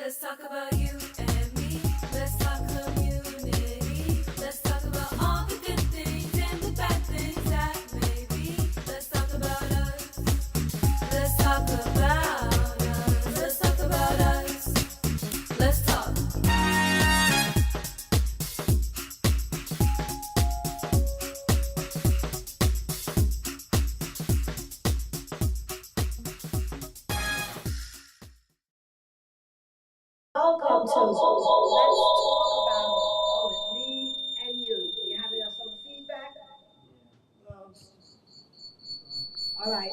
Let's talk about you and me. Let's talk community. Let's talk about all the good things and the bad things that may be. Let's talk about us. Let's talk about us. Let's talk about us. Let's talk. Welcome to Let's Talk About It with me and you. We having some feedback? All right.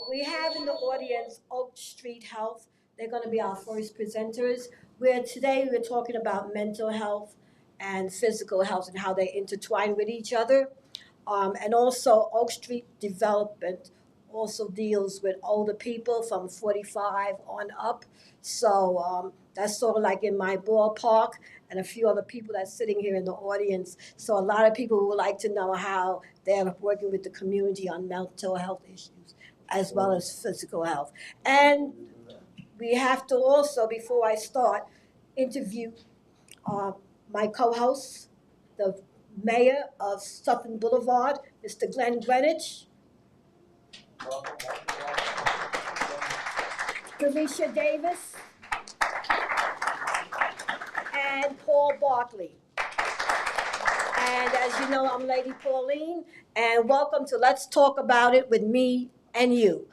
We have in the audience Oak Street Health. They're going to be our first presenters. Where today we're talking about mental health and physical health and how they intertwine with each other. And also, Oak Street Development also deals with older people from 45 on up. So that's sort of like in my ballpark, and a few other people that's sitting here in the audience. So a lot of people would like to know how they're working with the community on mental health issues as well as physical health. And we have to also, before I start, interview uh, my co-host, the mayor of Sutton Boulevard, Mr. Glenn Greenidge, Delicia Davis, and Paul Bartley. And as you know, I'm Lady Pauline, and welcome to Let's Talk About It with me and you.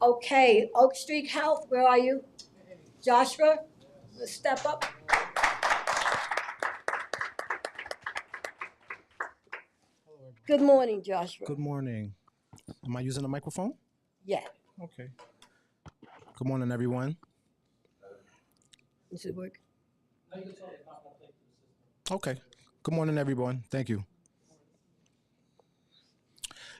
Okay, Oak Street Health, where are you? Joshua, let's step up. Good morning, Joshua. Good morning. Am I using a microphone? Yeah. Okay. Good morning, everyone. Does it work? Okay. Good morning, everyone. Thank you.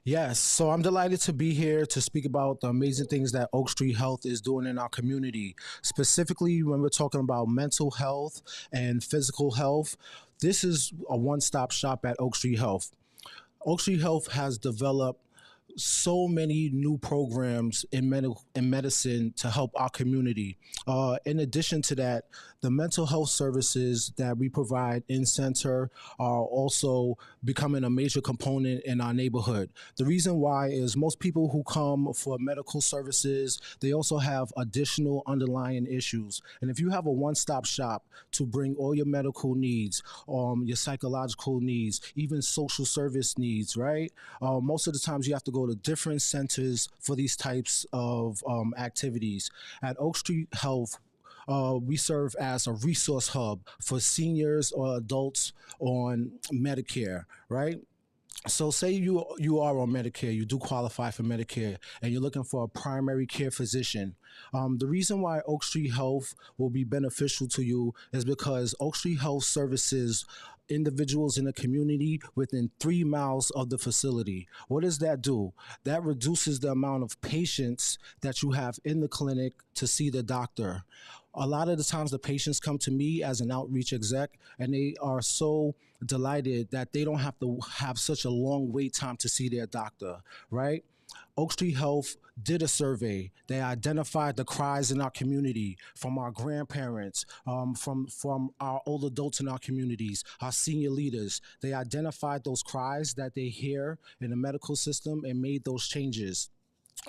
Yes, so I'm delighted to be here to speak about the amazing things that Oak Street Health is doing in our community. Specifically, when we're talking about mental health and physical health, this is a one-stop shop at Oak Street Health. Oak Street Health has developed so many new programs in medicine to help our community. In addition to that, the mental health services that we provide in center are also becoming a major component in our neighborhood. The reason why is most people who come for medical services, they also have additional underlying issues. And if you have a one-stop shop to bring all your medical needs, your psychological needs, even social service needs, right? Most of the times you have to go to different centers for these types of activities. At Oak Street Health, we serve as a resource hub for seniors or adults on Medicare, right? So say you are on Medicare, you do qualify for Medicare, and you're looking for a primary care physician. The reason why Oak Street Health will be beneficial to you is because Oak Street Health services individuals in the community within 3 miles of the facility. What does that do? That reduces the amount of patients that you have in the clinic to see the doctor. A lot of the times the patients come to me as an outreach exec, and they are so delighted that they don't have to have such a long wait time to see their doctor, right? Oak Street Health did a survey. They identified the cries in our community from our grandparents, from our old adults in our communities, our senior leaders. They identified those cries that they hear in the medical system and made those changes.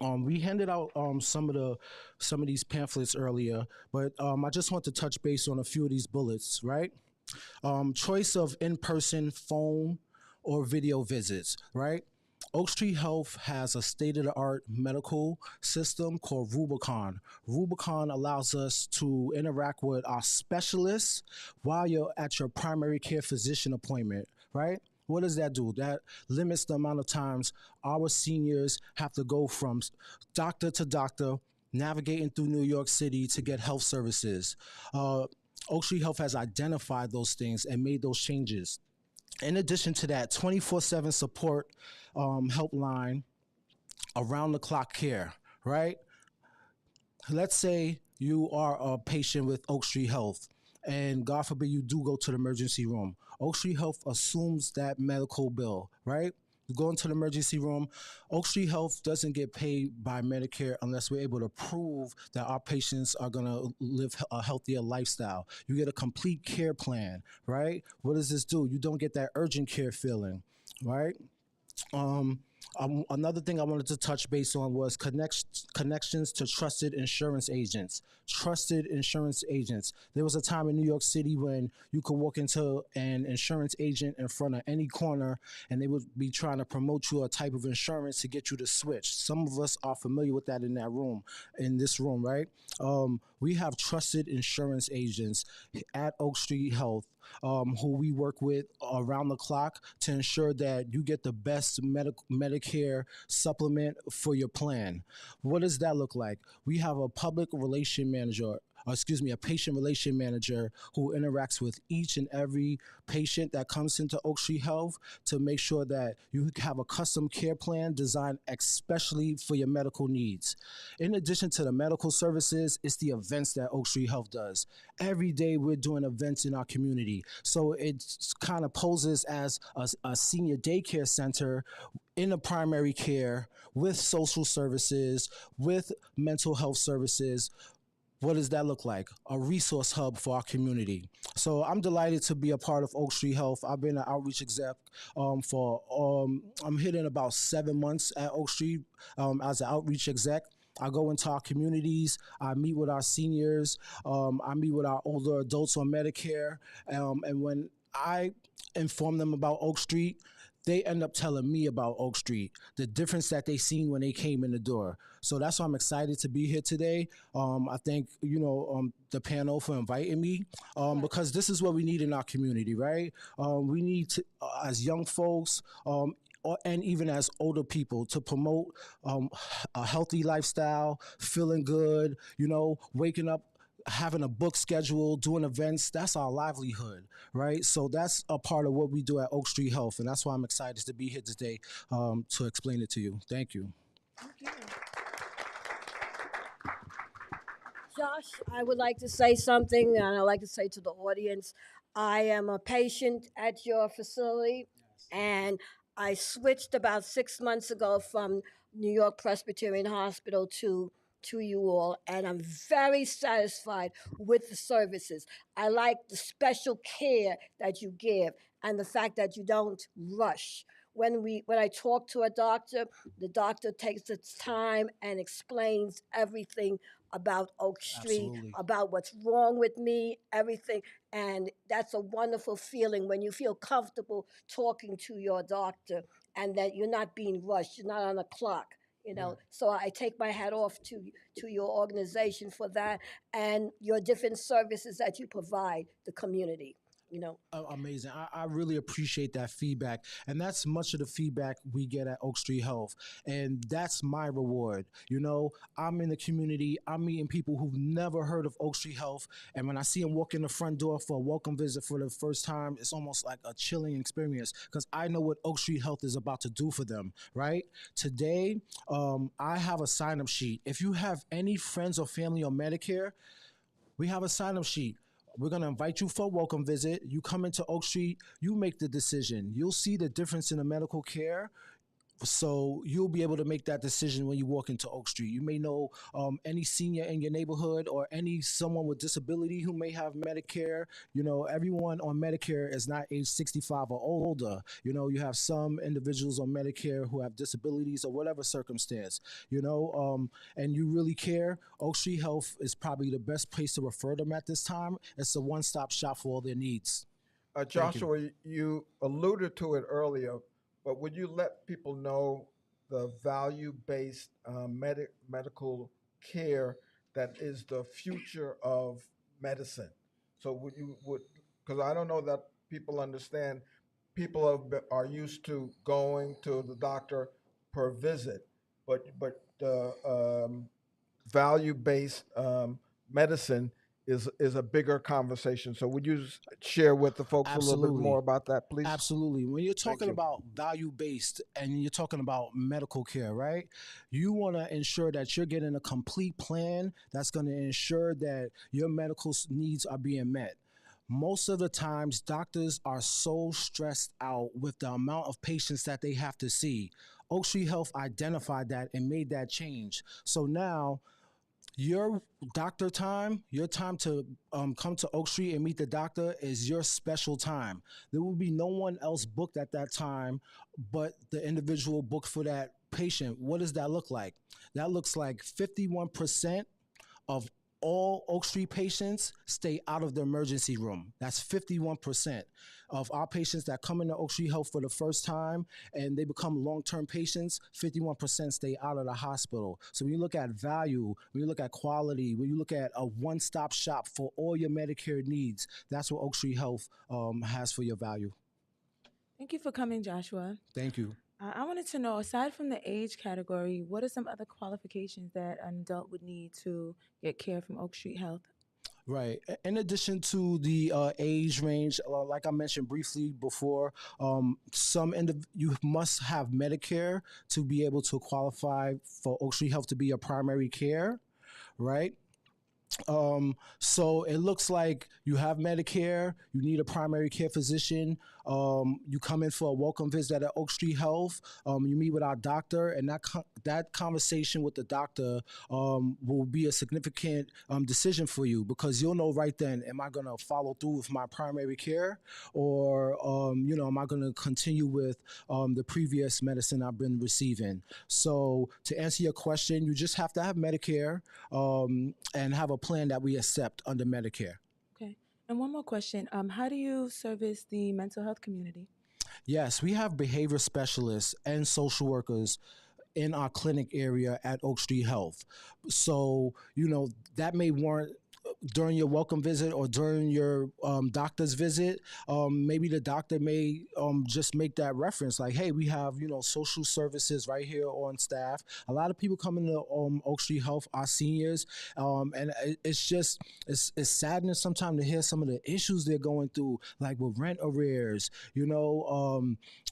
We handed out some of these pamphlets earlier, but I just want to touch base on a few of these bullets, right? Choice of in-person, phone, or video visits, right? Oak Street Health has a state-of-the-art medical system called Rubicon. Rubicon allows us to interact with our specialists while you're at your primary care physician appointment, right? What does that do? That limits the amount of times our seniors have to go from doctor to doctor, navigating through New York City to get health services. Oak Street Health has identified those things and made those changes. In addition to that, 24/7 support helpline, around the clock care, right? Let's say you are a patient with Oak Street Health, and God forbid you do go to the emergency room. Oak Street Health assumes that medical bill, right? go into the emergency room. Oak Street Health doesn't get paid by Medicare unless we're able to prove that our patients are going to live a healthier lifestyle. You get a complete care plan, right? What does this do? You don't get that urgent care feeling, right? Um, Another thing I wanted to touch base on was connections to trusted insurance agents. Trusted insurance agents. There was a time in New York City when you could walk into an insurance agent in front of any corner and they would be trying to promote you a type of insurance to get you to switch. Some of us are familiar with that in this room, right? We have trusted insurance agents at Oak Street Health who we work with around the clock to ensure that you get the best Medicare supplement for your plan. What does that look like? We have a public relation manager. A patient relation manager who interacts with each and every patient that comes into Oak Street Health to make sure that you have a custom care plan designed especially for your medical needs. In addition to the medical services, it's the events that Oak Street Health does. Every day we're doing events in our community. So it kind of poses as a senior daycare center in a primary care with social services, with mental health services. What does that look like? A resource hub for our community. So I'm delighted to be a part of Oak Street Health. I've been an outreach exec I'm hitting about 7 months at Oak Street as an outreach exec. I go into our communities. I meet with our seniors. I meet with our older adults on Medicare. And when I inform them about Oak Street, they end up telling me about Oak Street, the difference that they seen when they came in the door. So that's why I'm excited to be here today. I thank the panel for inviting me because this is what we need in our community, right? We need to, as young folks, and even as older people, to promote a healthy lifestyle, feeling good, waking up, having a book schedule, doing events. That's our livelihood, right? So that's a part of what we do at Oak Street Health, and that's why I'm excited to be here today to explain it to you. Thank you. Thank you. Josh, I would like to say something, and I'd like to say to the audience, I am a patient at your facility, and I switched about 6 months ago from New York Presbyterian Hospital to you all, and I'm very satisfied with the services. I like the special care that you give and the fact that you don't rush. When I talk to a doctor, the doctor takes its time and explains everything about Oak Street, Absolutely. about what's wrong with me, everything. And that's a wonderful feeling when you feel comfortable talking to your doctor and that you're not being rushed, you're not on a clock. Right. So I take my hat off to your organization for that and your different services that you provide the community. Amazing. I really appreciate that feedback. And that's much of the feedback we get at Oak Street Health. And that's my reward. I'm in the community, I'm meeting people who've never heard of Oak Street Health. And when I see them walk in the front door for a welcome visit for the first time, it's almost like a chilling experience because I know what Oak Street Health is about to do for them, right? Today, I have a sign up sheet. If you have any friends or family on Medicare, we have a sign up sheet. We're going to invite you for a welcome visit. You come into Oak Street, you make the decision. You'll see the difference in the medical care. So you'll be able to make that decision when you walk into Oak Street. You may know any senior in your neighborhood or someone with disability who may have Medicare. Everyone on Medicare is not age 65 or older. You have some individuals on Medicare who have disabilities or whatever circumstance, and you really care. Oak Street Health is probably the best place to refer them at this time. It's a one-stop shop for all their needs. Joshua, you alluded to it earlier, but would you let people know the value-based medical care that is the future of medicine? So because I don't know that people understand, people are used to going to the doctor per visit, but the value-based medicine is a bigger conversation. So would you share with the folks a little bit Absolutely. more about that, please? Absolutely. When you're Thank talking you. about value based and you're talking about medical care, right? You want to ensure that you're getting a complete plan that's going to ensure that your medical needs are being met. Most of the times, doctors are so stressed out with the amount of patients that they have to see. Oak Street Health identified that and made that change. So now your doctor time, your time to come to Oak Street and meet the doctor is your special time. There will be no one else booked at that time but the individual booked for that patient. What does that look like? That looks like 51% of all Oak Street patients stay out of the emergency room. That's 51% of our patients that come into Oak Street Health for the first time and they become long-term patients. 51% stay out of the hospital. So when you look at value, when you look at quality, when you look at a one-stop shop for all your Medicare needs, that's what Oak Street Health has for your value. Thank you for coming, Joshua. Thank you. I wanted to know, aside from the age category, what are some other qualifications that an adult would need to get care from Oak Street Health? Right. In addition to the age range, like I mentioned briefly before, you must have Medicare to be able to qualify for Oak Street Health to be a primary care, right? So it looks like you have Medicare, you need a primary care physician, you come in for a welcome visit at Oak Street Health, you meet with our doctor, and that conversation with the doctor will be a significant decision for you, because you'll know right then, am I going to follow through with my primary care, or am I going to continue with the previous medicine I've been receiving? So to answer your question, you just have to have Medicare and have a plan that we accept under Medicare. Okay. And one more question. How do you service the mental health community? Yes, we have behavior specialists and social workers in our clinic area at Oak Street Health. So, that may warrant during your welcome visit or during your doctor's visit, maybe the doctor may just make that reference like, hey, we have, social services right here on staff. A lot of people come into Oak Street Health, our seniors, and it's sadness sometimes to hear some of the issues they're going through, like with rent arrears,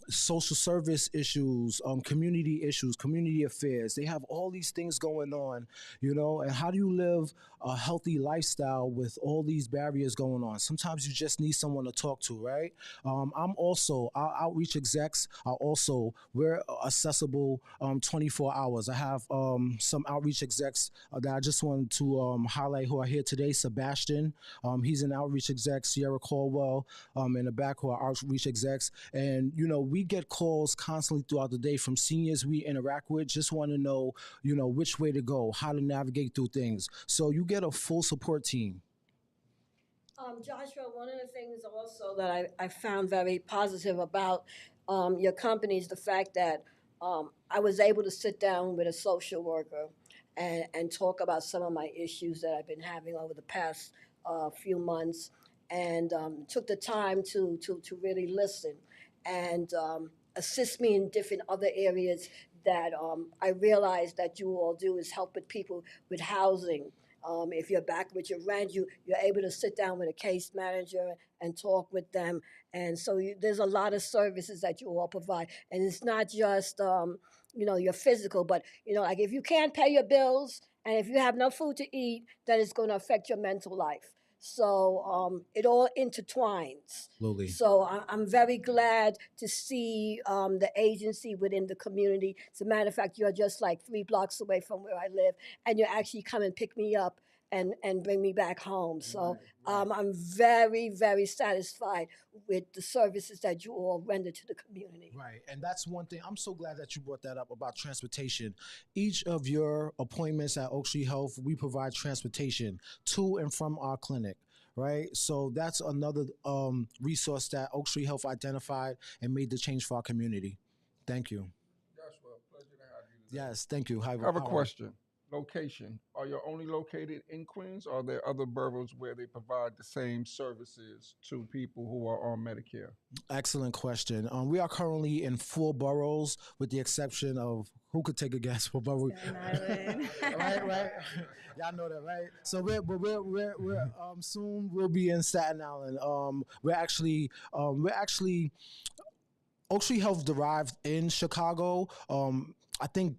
social service issues, community issues, community affairs. They have all these things going on, and how do you live a healthy lifestyle with all these barriers going on? Sometimes you just need someone to talk to, right? I'm also, our outreach execs we're accessible 24 hours. I have some outreach execs that I just wanted to highlight who are here today. Sebastian, he's an outreach exec. Sierra Caldwell in the back, who are outreach execs. And, we get calls constantly throughout the day from seniors we interact with, just want to know, which way to go, how to navigate through things. So you get a full support team. Joshua, one of the things also that I found very positive about your company is the fact that I was able to sit down with a social worker and talk about some of my issues that I've been having over the past few months, and took the time to really listen and assist me in different other areas that I realized that you all do is help with people with housing. If you're back with your rent, you're able to sit down with a case manager and talk with them. And so there's a lot of services that you all provide. And it's not just, your physical, but, like if you can't pay your bills and if you have no food to eat, then it's going to affect your mental life. So it all intertwines. Absolutely. So I'm very glad to see the agency within the community. As a matter of fact, you're just like 3 blocks away from where I live, and you actually come and pick me up and bring me back home. So I'm very, very satisfied with the services that you all render to the community. Right. And that's one thing. I'm so glad that you brought that up about transportation. Each of your appointments at Oak Street Health, we provide transportation to and from our clinic. Right. So that's another resource that Oak Street Health identified and made the change for our community. Thank you. Joshua, pleasure to have you today. Yes. Thank you. I have a question. Location. Are you only located in Queens, or are there other boroughs where they provide the same services to people who are on Medicare? Excellent question. We are currently in 4 boroughs, with the exception of, who could take a guess what borough? Staten Island. right. Y'all know that, right? So we're soon we'll be in Staten Island. We're actually Oak Street Health derived in Chicago. I think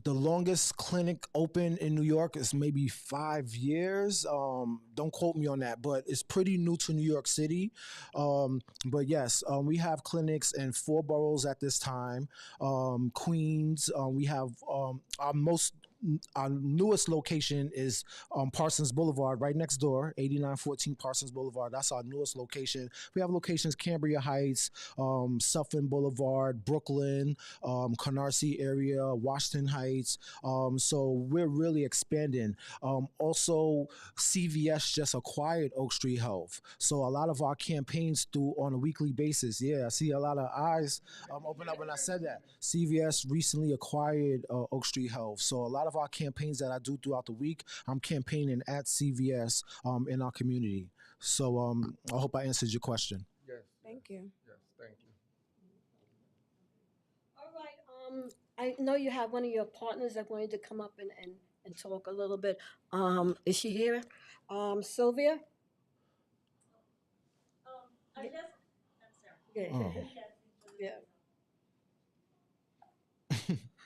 The longest clinic open in New York is maybe 5 years. Don't quote me on that, but it's pretty new to New York City. But yes, we have clinics in four boroughs at this time. Queens. We have our newest location is Parsons Boulevard, right next door, 8914 Parsons Boulevard. That's our newest location. We have locations Cambria Heights, Suffolk Boulevard, Brooklyn, Canarsie area, Washington Heights. So we're really expanding. Also, CVS just acquired Oak Street Health. So a lot of our campaigns do on a weekly basis. Yeah, I see a lot of eyes open up when I said that. CVS recently acquired Oak Street Health. So a lot of our campaigns that I do throughout the week, I'm campaigning at CVS in our community. So I hope I answered your question. Yes. Thank you. Yes. Thank you. All right. I know you have one of your partners that wanted to come up and talk a little bit. Is she here? Sylvia? Yeah. Oh. Yeah.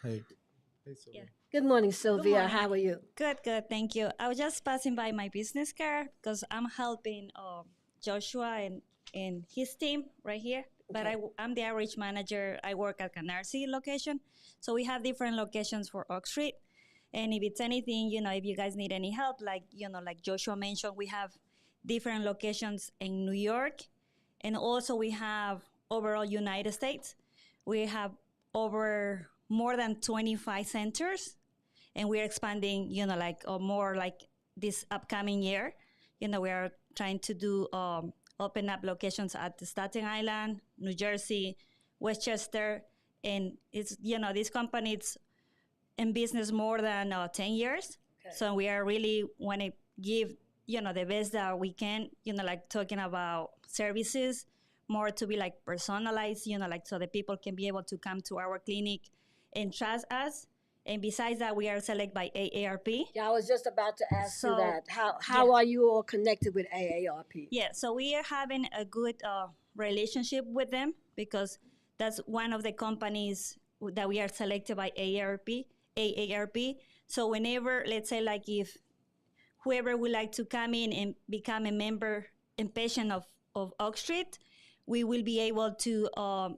Hey. Yeah. Good morning, Sylvia. morning. How are you? Good, good. Thank you. I was just passing by my business card because I'm helping Joshua and his team right here. But Okay. I'm the outreach manager. I work at Canarsie location. So we have different locations for Oak Street. And if it's anything, if you guys need any help, like Joshua mentioned, we have different locations in New York. And also we have overall United States. We have over more than 25 centers, and we're expanding, more like this upcoming year. We are trying to do open up locations at the Staten Island, New Jersey, Westchester, and it's this company is in business more than 10 years. Okay. So we are really want to give the best that we can. Like talking about services, more to be like personalized. So the people can be able to come to our clinic and trust us. And besides that, we are selected by AARP. Yeah, I was just about to ask you So, that. How are you all connected with AARP? Yeah, so we are having a good relationship with them because that's one of the companies that we are selected by AARP. So whenever, let's say, like if whoever would like to come in and become a member and patient of Oak Street, we will be able to,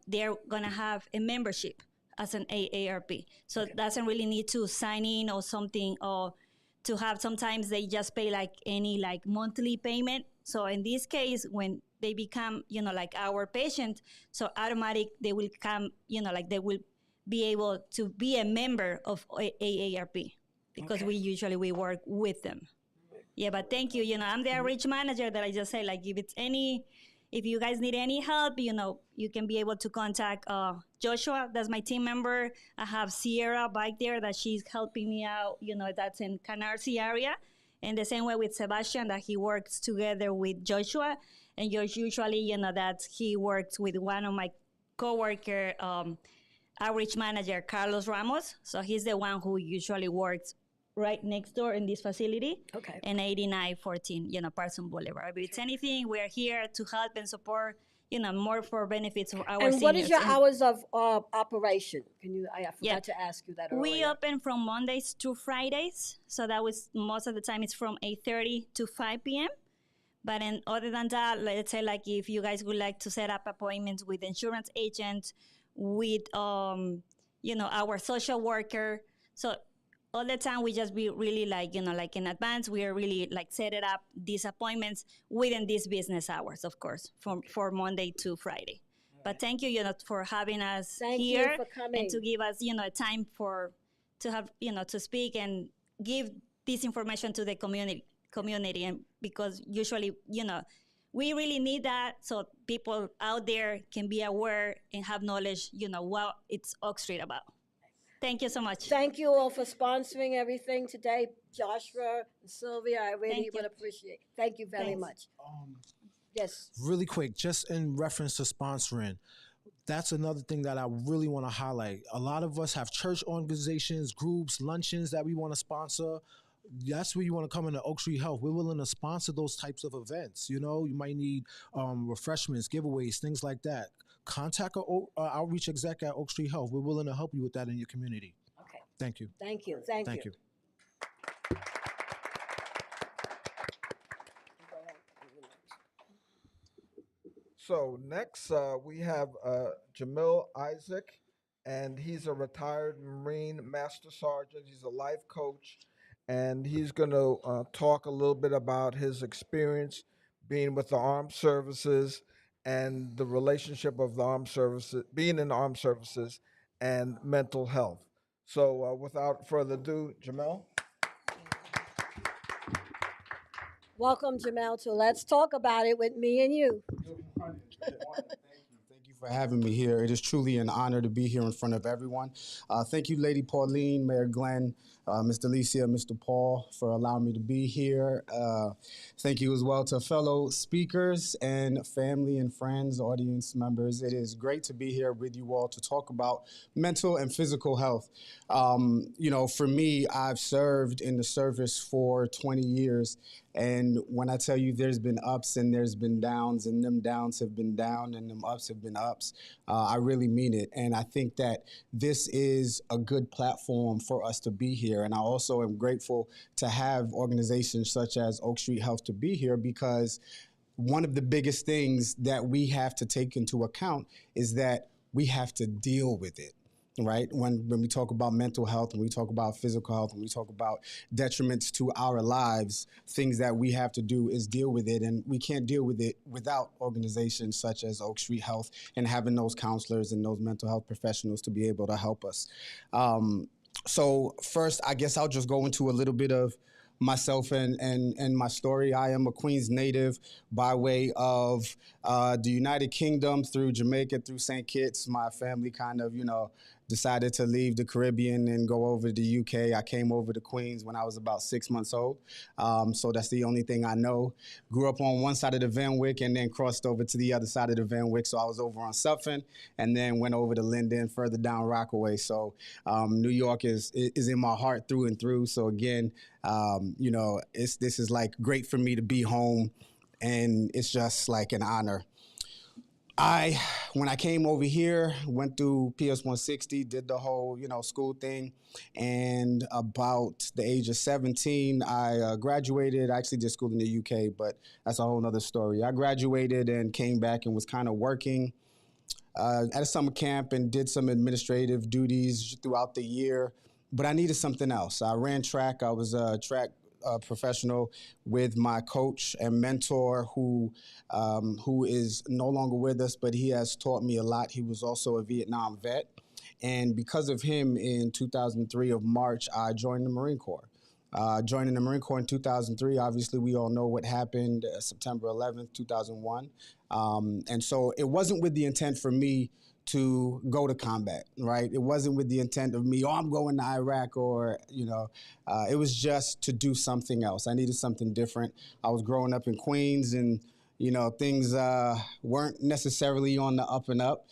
they're going to have a membership as an AARP. So it doesn't really need to sign in or something, or to have, sometimes they just pay like any like monthly payment. So in this case, when they become, like our patient, so automatic they will come, like they will be able to be a member of AARP because Okay. we work with them. Yeah, but thank you. I'm the outreach manager that I just say, like, if you guys need any help, you can be able to contact Joshua. That's my team member. I have Sierra back there that she's helping me out. That's in Canarsie area. And the same way with Sebastian, that he works together with Joshua. And usually, that he works with one of my coworker, outreach manager, Carlos Ramos. So he's the one who usually works right next door in this facility. Okay. And 8914, Parson Boulevard. If it's anything, we're here to help and support, more for benefits of our And seniors. what is your And hours of operation? I forgot Yeah. to ask you that we earlier. open from Mondays to Fridays. So that was most of the time it's from 8:30 to 5 p.m. But other than that, let's say like if you guys would like to set up appointments with insurance agents, with our social worker. So all the time we just be really like, like in advance, we are really like set it up these appointments within these business hours, of course, for Monday to Friday. But thank you, for having us Thank you here for coming. and to give us, time to have, to speak and give this information to the community. And because usually, we really need that so people out there can be aware and have knowledge, what it's Oak Street about. Thank you so much. Thank you all for sponsoring everything today, Joshua and Sylvia. I really Thank would you. appreciate. Thank you very Thanks. much. Yes. Really quick, just in reference to sponsoring, that's another thing that I really want to highlight. A lot of us have church organizations, groups, luncheons that we want to sponsor. That's where you want to come into Oak Street Health. We're willing to sponsor those types of events. You might need refreshments, giveaways, things like that. Contact an outreach exec at Oak Street Health. We're willing to help you with that in your community. Okay. Thank you. Thank you. Thank Thank you. you. So next, we have Jemille Isaac, and he's a retired Marine Master Sergeant. He's a life coach, and he's going to talk a little bit about his experience being with the armed services and the relationship of the armed services, being in the armed services, and mental health. So, without further ado, Jemille. Welcome, Jamel, to Let's Talk About It with me and you. Good morning. Good morning. Thank you. Thank you for having me here. It is truly an honor to be here in front of everyone. Thank you, Lady Pauline, Mayor Glenn, Ms. Delicia, Mr. Paul, for allowing me to be here. Thank you as well to fellow speakers and family and friends, audience members. It is great to be here with you all to talk about mental and physical health. For me, I've served in the service for 20 years. And when I tell you there's been ups and there's been downs, and them downs have been down and them ups have been ups, I really mean it. And I think that this is a good platform for us to be here. And I also am grateful to have organizations such as Oak Street Health to be here, because one of the biggest things that we have to take into account is that we have to deal with it. Right? When we talk about mental health, when we talk about physical health, when we talk about detriments to our lives, things that we have to do is deal with it. And we can't deal with it without organizations such as Oak Street Health and having those counselors and those mental health professionals to be able to help us. So first, I guess I'll just go into a little bit of myself and my story. I am a Queens native by way of the United Kingdom, through Jamaica, through St. Kitts. My family kind of, decided to leave the Caribbean and go over to the UK. I came over to Queens when I was about 6 months old. So that's the only thing I know. Grew up on one side of the Van Wyck and then crossed over to the other side of the Van Wyck. So I was over on Suffolk and then went over to Linden, further down Rockaway. So New York is in my heart through and through. So again, this is like great for me to be home, and it's just like an honor. When I came over here, went through PS 160, did the whole, school thing. And about the age of 17, I graduated. I actually did school in the UK, but that's a whole nother story. I graduated and came back and was kind of working at a summer camp and did some administrative duties throughout the year. But I needed something else. I ran track. I was a track professional with my coach and mentor who is no longer with us, but he has taught me a lot. He was also a Vietnam vet. And because of him, in 2003 of March, I joined the Marine Corps. Joining the Marine Corps in 2003, obviously we all know what happened September 11th, 2001. And so it wasn't with the intent for me to go to combat, right? It wasn't with the intent of me, I'm going to Iraq, or, it was just to do something else. I needed something different. I was growing up in Queens, and, things weren't necessarily on the up and up,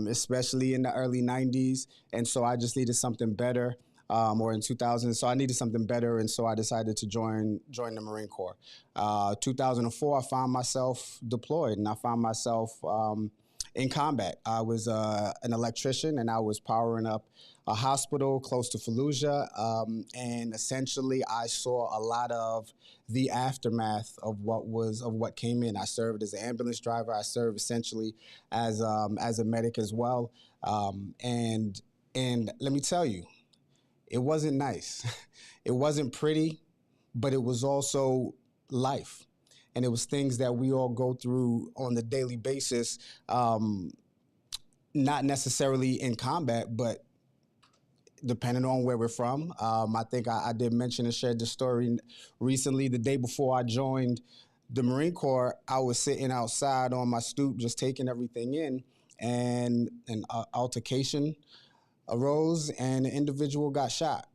especially in the early 90s. And so I just needed something better. Or in 2000, so I needed something better, and so I decided to join the Marine Corps. 2004, I found myself deployed, and I found myself in combat. I was an electrician, and I was powering up a hospital close to Fallujah, and essentially I saw a lot of the aftermath of what came in. I served as an ambulance driver. I served essentially as a medic as well, and let me tell you, it wasn't nice. It wasn't pretty, but it was also life. And it was things that we all go through on a daily basis, not necessarily in combat, but depending on where we're from. I think I did mention and shared the story recently. The day before I joined the Marine Corps, I was sitting outside on my stoop just taking everything in, and an altercation arose and an individual got shot.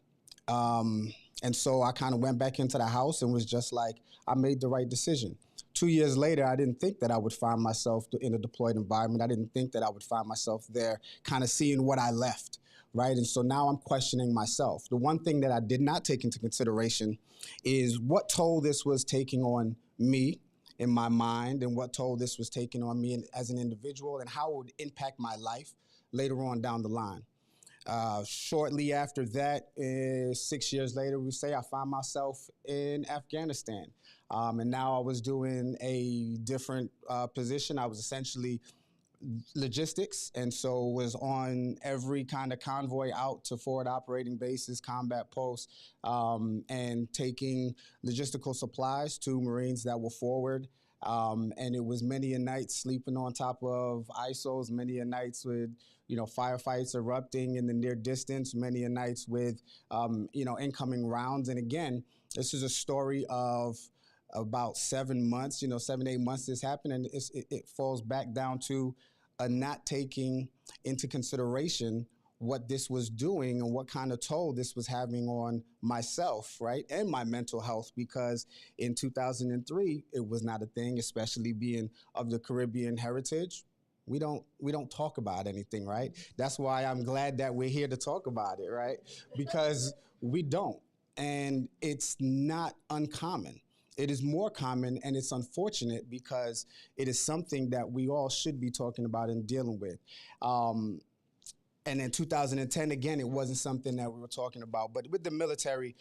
And so I kind of went back into the house and was just like, I made the right decision. 2 years later, I didn't think that I would find myself in a deployed environment. I didn't think that I would find myself there kind of seeing what I left, right? And so now I'm questioning myself. The one thing that I did not take into consideration is what toll this was taking on me in my mind, and what toll this was taking on me as an individual, and how it would impact my life later on down the line. Shortly after that, 6 years later, we say I found myself in Afghanistan. And now I was doing a different position. I was essentially logistics, and so was on every kind of convoy out to forward operating bases, combat posts, and taking logistical supplies to Marines that were forward. And it was many a night sleeping on top of ISOs, many a nights with, firefights erupting in the near distance, many a nights with, incoming rounds. And again, this is a story of about 7 months, 7, 8 months this happened, and it falls back down to not taking into consideration what this was doing and what kind of toll this was having on myself, right, and my mental health, because in 2003, it was not a thing, especially being of the Caribbean heritage. We don't talk about anything, right? That's why I'm glad that we're here to talk about it, right? Because we don't, and it's not uncommon. It is more common, and it's unfortunate because it is something that we all should be talking about and dealing with. And in 2010, again, it wasn't something that we were talking about. But with the military,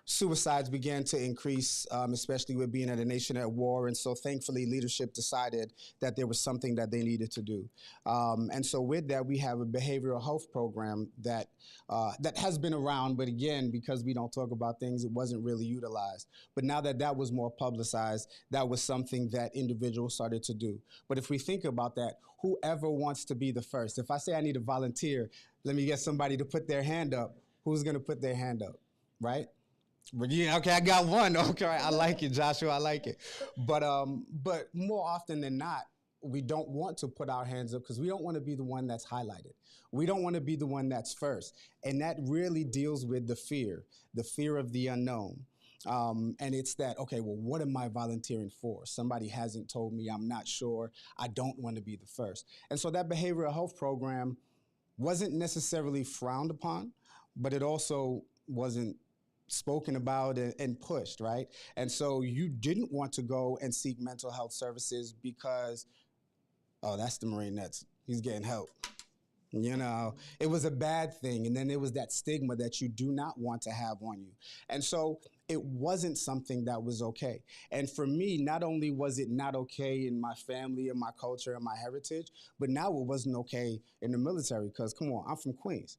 suicides began to increase, especially with being at a nation at war. And so thankfully, leadership decided that there was something that they needed to do. And so with that, we have a behavioral health program that has been around. But again, because we don't talk about things, it wasn't really utilized. But now that that was more publicized, that was something that individuals started to do. But if we think about that, whoever wants to be the first, if I say I need a volunteer, let me get somebody to put their hand up. Who's going to put their hand up, right? But yeah, okay, I got one. Okay, I like it, Joshua. I like it. But more often than not, we don't want to put our hands up because we don't want to be the one that's highlighted. We don't want to be the one that's first. And that really deals with the fear of the unknown. And it's that, okay, well, what am I volunteering for? Somebody hasn't told me, I'm not sure. I don't want to be the first. And so that behavioral health program wasn't necessarily frowned upon, but it also wasn't spoken about and pushed, right? And so you didn't want to go and seek mental health services because, oh, that's the Marine he's getting help. It was a bad thing. And then there was that stigma that you do not want to have on you. And so it wasn't something that was okay. And for me, not only was it not okay in my family and my culture and my heritage, but now it wasn't okay in the military because, come on, I'm from Queens.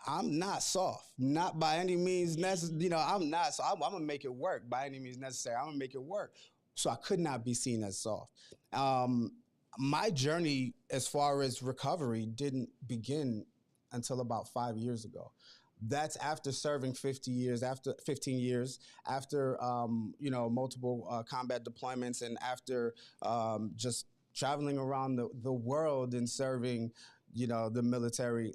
I'm not soft, not by any means necessary. I'm not. So I'm gonna make it work by any means necessary. I'm gonna make it work. So I could not be seen as soft. My journey as far as recovery didn't begin until about 5 years ago. That's after serving 15 years, after multiple combat deployments, and after just traveling around the world and serving, the military.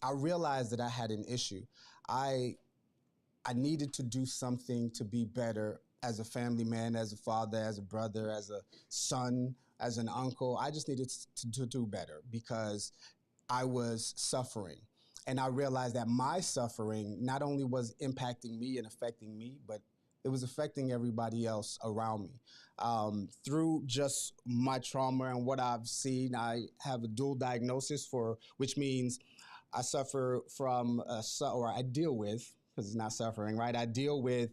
I realized that I had an issue. I needed to do something to be better as a family man, as a father, as a brother, as a son, as an uncle. I just needed to do better because I was suffering. And I realized that my suffering not only was impacting me and affecting me, but it was affecting everybody else around me. Through just my trauma and what I've seen, I have a dual diagnosis which means I suffer from, I deal with, because it's not suffering, right? I deal with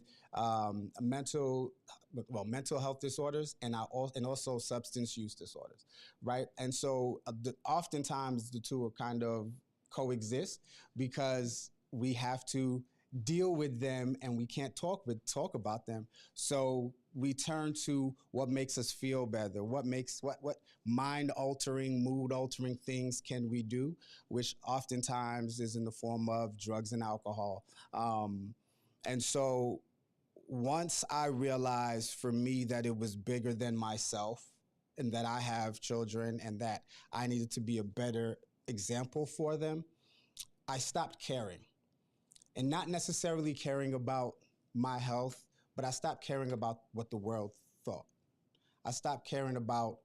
mental health disorders and also substance use disorders, right? And so oftentimes the two are kind of coexist because we have to deal with them and we can't talk about them. So we turn to what makes us feel better, what mind altering, mood altering things can we do, which oftentimes is in the form of drugs and alcohol. And so once I realized for me that it was bigger than myself and that I have children and that I needed to be a better example for them, I stopped caring. And not necessarily caring about my health, but I stopped caring about what the world thought. I stopped caring about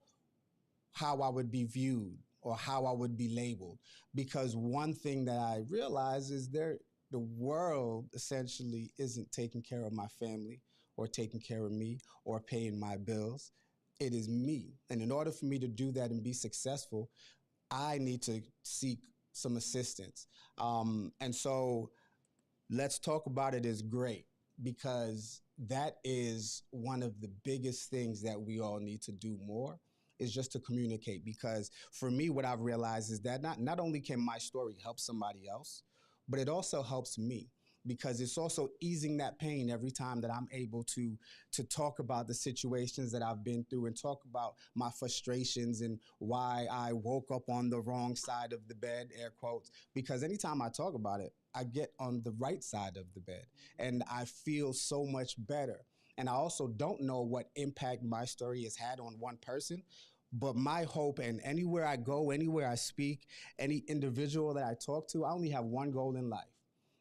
how I would be viewed or how I would be labeled. Because one thing that I realized is the world essentially isn't taking care of my family or taking care of me or paying my bills. It is me. And in order for me to do that and be successful, I need to seek some assistance. And so let's talk about it is great, because that is one of the biggest things that we all need to do more, is just to communicate. Because for me, what I've realized is that not only can my story help somebody else, but it also helps me, because it's also easing that pain every time that I'm able to talk about the situations that I've been through and talk about my frustrations and why I woke up on the wrong side of the bed, air quotes, because anytime I talk about it, I get on the right side of the bed and I feel so much better. And I also don't know what impact my story has had on one person, but my hope, and anywhere I go, anywhere I speak, any individual that I talk to, I only have one goal in life.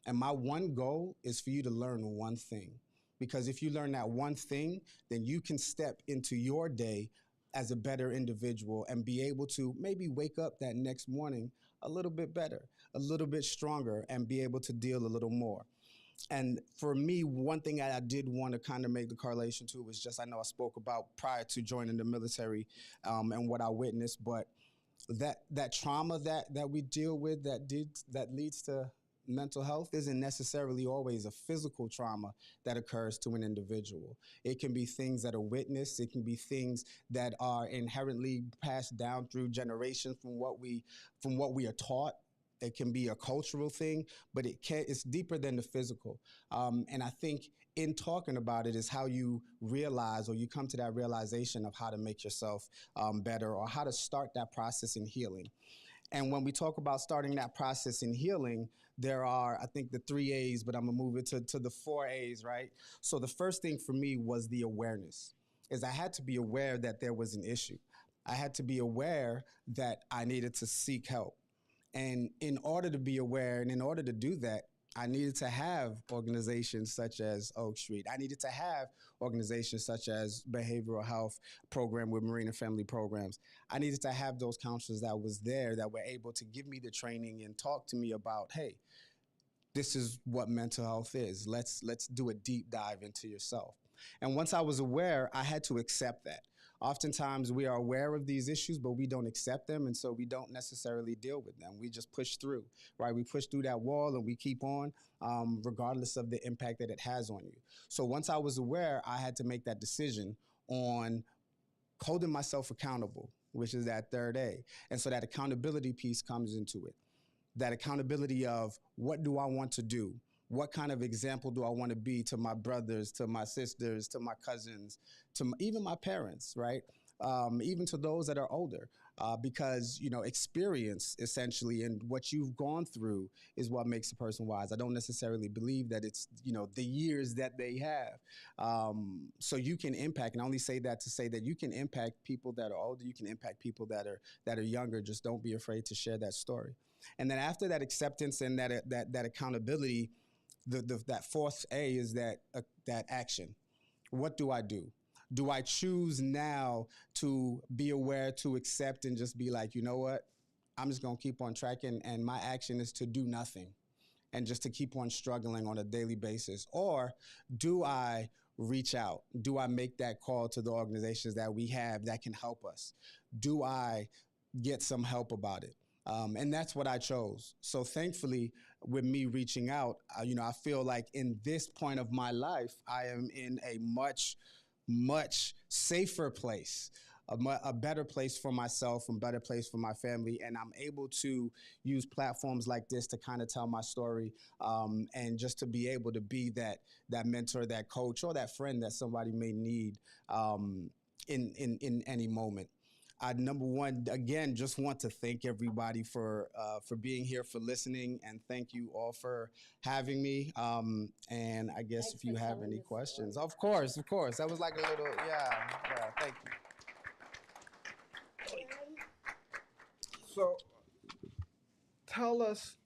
And my one goal is for you to learn one thing. Because if you learn that one thing, then you can step into your day as a better individual and be able to maybe wake up that next morning a little bit better, a little bit stronger, and be able to deal a little more. And for me, one thing I did want to kind of make the correlation to was just, I know I spoke about prior to joining the military and what I witnessed, but that trauma that we deal with that leads to mental health isn't necessarily always a physical trauma that occurs to an individual. It can be things that are witnessed. It can be things that are inherently passed down through generations from what we are taught. It can be a cultural thing, but it's deeper than the physical. And I think in talking about it is how you realize, or you come to that realization of how to make yourself better, or how to start that process in healing. And when we talk about starting that process in healing, there are, I think, the 3 A's, but I'm gonna move it to the 4 A's, right? So the first thing for me was the awareness, is I had to be aware that there was an issue. I had to be aware that I needed to seek help. And in order to be aware and in order to do that, I needed to have organizations such as Oak Street. I needed to have organizations such as Behavioral Health Program with Marine and Family Programs. I needed to have those counselors that was there that were able to give me the training and talk to me about, hey, this is what mental health is. Let's do a deep dive into yourself. And once I was aware, I had to accept that. Oftentimes we are aware of these issues, but we don't accept them, and so we don't necessarily deal with them. We just push through, right? We push through that wall and we keep on, regardless of the impact that it has on you. So once I was aware, I had to make that decision on holding myself accountable, which is that 3rd A. And so that accountability piece comes into it. That accountability of, what do I want to do? What kind of example do I want to be to my brothers, to my sisters, to my cousins, even my parents, right? Even to those that are older, because, experience essentially and what you've gone through is what makes a person wise. I don't necessarily believe that it's, the years that they have. So you can impact, and I only say that to say that you can impact people that are older, you can impact people that are younger. Just don't be afraid to share that story. And then after that acceptance and that accountability, that 4th A is that action. What do I do? Do I choose now to be aware, to accept, and just be like, you know what? I'm just going to keep on tracking, and my action is to do nothing and just to keep on struggling on a daily basis? Or do I reach out? Do I make that call to the organizations that we have that can help us? Do I get some help about it? And that's what I chose. So thankfully, with me reaching out, I feel like in this point of my life, I am in a much, much safer place, a better place for myself, a better place for my family. And I'm able to use platforms like this to kind of tell my story, and just to be able to be that mentor, that coach, or that friend that somebody may need in any moment. Number one, again, just want to thank everybody for being here, for listening, and thank you all for having me. And I guess Thanks if you for have telling any your questions, story. of course, that was like a little, yeah, thank you. So tell us,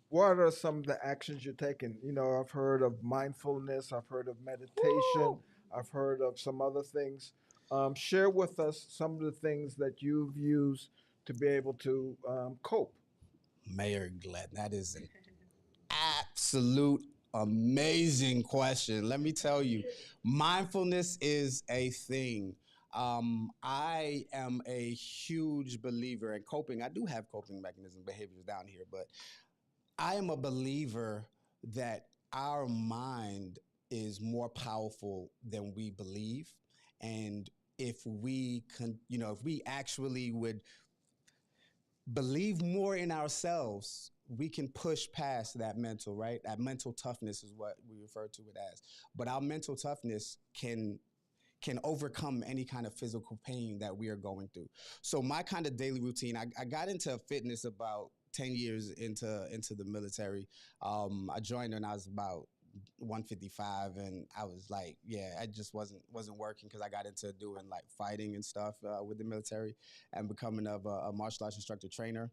what are some of the actions you're taking? I've heard of mindfulness, I've heard of meditation, Woo! I've heard of some other things. Share with us some of the things that you've used to be able to cope. Mayor Glenn, that is an absolute amazing question. Let me tell you, mindfulness is a thing. I am a huge believer in coping. I do have coping mechanism behaviors down here, but I am a believer that our mind is more powerful than we believe. And if we can, if we actually would believe more in ourselves, we can push past that mental, right? That mental toughness is what we refer to it as. But our mental toughness can overcome any kind of physical pain that we are going through. So my kind of daily routine, I got into fitness about 10 years into the military. I joined when I was about 155, and I was like, yeah, I just wasn't working because I got into doing like fighting and stuff with the military and becoming a martial arts instructor trainer.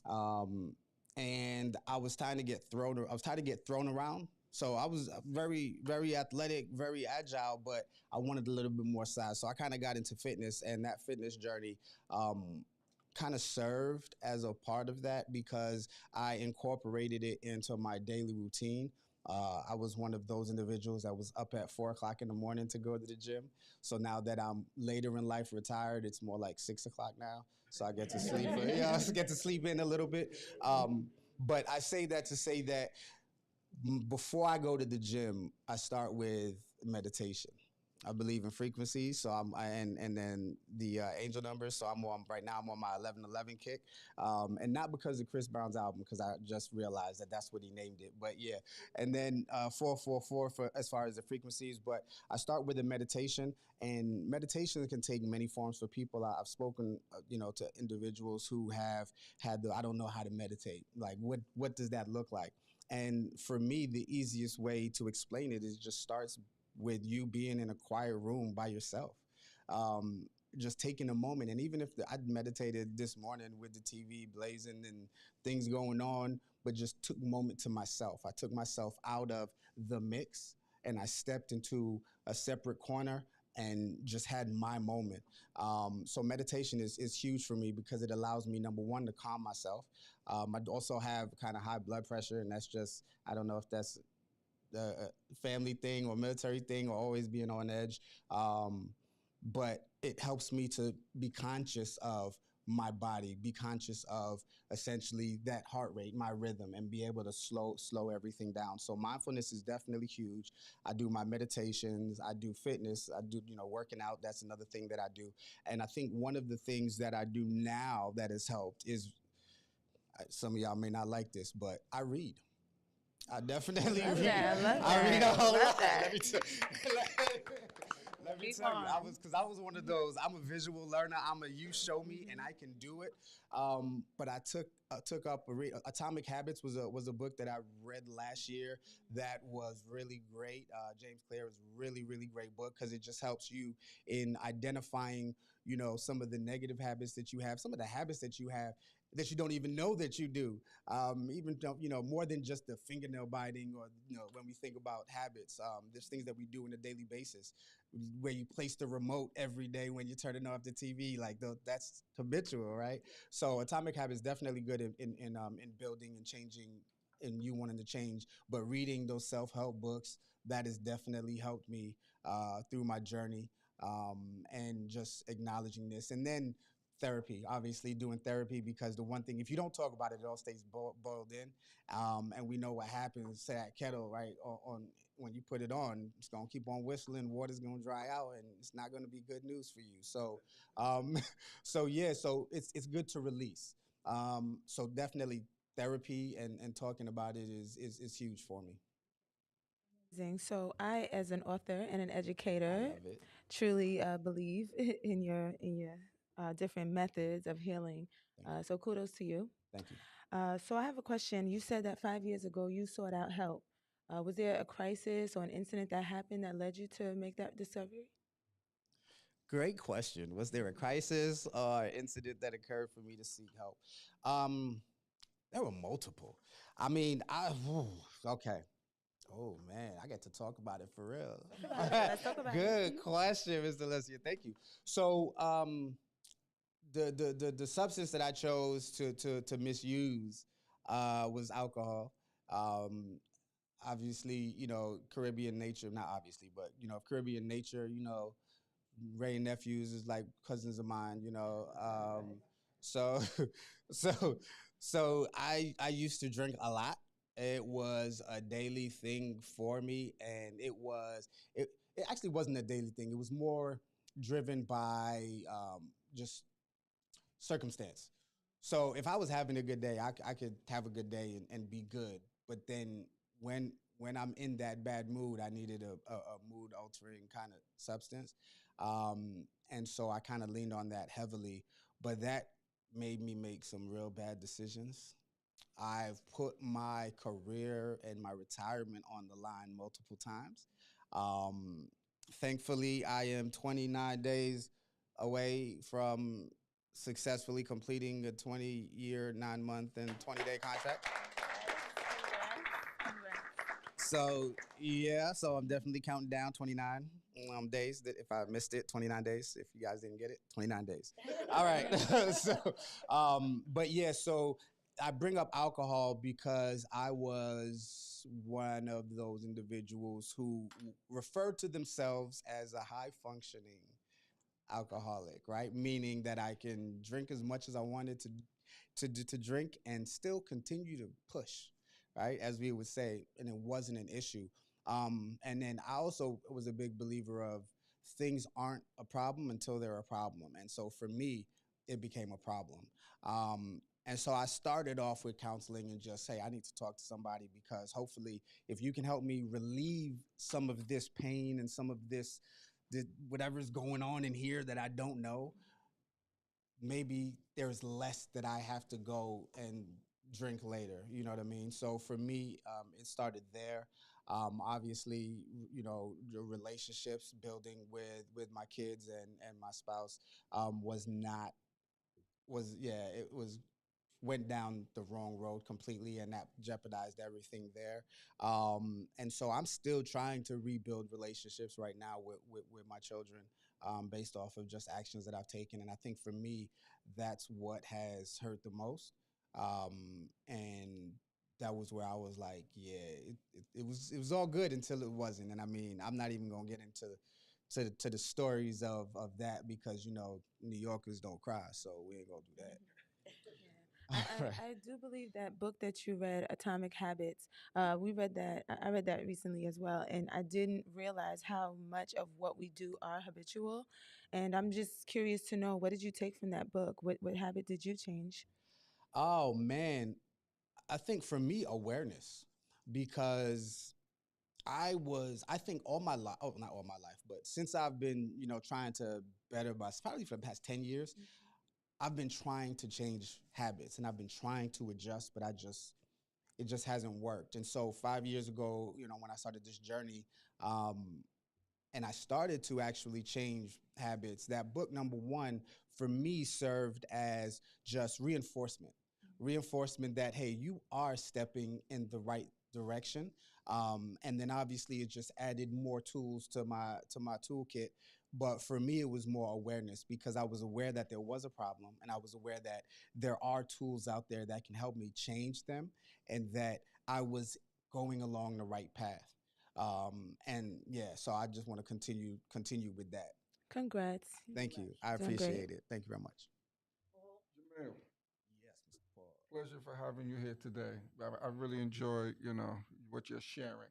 Um, and I was tired to get thrown. I was tired to get thrown around. So I was very, very athletic, very agile, but I wanted a little bit more size. So I kind of got into fitness, and that fitness journey kind of served as a part of that because I incorporated it into my daily routine. I was one of those individuals that was up at 4 o'clock in the morning to go to the gym. So now that I'm later in life retired, it's more like 6 o'clock now. So I get to sleep. I get to sleep in a little bit. But I say that to say that before I go to the gym, I start with meditation. I believe in frequencies, so and then the angel numbers. So right now I'm on my 1111 kick, and not because of Chris Brown's album, because I just realized that that's what he named it. But yeah, and then 444 for as far as the frequencies. But I start with a meditation, and meditation can take many forms for people. I've spoken, to individuals who have had I don't know how to meditate. Like, what does that look like? And for me, the easiest way to explain it is just starts with you being in a quiet room by yourself. Just taking a moment. And even if I meditated this morning with the TV blazing and things going on, but just took a moment to myself. I took myself out of the mix and I stepped into a separate corner and just had my moment. So meditation is huge for me because it allows me, number one, to calm myself. I also have kind of high blood pressure, and that's just, I don't know if that's a family thing or military thing or always being on edge. But it helps me to be conscious of my body, be conscious of essentially that heart rate, my rhythm, and be able to slow everything down. So mindfulness is definitely huge. I do my meditations, I do fitness, I do, working out. That's another thing that I do. And I think one of the things that I do now that has helped is, some of y'all may not like this, but I read. I definitely Love read. that, love I read a that, whole love lot. that. Let me Keep tell you, I on. was one of those. I'm a visual learner. You show me and I can do it. But I took up Atomic Habits was a book that I read last year that was really great. James Clear is really, really great book because it just helps you in identifying, some of the negative habits that you have, some of the habits that you have that you don't even know that you do. Even more than just the fingernail biting, or when we think about habits, there's things that we do on a daily basis, where you place the remote every day when you're turning off the TV, like that's habitual, right? So Atomic Habits definitely good in building and changing, and you wanting to change. But reading those self-help books, that has definitely helped me through my journey, and just acknowledging this, and then therapy, obviously doing therapy, because the one thing, if you don't talk about it, it all stays boiled in. And we know what happens to that kettle, right? On when you put it on, it's gonna keep on whistling, water's gonna dry out, and it's not gonna be good news for you. So, so it's good to release. So definitely therapy and talking about it is huge for me. Amazing. So I, as an author and an educator, Love it. truly believe in your different methods of healing. So kudos to you. Thank you. So I have a question. You said that 5 years ago you sought out help. Was there a crisis or an incident that happened that led you to make that discovery? Great question. Was there a crisis or incident that occurred for me to seek help? Um, there were multiple. I mean, okay. Oh man, I get to talk about it for real. Let's talk about it. Good question, Mr. Delicia. Thank you. So, the substance that I chose to misuse was alcohol. Um, Obviously, Caribbean nature, not obviously, but Caribbean nature, Ray and nephews is like cousins of mine, you know. So, so, so I used to drink a lot. It was a daily thing for me, and it actually wasn't a daily thing. It was more driven by just circumstance. So if I was having a good day, I could have a good day and be good. But then when I'm in that bad mood, I needed a mood altering kind of substance. And so I kind of leaned on that heavily. But that made me make some real bad decisions. I've put my career and my retirement on the line multiple times. Um, Thankfully, I am 29 days away from successfully completing a 20-year, 9-month, and 20-day contract. So yeah, so I'm definitely counting down 29 days. That if I missed it, 29 days. If you guys didn't get it, 29 days. All right. So, but yeah, so I bring up alcohol because I was one of those individuals who referred to themselves as a high functioning alcoholic, right? Meaning that I can drink as much as I wanted to drink and still continue to push, right? As we would say, and it wasn't an issue. And then I also was a big believer of things aren't a problem until they're a problem. And so for me, it became a problem. And so I started off with counseling and just say, I need to talk to somebody because hopefully, if you can help me relieve some of this pain and some of this, whatever's going on in here that I don't know, maybe there's less that I have to go and drink later. You know what I mean? So for me, it started there. Obviously, you know, the relationships building with my kids and my spouse was not was yeah it was went down the wrong road completely, and that jeopardized everything there. And so I'm still trying to rebuild relationships right now with my children, based off of just actions that I've taken. And I think for me, that's what has hurt the most. And that was where I was like, yeah, it was all good until it wasn't. And I mean, I'm not even gonna get into to the stories of that because you know New Yorkers don't cry, so we ain't gonna do that. I, Right. I do believe that book that you read, Atomic Habits. We read that. I read that recently as well, and I didn't realize how much of what we do are habitual. And I'm just curious to know, what did you take from that book? What habit did you change? Oh man, I think for me awareness because I think all my life, oh, not all my life, but since I've been, you know, trying to better myself, probably for the past 10 years, I've been trying to change habits and I've been trying to adjust, but it just hasn't worked. And so 5 years ago, you know, when I started this journey, um, and I started to actually change habits, that book, number one, for me served as just reinforcement. Reinforcement that, hey, you are stepping in the right direction. And then obviously it just added more tools to my toolkit. But for me, it was more awareness because I was aware that there was a problem and I was aware that there are tools out there that can help me change them and that I was going along the right path. And yeah, so I just want to continue with that. Congrats. Thank you. I Doing great. appreciate it. Thank you very much. Jamil, Yes, Mr. Paul. pleasure for having you here today. I really enjoy, what you're sharing.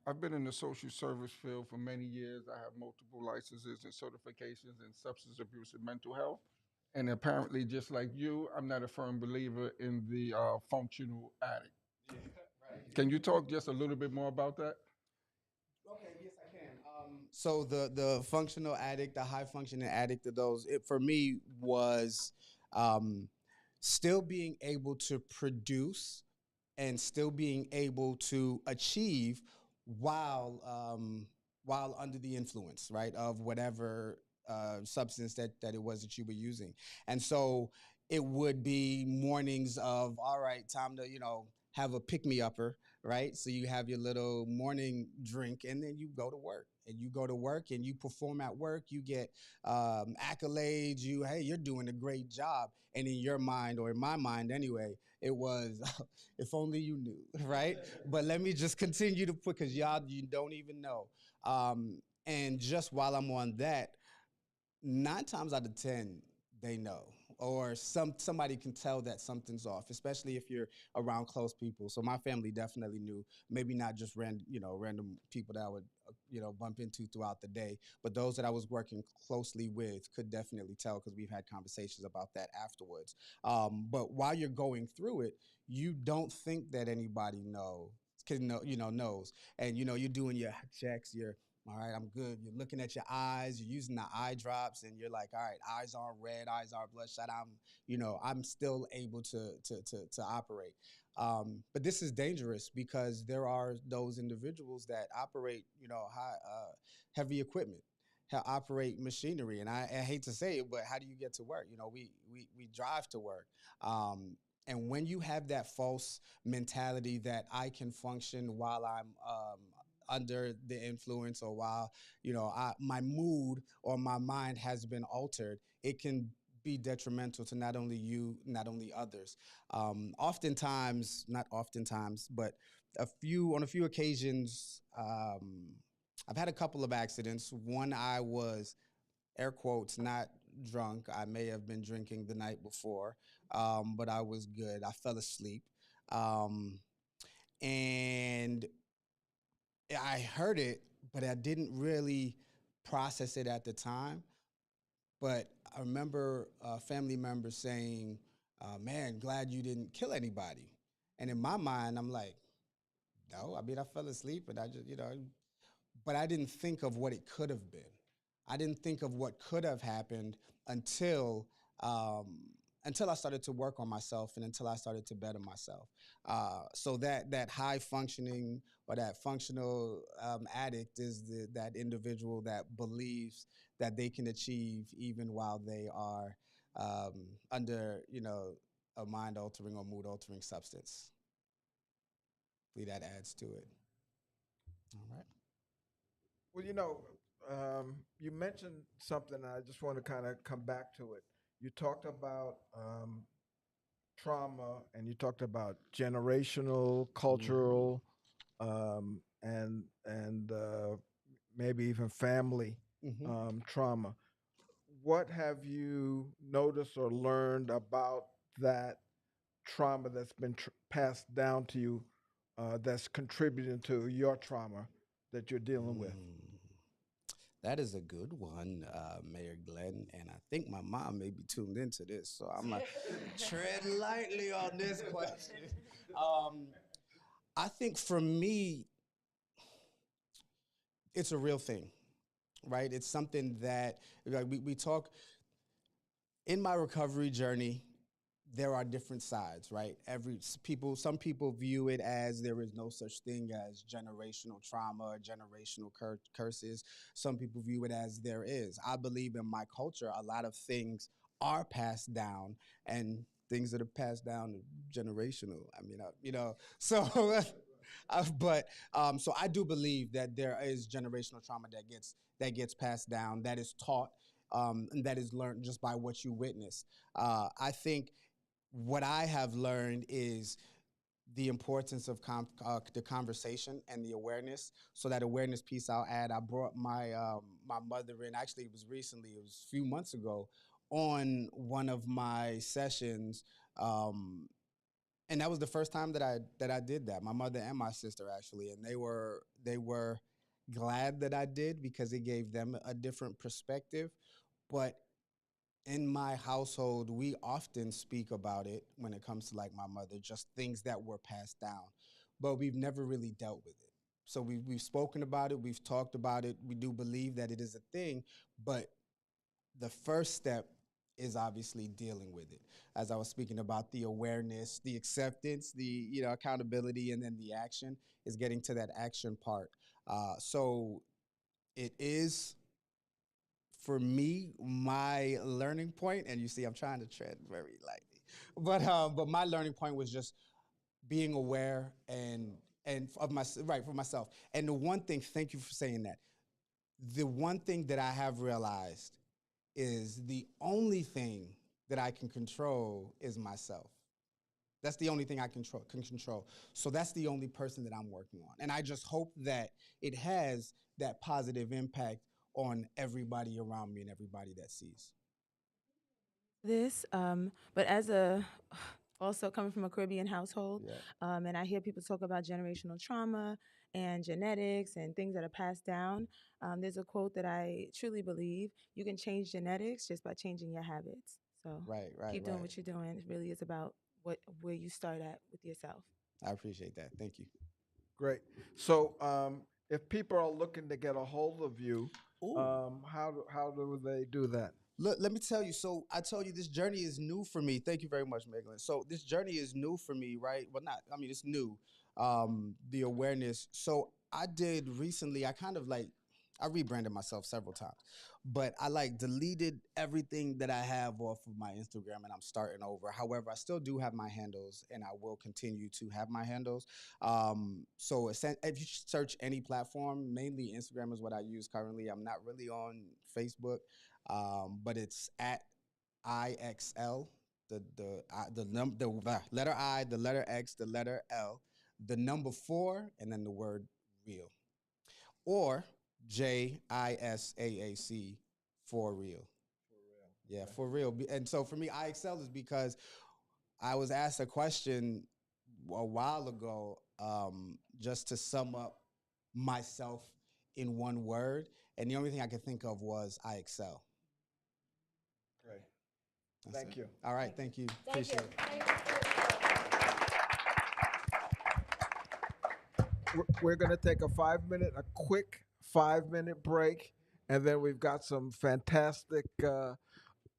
I've been in the social service field for many years. I have multiple licenses and certifications in substance abuse and mental health. And apparently, just like you, I'm not a firm believer in the functional addict. Can you talk just a little bit more about that? Okay, yes, I can. So the functional addict, the high functioning addict of those, it for me was um, still being able to produce and still being able to achieve while while under the influence, right, of whatever substance that it was that you were using. And so it would be mornings of, all right, time to, you know, have a pick me upper, right? So you have your little morning drink and then you go to work. And you go to work and you perform at work, you get accolades, hey, you're doing a great job. And in your mind, or in my mind anyway, it was, if only you knew, right? But let me just continue to put, because y'all, you don't even know. And just while I'm on that, 9 times out of 10 they know, or somebody can tell that something's off, especially if you're around close people. So my family definitely knew, maybe not just random people that I would bump into throughout the day, but those that I was working closely with could definitely tell, because we've had conversations about that afterwards. But while you're going through it, you don't think that anybody knows, and you're doing your checks, you're all right, I'm good. You're looking at your eyes, you're using the eye drops, and you're like, all right, eyes aren't red, eyes aren't bloodshot. I'm still able to operate. But this is dangerous, because there are those individuals that operate, heavy equipment, operate machinery. And I hate to say it, but how do you get to work? We drive to work. And when you have that false mentality that I can function while I'm under the influence, or while my mood or my mind has been altered, it can be detrimental to not only you, not only others. Oftentimes, not oftentimes, but on a few occasions, I've had a couple of accidents. One, I was, air quotes, not drunk. I may have been drinking the night before, but I was good. I fell asleep. Um, and I heard it, but I didn't really process it at the time. But I remember family members saying, "Man, glad you didn't kill anybody." And in my mind, I'm like, "No, I mean I fell asleep, and I just, but I didn't think of what it could have been. I didn't think of what could have happened until um, until I started to work on myself, and until I started to better myself. So that high functioning, or that functional addict, is that individual that believes that they can achieve even while they are under a mind altering or mood altering substance. Hopefully that adds to it. All right. Well, you mentioned something, and I just want to kind of come back to it. You talked about trauma, and you talked about generational, Mm-hmm. cultural, and maybe even family Mm-hmm. trauma. What have you noticed or learned about that trauma that's been passed down to you, that's contributing to your trauma that you're dealing with? Mm. That is a good one, Mayor Glenn, and I think my mom may be tuned into this, so I'm gonna tread lightly on this question. Um, I think for me, it's a real thing, right? It's something that, like, we talk in my recovery journey. There are different sides, right? Some people view it as there is no such thing as generational trauma or generational curses. Some people view it as there is. I believe in my culture, a lot of things are passed down, and things that are passed down are generational. I mean, so. So I do believe that there is generational trauma that gets passed down, that is taught, and that is learned just by what you witness. I think what I have learned is the importance of the conversation and the awareness. So that awareness piece I'll add. I brought my mother in. Actually, it was recently. It was a few months ago, on one of my sessions, and that was the first time that I did that. My mother and my sister, actually, and they were glad that I did, because it gave them a different perspective. But in my household, we often speak about it when it comes to, like, my mother, just things that were passed down, but we've never really dealt with it. So we've spoken about it, we've talked about it. We do believe that it is a thing, but the first step is obviously dealing with it. As I was speaking about, the awareness, the acceptance, the accountability, and then the action is getting to that action part. So it is, for me, my learning point, and you see, I'm trying to tread very lightly, but my learning point was just being aware, and of my right, for myself. And the one thing, thank you for saying that. The one thing that I have realized is the only thing that I can control is myself. That's the only thing I can control. So that's the only person that I'm working on. And I just hope that it has that positive impact on everybody around me and everybody that sees. This, but as a also coming from a Caribbean household, Yeah. and I hear people talk about generational trauma and genetics and things that are passed down. There's a quote that I truly believe: you can change genetics just by changing your habits. So Right. keep doing what you're doing. It really is about where you start at with yourself. I appreciate that. Thank you. Great. So, if people are looking to get a hold of you, Ooh. how do they do that? Let me tell you. So I told you this journey is new for me. Thank you very much, Megan. So this journey is new for me, right? Well, it's new. The awareness. So I did recently, I rebranded myself several times, but I deleted everything that I have off of my Instagram and I'm starting over. However, I still do have my handles and I will continue to have my handles. So if you search any platform, mainly Instagram is what I use currently. I'm not really on Facebook. But it's at IXL, the letter I, the letter X, the letter L, the number 4, and then the word real, or JISAAC for real. Yeah, for real. And so for me, IXL is because I was asked a question a while ago, just to sum up myself in one word, and the only thing I could think of was I excel. Great. That's Thank it. you. All right, thank you. Thank Appreciate you. it. We're going to take a quick 5-minute break, and then we've got some fantastic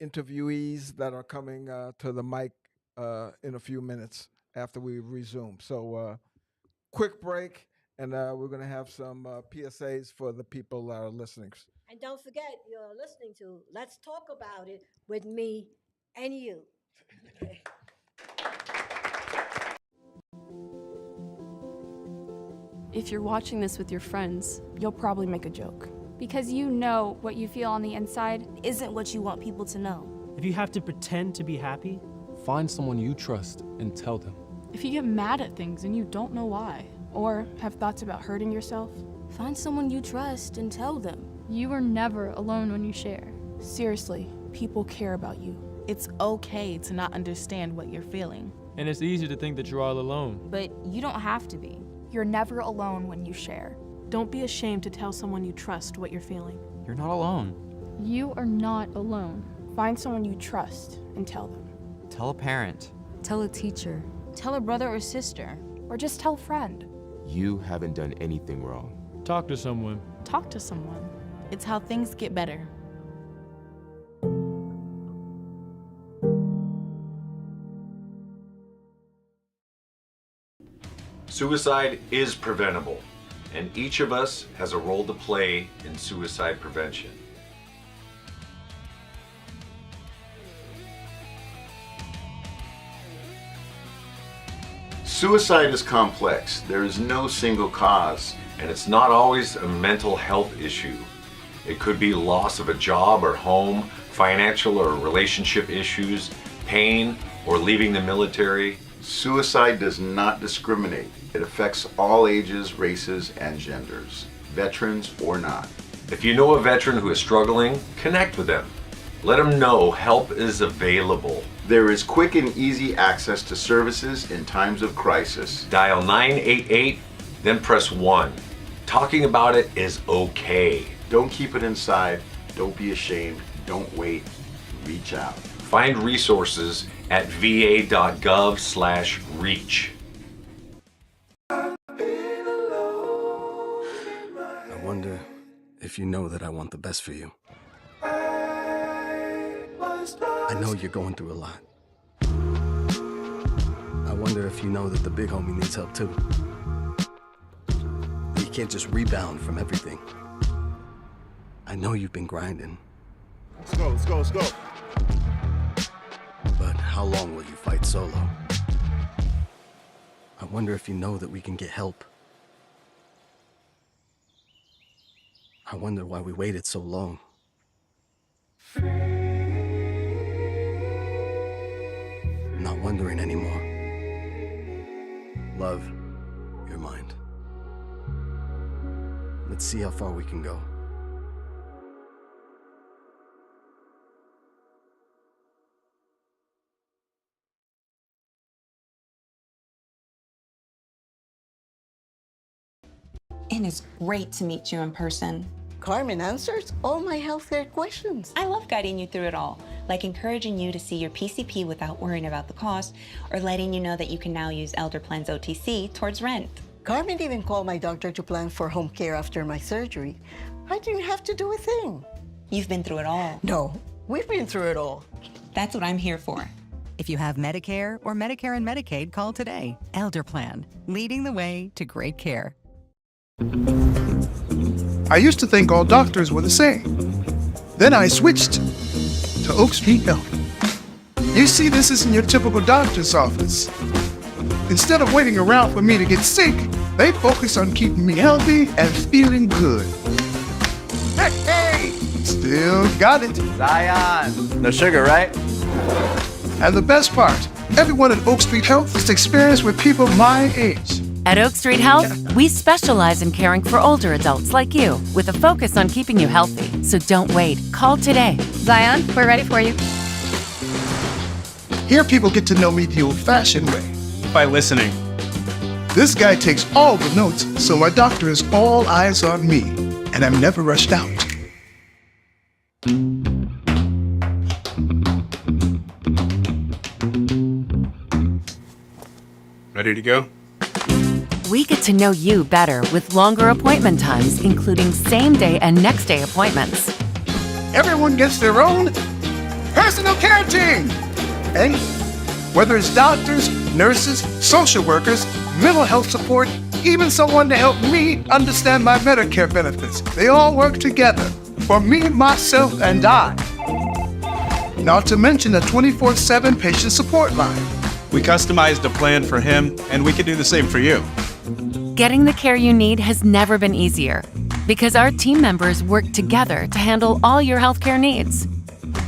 interviewees that are coming to the mic in a few minutes after we resume. So, quick break, and we're going to have some PSAs for the people that are listening. And don't forget, you're listening to Let's Talk About It with me and you. Okay. If you're watching this with your friends, you'll probably make a joke. Because you know what you feel on the inside isn't what you want people to know. If you have to pretend to be happy, find someone you trust and tell them. If you get mad at things and you don't know why, or have thoughts about hurting yourself, find someone you trust and tell them. You are never alone when you share. Seriously, people care about you. It's okay to not understand what you're feeling. And it's easy to think that you're all alone. But you don't have to be. You're never alone when you share. Don't be ashamed to tell someone you trust what you're feeling. You're not alone. You are not alone. Find someone you trust and tell them. Tell a parent. Tell a teacher. Tell a brother or sister. Or just tell a friend. You haven't done anything wrong. Talk to someone. Talk to someone. It's how things get better. Suicide is preventable, and each of us has a role to play in suicide prevention. Suicide is complex. There is no single cause, and it's not always a mental health issue. It could be loss of a job or home, financial or relationship issues, pain, or leaving the military. Suicide does not discriminate. It affects all ages, races, and genders, veterans or not. If you know a veteran who is struggling, connect with them. Let them know help is available. There is quick and easy access to services in times of crisis. Dial 988, then press 1. Talking about it is okay. Don't keep it inside. Don't be ashamed. Don't wait. Reach out. Find resources at va.gov/reach. I wonder if you know that I want the best for you. I know you're going through a lot. I wonder if you know that the big homie needs help too. You can't just rebound from everything. I know you've been grinding. Let's go, let's go, let's go. But how long will you fight solo? I wonder if you know that we can get help. I wonder why we waited so long. Not wondering anymore. love, your mind. Let's see how far we can go. And it's great to meet you in person. Carmen answers all my healthcare questions. I love guiding you through it all, like encouraging you to see your PCP without worrying about the cost, or letting you know that you can now use Elder Plan's OTC towards rent. Carmen even called my doctor to plan for home care after my surgery. I didn't have to do a thing. You've been through it all. No, we've been through it all. That's what I'm here for. If you have Medicare or Medicare and Medicaid, call today. Elder Plan, leading the way to great care. I used to think all doctors were the same. Then I switched to Oak Street Health. You see, this isn't your typical doctor's office. Instead of waiting around for me to get sick, they focus on keeping me healthy and feeling good. Hey, still got it. Zion. No sugar, right? And the best part, everyone at Oak Street Health is experienced with people my age. At Oak Street Health, we specialize in caring for older adults like you with a focus on keeping you healthy. So don't wait. Call today. Zion, we're ready for you. Here people get to know me the old-fashioned way. By listening. This guy takes all the notes, so my doctor is all eyes on me, and I'm never rushed out. Ready to go? We get to know you better with longer appointment times, including same-day and next-day appointments. Everyone gets their own personal care team. And whether it's doctors, nurses, social workers, mental health support, even someone to help me understand my Medicare benefits, they all work together for me, myself, and I. Not to mention a 24/7 patient support line. We customized a plan for him, and we could do the same for you. Getting the care you need has never been easier because our team members work together to handle all your healthcare needs.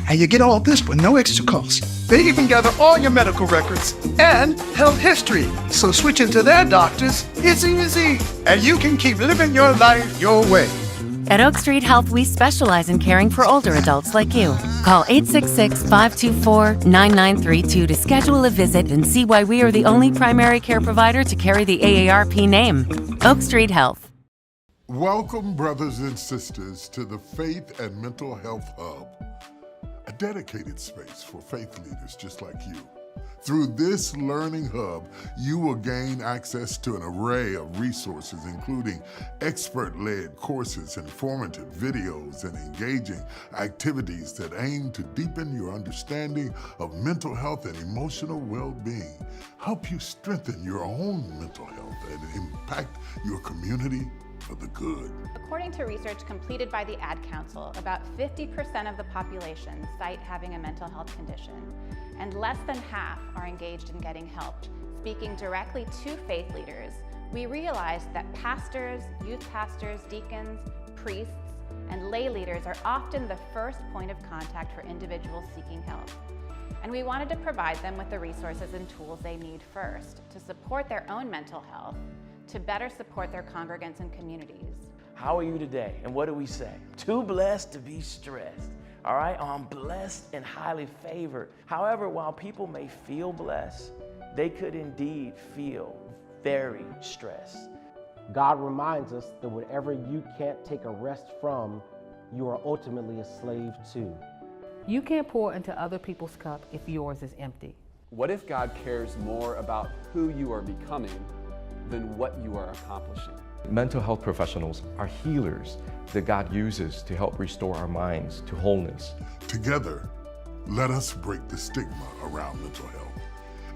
And you get all this with no extra cost. They even gather all your medical records and health history. So switching to their doctors is easy. And you can keep living your life your way. At Oak Street Health, we specialize in caring for older adults like you. Call 866-524-9932 to schedule a visit and see why we are the only primary care provider to carry the AARP name. Oak Street Health. Welcome, brothers and sisters, to the Faith and Mental Health Hub, a dedicated space for faith leaders just like you. Through this learning hub, you will gain access to an array of resources, including expert-led courses, informative videos, and engaging activities that aim to deepen your understanding of mental health and emotional well-being, help you strengthen your own mental health, and impact your community for the good. According to research completed by the Ad Council, about 50% of the population cite having a mental health condition, and less than half are engaged in getting help. Speaking directly to faith leaders, we realized that pastors, youth pastors, deacons, priests, and lay leaders are often the first point of contact for individuals seeking help. And we wanted to provide them with the resources and tools they need first to support their own mental health, to better support their congregants and communities. How are you today? And what do we say? Too blessed to be stressed. All right, I'm blessed and highly favored. However, while people may feel blessed, they could indeed feel very stressed. God reminds us that whatever you can't take a rest from, you are ultimately a slave to. You can't pour into other people's cup if yours is empty. What if God cares more about who you are becoming than what you are accomplishing? Mental health professionals are healers that God uses to help restore our minds to wholeness. Together, let us break the stigma around mental health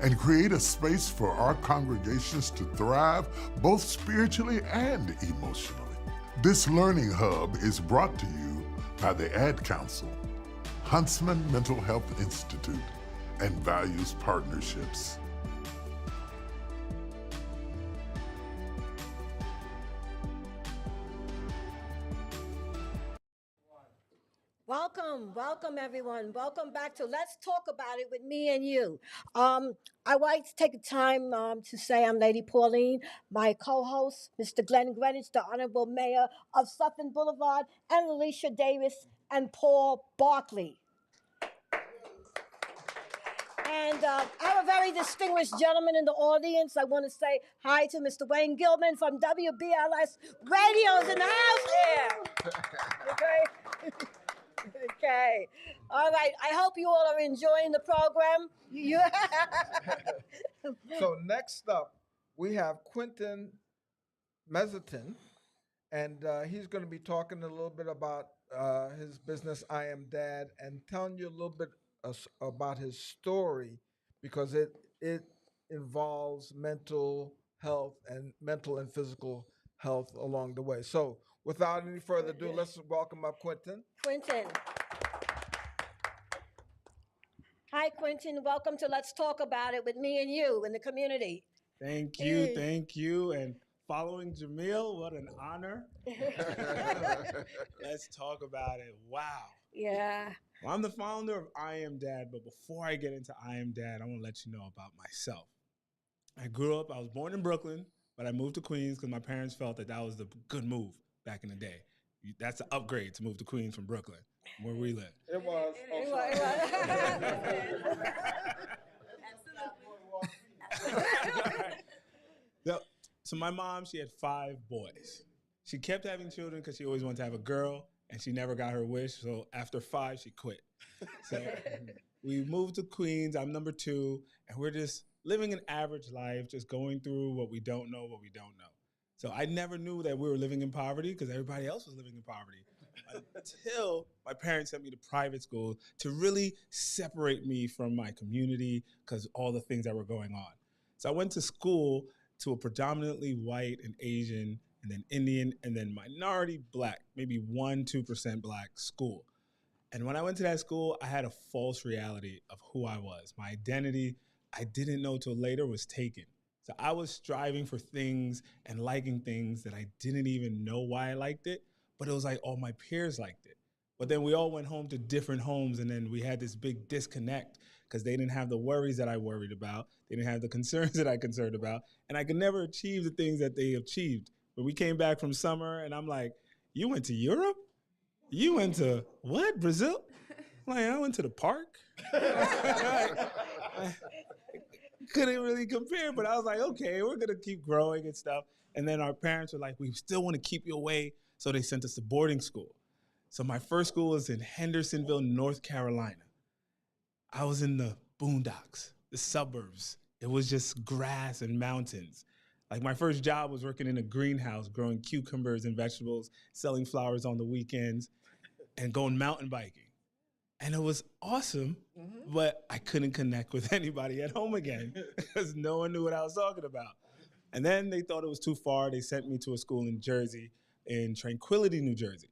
and create a space for our congregations to thrive both spiritually and emotionally. This learning hub is brought to you by the Ad Council, Huntsman Mental Health Institute, and Values Partnerships. Welcome everyone. Welcome back to Let's Talk About It with me and you. I like to take the time to say I'm Lady Pauline, my co-host, Mr. Glenn Greenidge, the Honorable Mayor of Sutton Boulevard, and Delicia Davis and Paul Bartley. And I have a very distinguished gentleman in the audience. I want to say hi to Mr. Wayne Gilman from WBLS Radio's in the house here. Okay. Okay. All right. I hope you all are enjoying the program. So next up, we have Quentin Mezentin, and he's going to be talking a little bit about his business, I Am Dad, and telling you a little bit about his story, because it involves mental health and mental and physical health along the way. So without any further ado, let's welcome up Quentin. Quentin. Hi, Quentin. Welcome to Let's Talk About It with me and you in the community. Thank you. And following Jemille, what an honor. Let's talk about it. Wow. Yeah. Well, I'm the founder of I Am Dad, but before I get into I Am Dad, I want to let you know about myself. I was born in Brooklyn, but I moved to Queens because my parents felt that was the good move back in the day. That's the upgrade to move to Queens from Brooklyn, where we live. It was. So my mom, she had 5 boys. She kept having children because she always wanted to have a girl, and she never got her wish. So after 5, she quit. So we moved to Queens. I'm number 2, and we're just living an average life, just going through what we don't know. So I never knew that we were living in poverty because everybody else was living in poverty until my parents sent me to private school to really separate me from my community because all the things that were going on. So I went to school to a predominantly white and Asian and then Indian and then minority Black, maybe 1-2% Black school. And when I went to that school, I had a false reality of who I was. My identity, I didn't know till later, was taken. So I was striving for things and liking things that I didn't even know why I liked it, but it was like all my peers liked it. But then we all went home to different homes, and then we had this big disconnect because they didn't have the worries that I worried about. They didn't have the concerns that I concerned about, and I could never achieve the things that they achieved. But we came back from summer, and I'm like, you went to Europe? You went to what, Brazil? I'm like, I went to the park. Couldn't really compare, but I was like, okay, we're gonna keep growing and stuff. And then our parents were like, we still want to keep you away, so they sent us to boarding school. So my first school was in Hendersonville, North Carolina. I was in the boondocks, the suburbs. It was just grass and mountains. Like my first job was working in a greenhouse, growing cucumbers and vegetables, selling flowers on the weekends, and going mountain biking. And it was awesome, but I couldn't connect with anybody at home again because no one knew what I was talking about. And then they thought it was too far. They sent me to a school in Jersey, in Tranquility, New Jersey.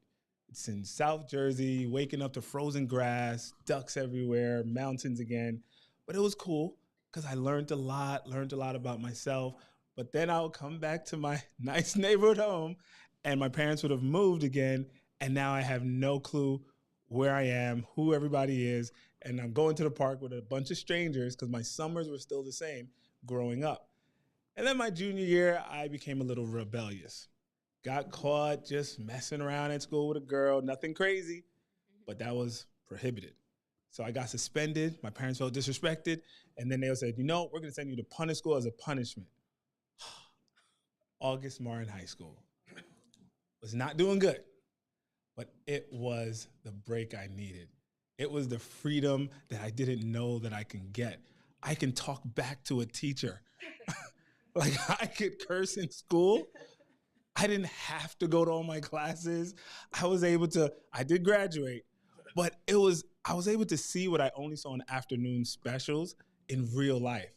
It's in South Jersey, waking up to frozen grass, ducks everywhere, mountains again. But it was cool because I learned a lot about myself. But then I would come back to my nice neighborhood home and my parents would have moved again. And now I have no clue where I am, who everybody is, and I'm going to the park with a bunch of strangers because my summers were still the same growing up. And then my junior year, I became a little rebellious. Got caught just messing around at school with a girl, nothing crazy, but that was prohibited. So I got suspended, my parents felt disrespected, and then they said, we're gonna send you to punish school as a punishment. August Martin High School. Was not doing good. But it was the break I needed. It was the freedom that I didn't know that I can get. I can talk back to a teacher. Like I could curse in school. I didn't have to go to all my classes. I did graduate, but I was able to see what I only saw in afternoon specials in real life.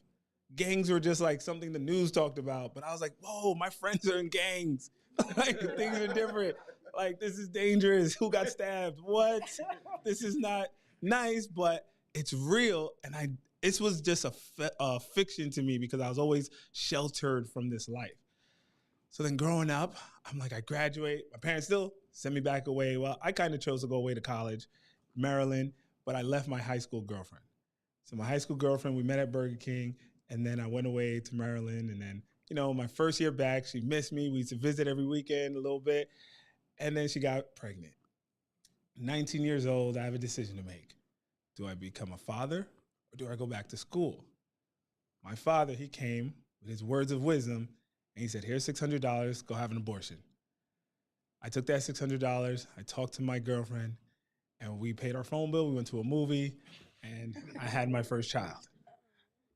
Gangs were just like something the news talked about, but I was like, whoa, my friends are in gangs. Like things are different. Like, this is dangerous. Who got stabbed? What? This is not nice, but it's real. And this was just a fiction to me because I was always sheltered from this life. So then growing up, I'm like, I graduate. My parents still send me back away. Well, I kind of chose to go away to college. Maryland, but I left my high school girlfriend. So my high school girlfriend, we met at Burger King, and then I went away to Maryland. And then, my first year back, she missed me. We used to visit every weekend a little bit. And then she got pregnant. 19 years old, I have a decision to make. Do I become a father or do I go back to school? My father, he came with his words of wisdom, and he said, here's $600, go have an abortion. I took that $600, I talked to my girlfriend, and we paid our phone bill, we went to a movie, and I had my first child.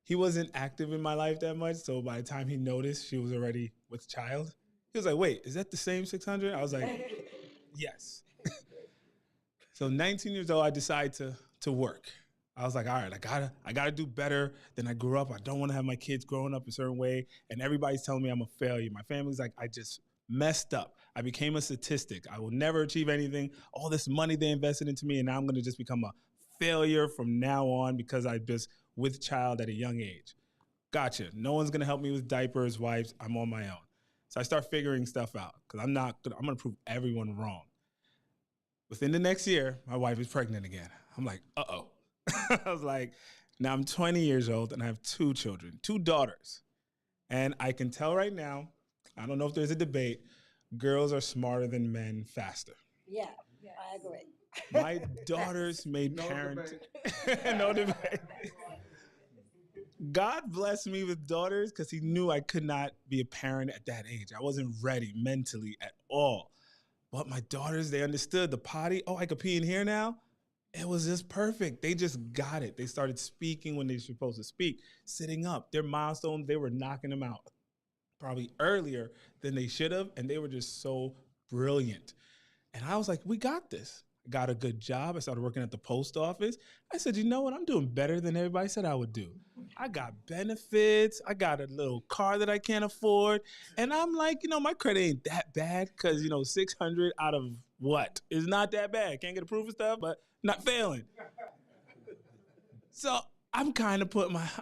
He wasn't active in my life that much, so by the time he noticed she was already with child, he was like, wait, is that the same 600? I was like, yes. So 19 years old, I decided to work. I was like, all right, I gotta do better than I grew up. I don't want to have my kids growing up a certain way. And everybody's telling me I'm a failure. My family's like, I just messed up. I became a statistic. I will never achieve anything. All this money they invested into me, and now I'm gonna just become a failure from now on because I just with child at a young age. Gotcha. No one's gonna help me with diapers, wipes. I'm on my own. So I start figuring stuff out because I'm gonna prove everyone wrong. Within the next year, my wife is pregnant again. I'm like, uh-oh. I was like, now I'm 20 years old and I have 2 children, 2 daughters. And I can tell right now, I don't know if there's a debate, girls are smarter than men faster. Yeah, I agree. My daughters made parenting. No debate. God blessed me with daughters because he knew I could not be a parent at that age. I wasn't ready mentally at all. But my daughters, they understood the potty. Oh, I could pee in here now? It was just perfect. They just got it. They started speaking when they were supposed to speak, sitting up. Their milestones, they were knocking them out probably earlier than they should have, and they were just so brilliant. And I was like, we got this. I got a good job. I started working at the post office. I said, you know what? I'm doing better than everybody said I would do. I got benefits. I got a little car that I can't afford. And I'm like, my credit ain't that bad because, 600 out of what is not that bad. Can't get approved for stuff, but not failing. So I'm kind of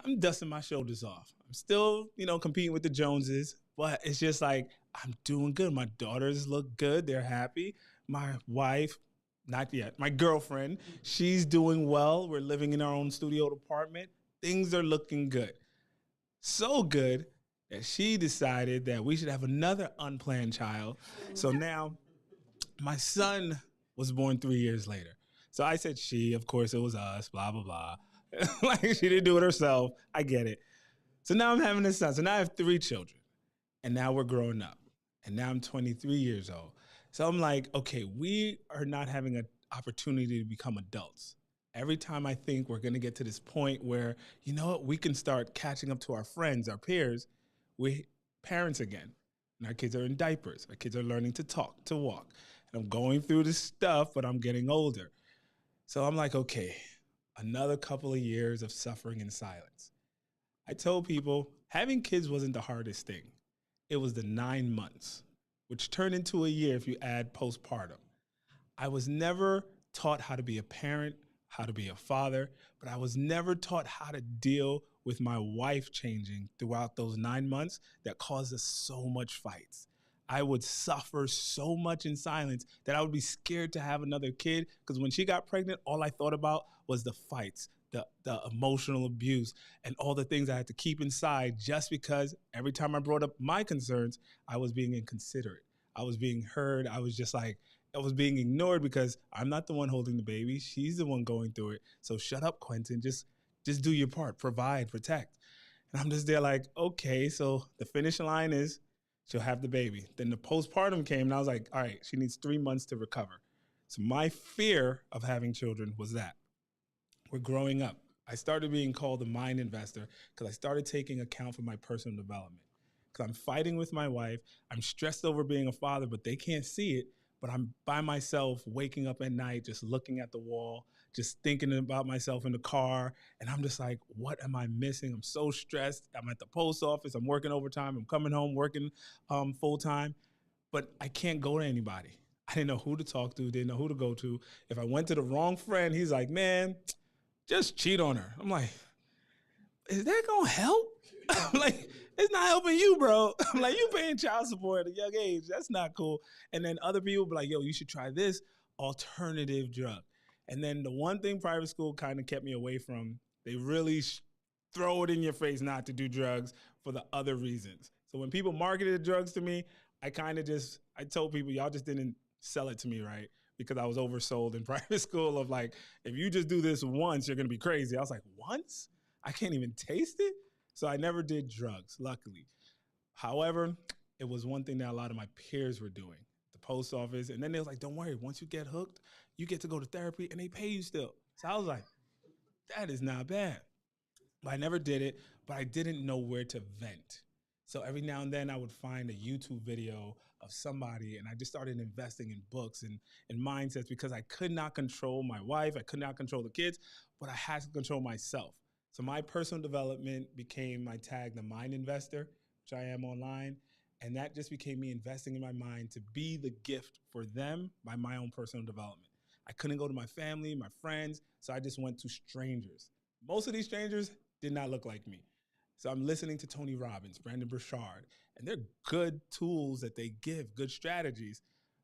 I'm dusting my shoulders off. I'm still, competing with the Joneses, but it's just like, I'm doing good. My daughters look good. They're happy. My wife, not yet. My girlfriend, she's doing well. We're living in our own studio apartment. Things are looking good. So good that she decided that we should have another unplanned child. So now my son was born 3 years later. So I said she, of course it was us, blah, blah, blah. Like she didn't do it herself. I get it. So now I'm having a son. So now I have 3 children. And now we're growing up. And now I'm 23 years old. So I'm like, okay, we are not having an opportunity to become adults. Every time I think we're going to get to this point where, we can start catching up to our friends, our peers, we parents again. And our kids are in diapers. Our kids are learning to talk, to walk. And I'm going through this stuff, but I'm getting older. So I'm like, okay, another couple of years of suffering in silence. I told people having kids wasn't the hardest thing. It was the 9 months, which turned into a year if you add postpartum. I was never taught how to be a parent, how to be a father, but I was never taught how to deal with my wife changing throughout those 9 months that caused us so much fights. I would suffer so much in silence that I would be scared to have another kid because when she got pregnant, all I thought about was the fights, the emotional abuse, and all the things I had to keep inside just because every time I brought up my concerns, I was being inconsiderate. I was being heard. I was just like, I was being ignored because I'm not the one holding the baby. She's the one going through it. So shut up, Quentin. Just do your part. Provide, protect. And I'm just there like, okay, so the finish line is she'll have the baby. Then the postpartum came and I was like, all right, she needs 3 months to recover. So my fear of having children was that. We're growing up. I started being called a mind investor because I started taking account for my personal development. Because I'm fighting with my wife. I'm stressed over being a father, but they can't see it. But I'm by myself, waking up at night, just looking at the wall, just thinking about myself in the car. And I'm just like, what am I missing? I'm so stressed. I'm at the post office. I'm working overtime. I'm coming home working full time. But I can't go to anybody. I didn't know who to talk to, didn't know who to go to. If I went to the wrong friend, he's like, man, just cheat on her. I'm like, is that going to help? I'm like, it's not helping you, bro. I'm like, you paying child support at a young age. That's not cool. And then other people be like, yo, you should try this alternative drug. And then the one thing private school kind of kept me away from, they really throw it in your face not to do drugs for the other reasons. So when people marketed drugs to me, I told people, y'all just didn't sell it to me right, because I was oversold in private school of like, if you just do this once, you're gonna be crazy. I was like, once? I can't even taste it? So I never did drugs, luckily. However, it was one thing that a lot of my peers were doing. The post office, and then they was like, don't worry, once you get hooked, you get to go to therapy and they pay you still. So I was like, that is not bad. But I never did it, but I didn't know where to vent. So every now and then I would find a YouTube video of somebody, and I just started investing in books and mindsets, because I could not control my wife, I could not control the kids, but I had to control myself. So my personal development became my tag, the Mind Investor, which I am online. And that just became me investing in my mind to be the gift for them by my own personal development. I couldn't go to my family, my friends, so I just went to strangers. Most of these strangers did not look like me. So I'm listening to Tony Robbins, Brandon Burchard, and they're good tools that they give, good strategies.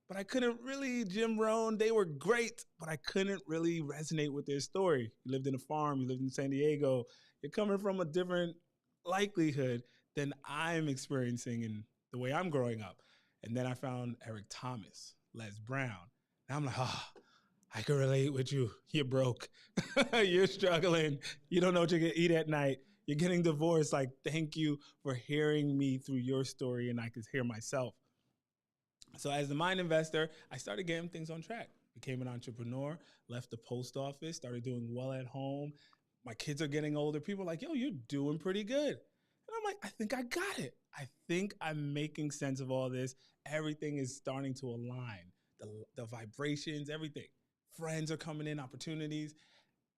But I couldn't really, Jim Rohn, they were great, but I couldn't really resonate with their story. You lived in a farm, you lived in San Diego. You're coming from a different likelihood than I'm experiencing in the way I'm growing up. And then I found Eric Thomas, Les Brown. And I'm like, I can relate with you. You're broke. You're struggling. You don't know what you're going to eat at night. You're getting divorced. Like, thank you for hearing me through your story, and I could hear myself. So as the Mind Investor, I started getting things on track. Became an entrepreneur, left the post office, started doing well at home. My kids are getting older. People are like, yo, you're doing pretty good. And I'm like, I think I got it. I think I'm making sense of all this. Everything is starting to align. The vibrations, everything. Friends are coming in, opportunities.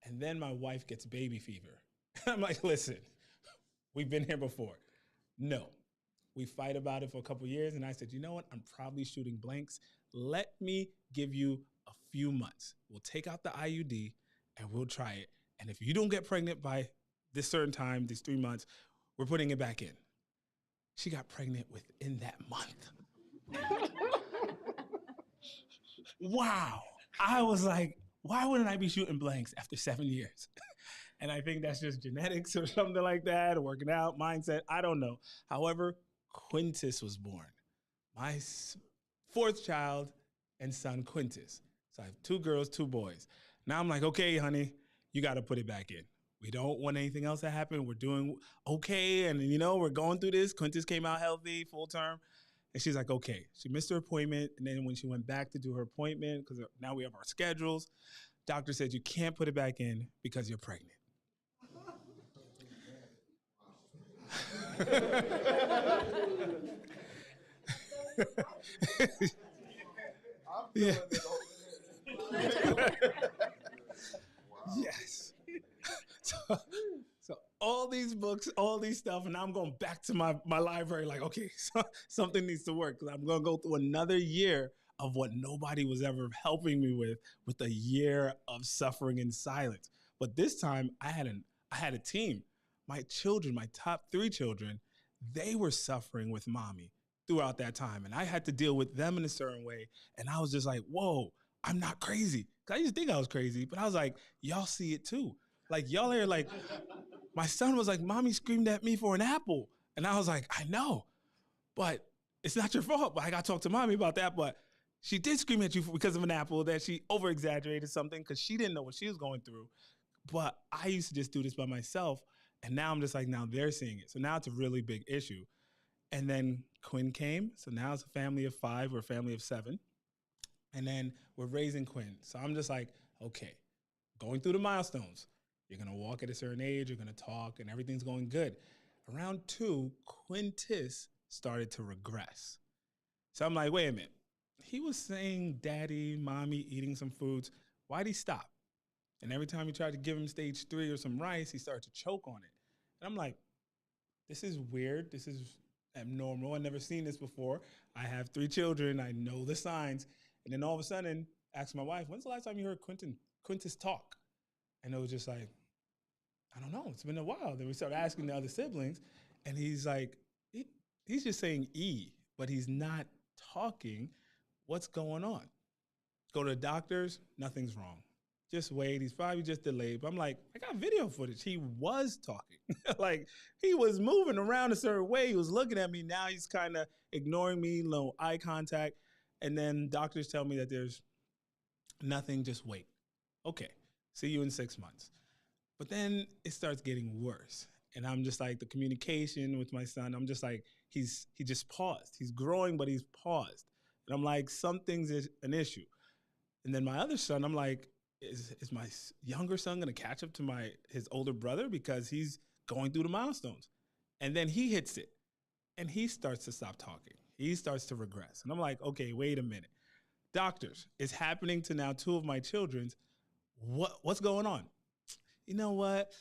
And then my wife gets baby fever. I'm like, listen, we've been here before. No. We fight about it for a couple years. And I said, you know what? I'm probably shooting blanks. Let me give you a few months. We'll take out the IUD and we'll try it. And if you don't get pregnant by this certain time, these 3 months, we're putting it back in. She got pregnant within that month. Wow. I was like, why wouldn't I be shooting blanks after 7 years? And I think that's just genetics or something like that, or working out, mindset. I don't know. However, Quintus was born. My fourth child and son, Quintus. So I have 2 girls, 2 boys. Now I'm like, okay, honey, you got to put it back in. We don't want anything else to happen. We're doing okay. And, we're going through this. Quintus came out healthy, full term. And she's like, okay. She missed her appointment. And then when she went back to do her appointment, because now we have our schedules, doctor said, you can't put it back in because you're pregnant. Yeah. Yes. So all these books, all these stuff, and now I'm going back to my library like, okay, so something needs to work, because I'm going to go through another year of what nobody was ever helping me with a year of suffering in silence. But this time I had a team. My children, my top 3 children, they were suffering with mommy throughout that time. And I had to deal with them in a certain way. And I was just like, whoa, I'm not crazy. Because I used to think I was crazy, but I was like, y'all see it too. Like, y'all are like, my son was like, mommy screamed at me for an apple. And I was like, I know, but it's not your fault. But I got to talk to mommy about that. But she did scream at you because of an apple, that she over-exaggerated something because she didn't know what she was going through. But I used to just do this by myself. And now I'm just like, now they're seeing it. So now it's a really big issue. And then Quinn came. So now it's a family of 5. We're a family of 7. And then we're raising Quinn. So I'm just like, okay, going through the milestones. You're going to walk at a certain age. You're going to talk, and everything's going good. Around 2, Quintus started to regress. So I'm like, wait a minute. He was saying daddy, mommy, eating some foods. Why'd he stop? And every time you tried to give him stage 3 or some rice, he started to choke on it. And I'm like, this is weird. This is abnormal. I've never seen this before. I have 3 children. I know the signs. And then all of a sudden, I asked my wife, when's the last time you heard Quintus talk? And it was just like, I don't know. It's been a while. Then we started asking the other siblings. And he's like, he's just saying E, but he's not talking. What's going on? Go to the doctors, nothing's wrong. just wait. He's probably just delayed. But I'm like, I got video footage. He was talking. Like, he was moving around a certain way. He was looking at me. Now he's kind of ignoring me, low eye contact. And then doctors tell me that there's nothing, just wait. Okay, see you in 6 months. But then it starts getting worse. And I'm just like, the communication with my son, I'm just like, he just paused. He's growing, but he's paused. And I'm like, something's an issue. And then my other son, I'm like, is my younger son gonna catch up to his older brother because he's going through the milestones? And then he hits it and he starts to stop talking. He starts to regress. And I'm like, okay, wait a minute. Doctors, it's happening to now 2 of my children's. What's going on? You know what?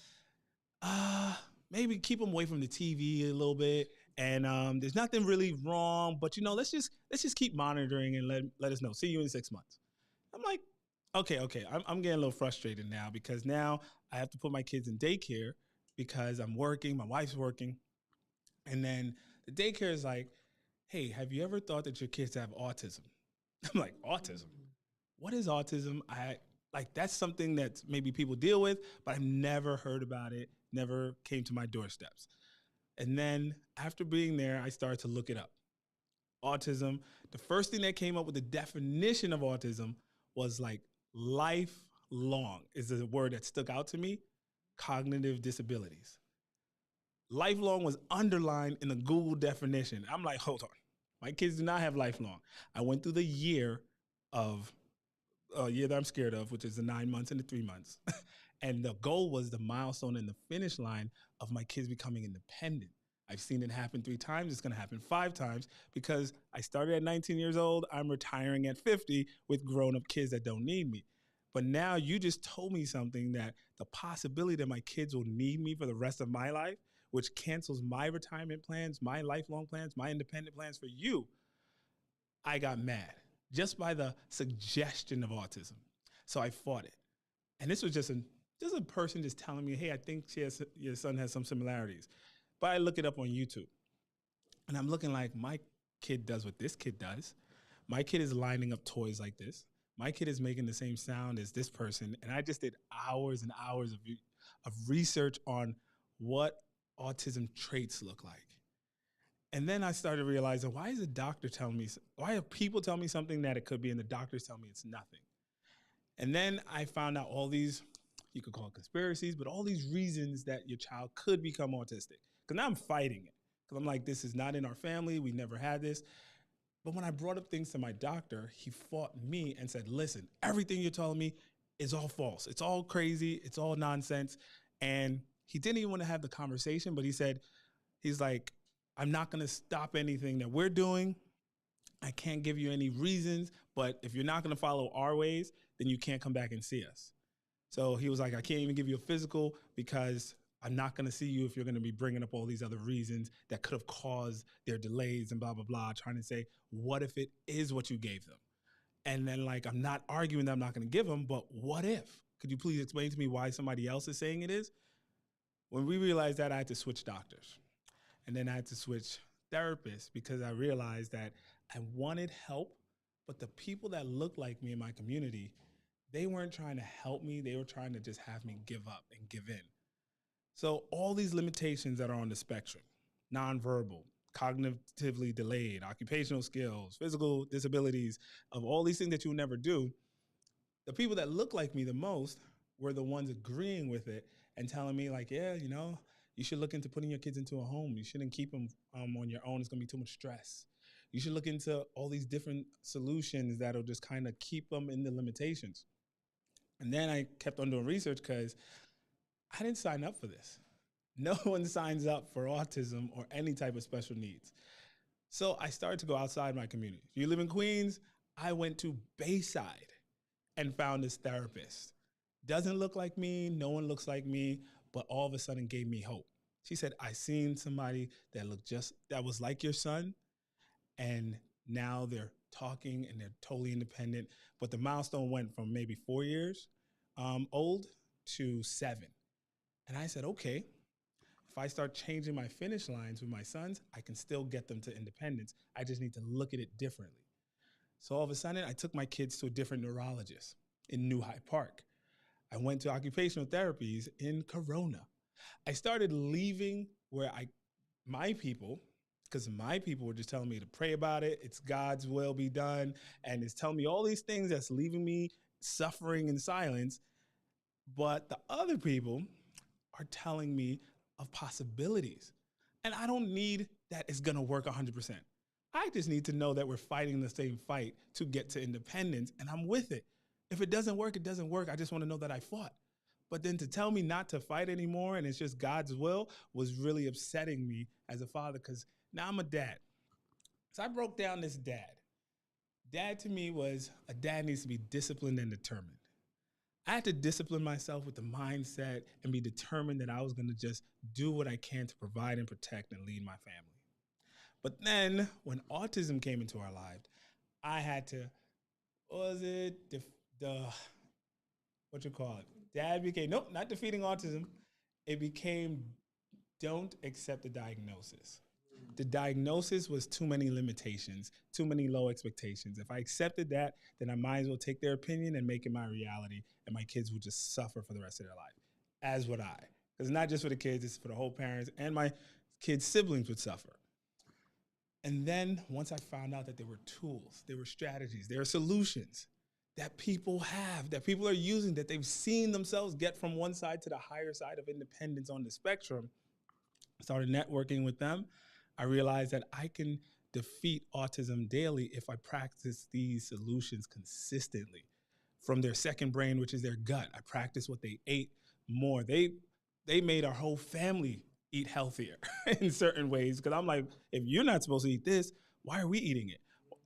Maybe keep them away from the TV a little bit. And there's nothing really wrong, but let's just keep monitoring and let us know. See you in 6 months. I'm like, okay. I'm getting a little frustrated now because now I have to put my kids in daycare because I'm working, my wife's working. And then the daycare is like, hey, have you ever thought that your kids have autism? I'm like, autism? What is autism? That's something that maybe people deal with, but I've never heard about it, never came to my doorsteps. And then after being there, I started to look it up. Autism, the first thing that came up with the definition of autism was like lifelong is a word that stuck out to me, cognitive disabilities. Lifelong was underlined in the Google definition. I'm like, hold on. My kids do not have lifelong. I went through the year that I'm scared of, which is the 9 months and the 3 months. And the goal was the milestone and the finish line of my kids becoming independent. I've seen it happen 3 times. It's going to happen 5 times because I started at 19 years old. I'm retiring at 50 with grown-up kids that don't need me. But now you just told me something that the possibility that my kids will need me for the rest of my life, which cancels my retirement plans, my lifelong plans, my independent plans for you. I got mad just by the suggestion of autism. So I fought it. And this was just a person just telling me, hey, I think your son has some similarities. But I look it up on YouTube. And I'm looking like, my kid does what this kid does. My kid is lining up toys like this. My kid is making the same sound as this person. And I just did hours and hours of research on what autism traits look like. And then I started realizing, why have people tell me something that it could be and the doctors tell me it's nothing? And then I found out all these, you could call it conspiracies, but all these reasons that your child could become autistic. Because now I'm fighting it. Because I'm like, this is not in our family. We never had this. But when I brought up things to my doctor, he fought me and said, listen, everything you're telling me is all false. It's all crazy. It's all nonsense. And he didn't even want to have the conversation, but he's like, I'm not going to stop anything that we're doing. I can't give you any reasons, but if you're not going to follow our ways, then you can't come back and see us. So he was like, I can't even give you a physical because I'm not going to see you if you're going to be bringing up all these other reasons that could have caused their delays and blah, blah, blah, trying to say, what if it is what you gave them? And then I'm not arguing that I'm not going to give them, but what if? Could you please explain to me why somebody else is saying it is? When we realized that, I had to switch doctors. And then I had to switch therapists because I realized that I wanted help, but the people that looked like me in my community, they weren't trying to help me. They were trying to just have me give up and give in. So all these limitations that are on the spectrum, nonverbal, cognitively delayed, occupational skills, physical disabilities, of all these things that you'll never do, the people that look like me the most were the ones agreeing with it and telling me yeah, you should look into putting your kids into a home. You shouldn't keep them on your own. It's going to be too much stress. You should look into all these different solutions that'll just kind of keep them in the limitations. And then I kept on doing research because I didn't sign up for this. No one signs up for autism or any type of special needs. So I started to go outside my community. You live in Queens? I went to Bayside and found this therapist. Doesn't look like me, no one looks like me, but all of a sudden gave me hope. She said, I seen somebody that was like your son, and now they're talking and they're totally independent. But the milestone went from maybe 4 years old to 7. And I said, okay, if I start changing my finish lines with my sons, I can still get them to independence. I just need to look at it differently. So all of a sudden, I took my kids to a different neurologist in New Hyde Park. I went to occupational therapies in Corona. I started leaving where my people were just telling me to pray about it. It's God's will be done. And it's telling me all these things that's leaving me suffering in silence. But the other people are telling me of possibilities. And I don't need that it's going to work 100%. I just need to know that we're fighting the same fight to get to independence, and I'm with it. If it doesn't work, it doesn't work. I just want to know that I fought. But then to tell me not to fight anymore and it's just God's will was really upsetting me as a father, because now I'm a dad. So I broke down this dad. Dad to me was a dad needs to be disciplined and determined. I had to discipline myself with the mindset and be determined that I was going to just do what I can to provide and protect and lead my family. But then when autism came into our lives, I had to, Dad became, nope, not defeating autism. It became, don't accept the diagnosis. The diagnosis was too many limitations, too many low expectations. If I accepted that, then I might as well take their opinion and make it my reality, and my kids would just suffer for the rest of their life, as would I. Because it's not just for the kids, it's for the whole parents, and my kids' siblings would suffer. And then once I found out that there were tools, there were strategies, there are solutions that people have, that people are using, that they've seen themselves get from one side to the higher side of independence on the spectrum, I started networking with them. I realized that I can defeat autism daily if I practice these solutions consistently. From their second brain, which is their gut, I practice what they ate more. They made our whole family eat healthier in certain ways. Because I'm like, if you're not supposed to eat this, why are we eating it?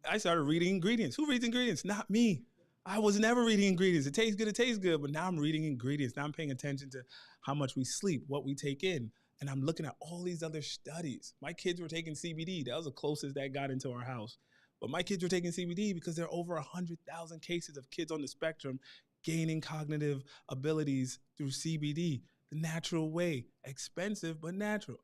I started reading ingredients. Who reads ingredients? Not me. I was never reading ingredients. It tastes good. But now I'm reading ingredients. Now I'm paying attention to how much we sleep, what we take in. And I'm looking at all these other studies. My kids were taking CBD. That was the closest that got into our house. But my kids were taking CBD because there are over 100,000 cases of kids on the spectrum gaining cognitive abilities through CBD. The natural way, expensive, but natural.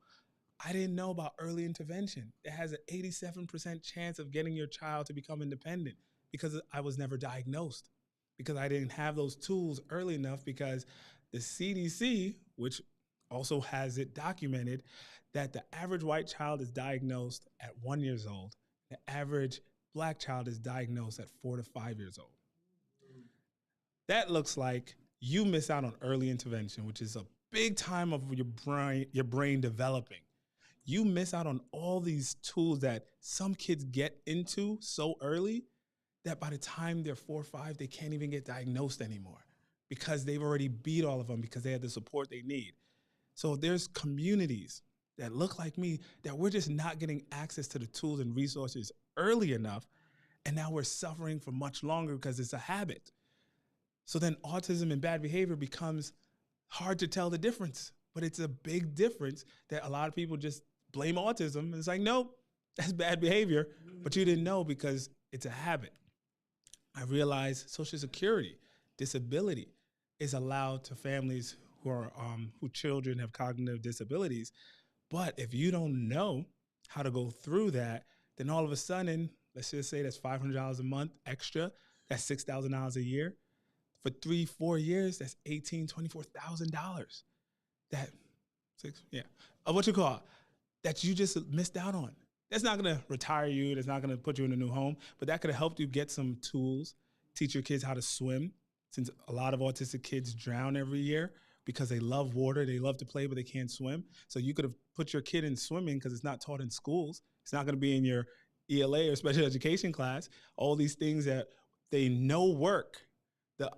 I didn't know about early intervention. It has an 87% chance of getting your child to become independent because I was never diagnosed, because I didn't have those tools early enough, because the CDC, which also has it documented, that the average white child is diagnosed at 1 year old. The average Black child is diagnosed at 4 to 5 years old. That looks like you miss out on early intervention, which is a big time of your brain developing. You miss out on all these tools that some kids get into so early that by the time they're 4 or 5, they can't even get diagnosed anymore because they've already beat all of them because they had the support they need. So there's communities that look like me that we're just not getting access to the tools and resources early enough, and now we're suffering for much longer because it's a habit. So then autism and bad behavior becomes hard to tell the difference, but it's a big difference that a lot of people just blame autism. And it's like, nope, that's bad behavior, but you didn't know because it's a habit. I realized Social Security, disability is allowed to families who children have cognitive disabilities. But if you don't know how to go through that, then all of a sudden, let's just say that's $500 a month extra, that's $6,000 a year. For 3-4 years, that's $24,000. That you just missed out on. That's not gonna retire you, that's not gonna put you in a new home, but that could have helped you get some tools, teach your kids how to swim, since a lot of autistic kids drown every year because they love water, they love to play, but they can't swim. So you could have put your kid in swimming because it's not taught in schools. It's not gonna be in your ELA or special education class. All these things that they know work.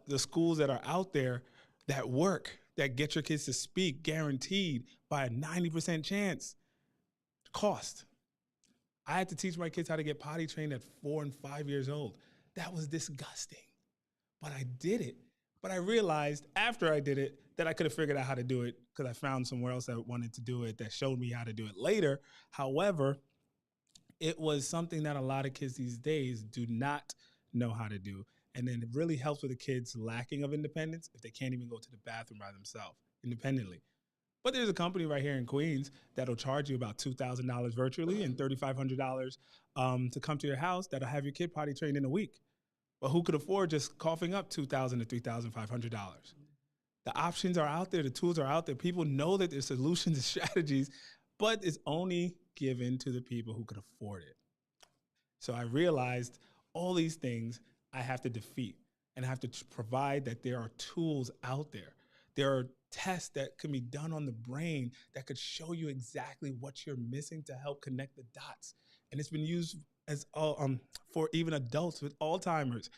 The schools that are out there that work, that get your kids to speak, guaranteed by a 90% chance. Cost. I had to teach my kids how to get potty trained at 4 and 5 years old. That was disgusting. But I did it. But I realized after I did it that I could have figured out how to do it because I found somewhere else that wanted to do it that showed me how to do it later. However, it was something that a lot of kids these days do not know how to do. And then it really helps with the kids' lacking of independence if they can't even go to the bathroom by themselves independently. But there's a company right here in Queens that'll charge you about $2,000 virtually and $3,500 to come to your house that'll have your kid potty trained in a week. But who could afford just coughing up $2,000 to $3,500? The options are out there. The tools are out there. People know that there's solutions and strategies, but it's only given to the people who can afford it. So I realized all these things I have to defeat, and I have to provide that there are tools out there. There are tests that can be done on the brain that could show you exactly what you're missing to help connect the dots. And it's been used as for even adults with Alzheimer's.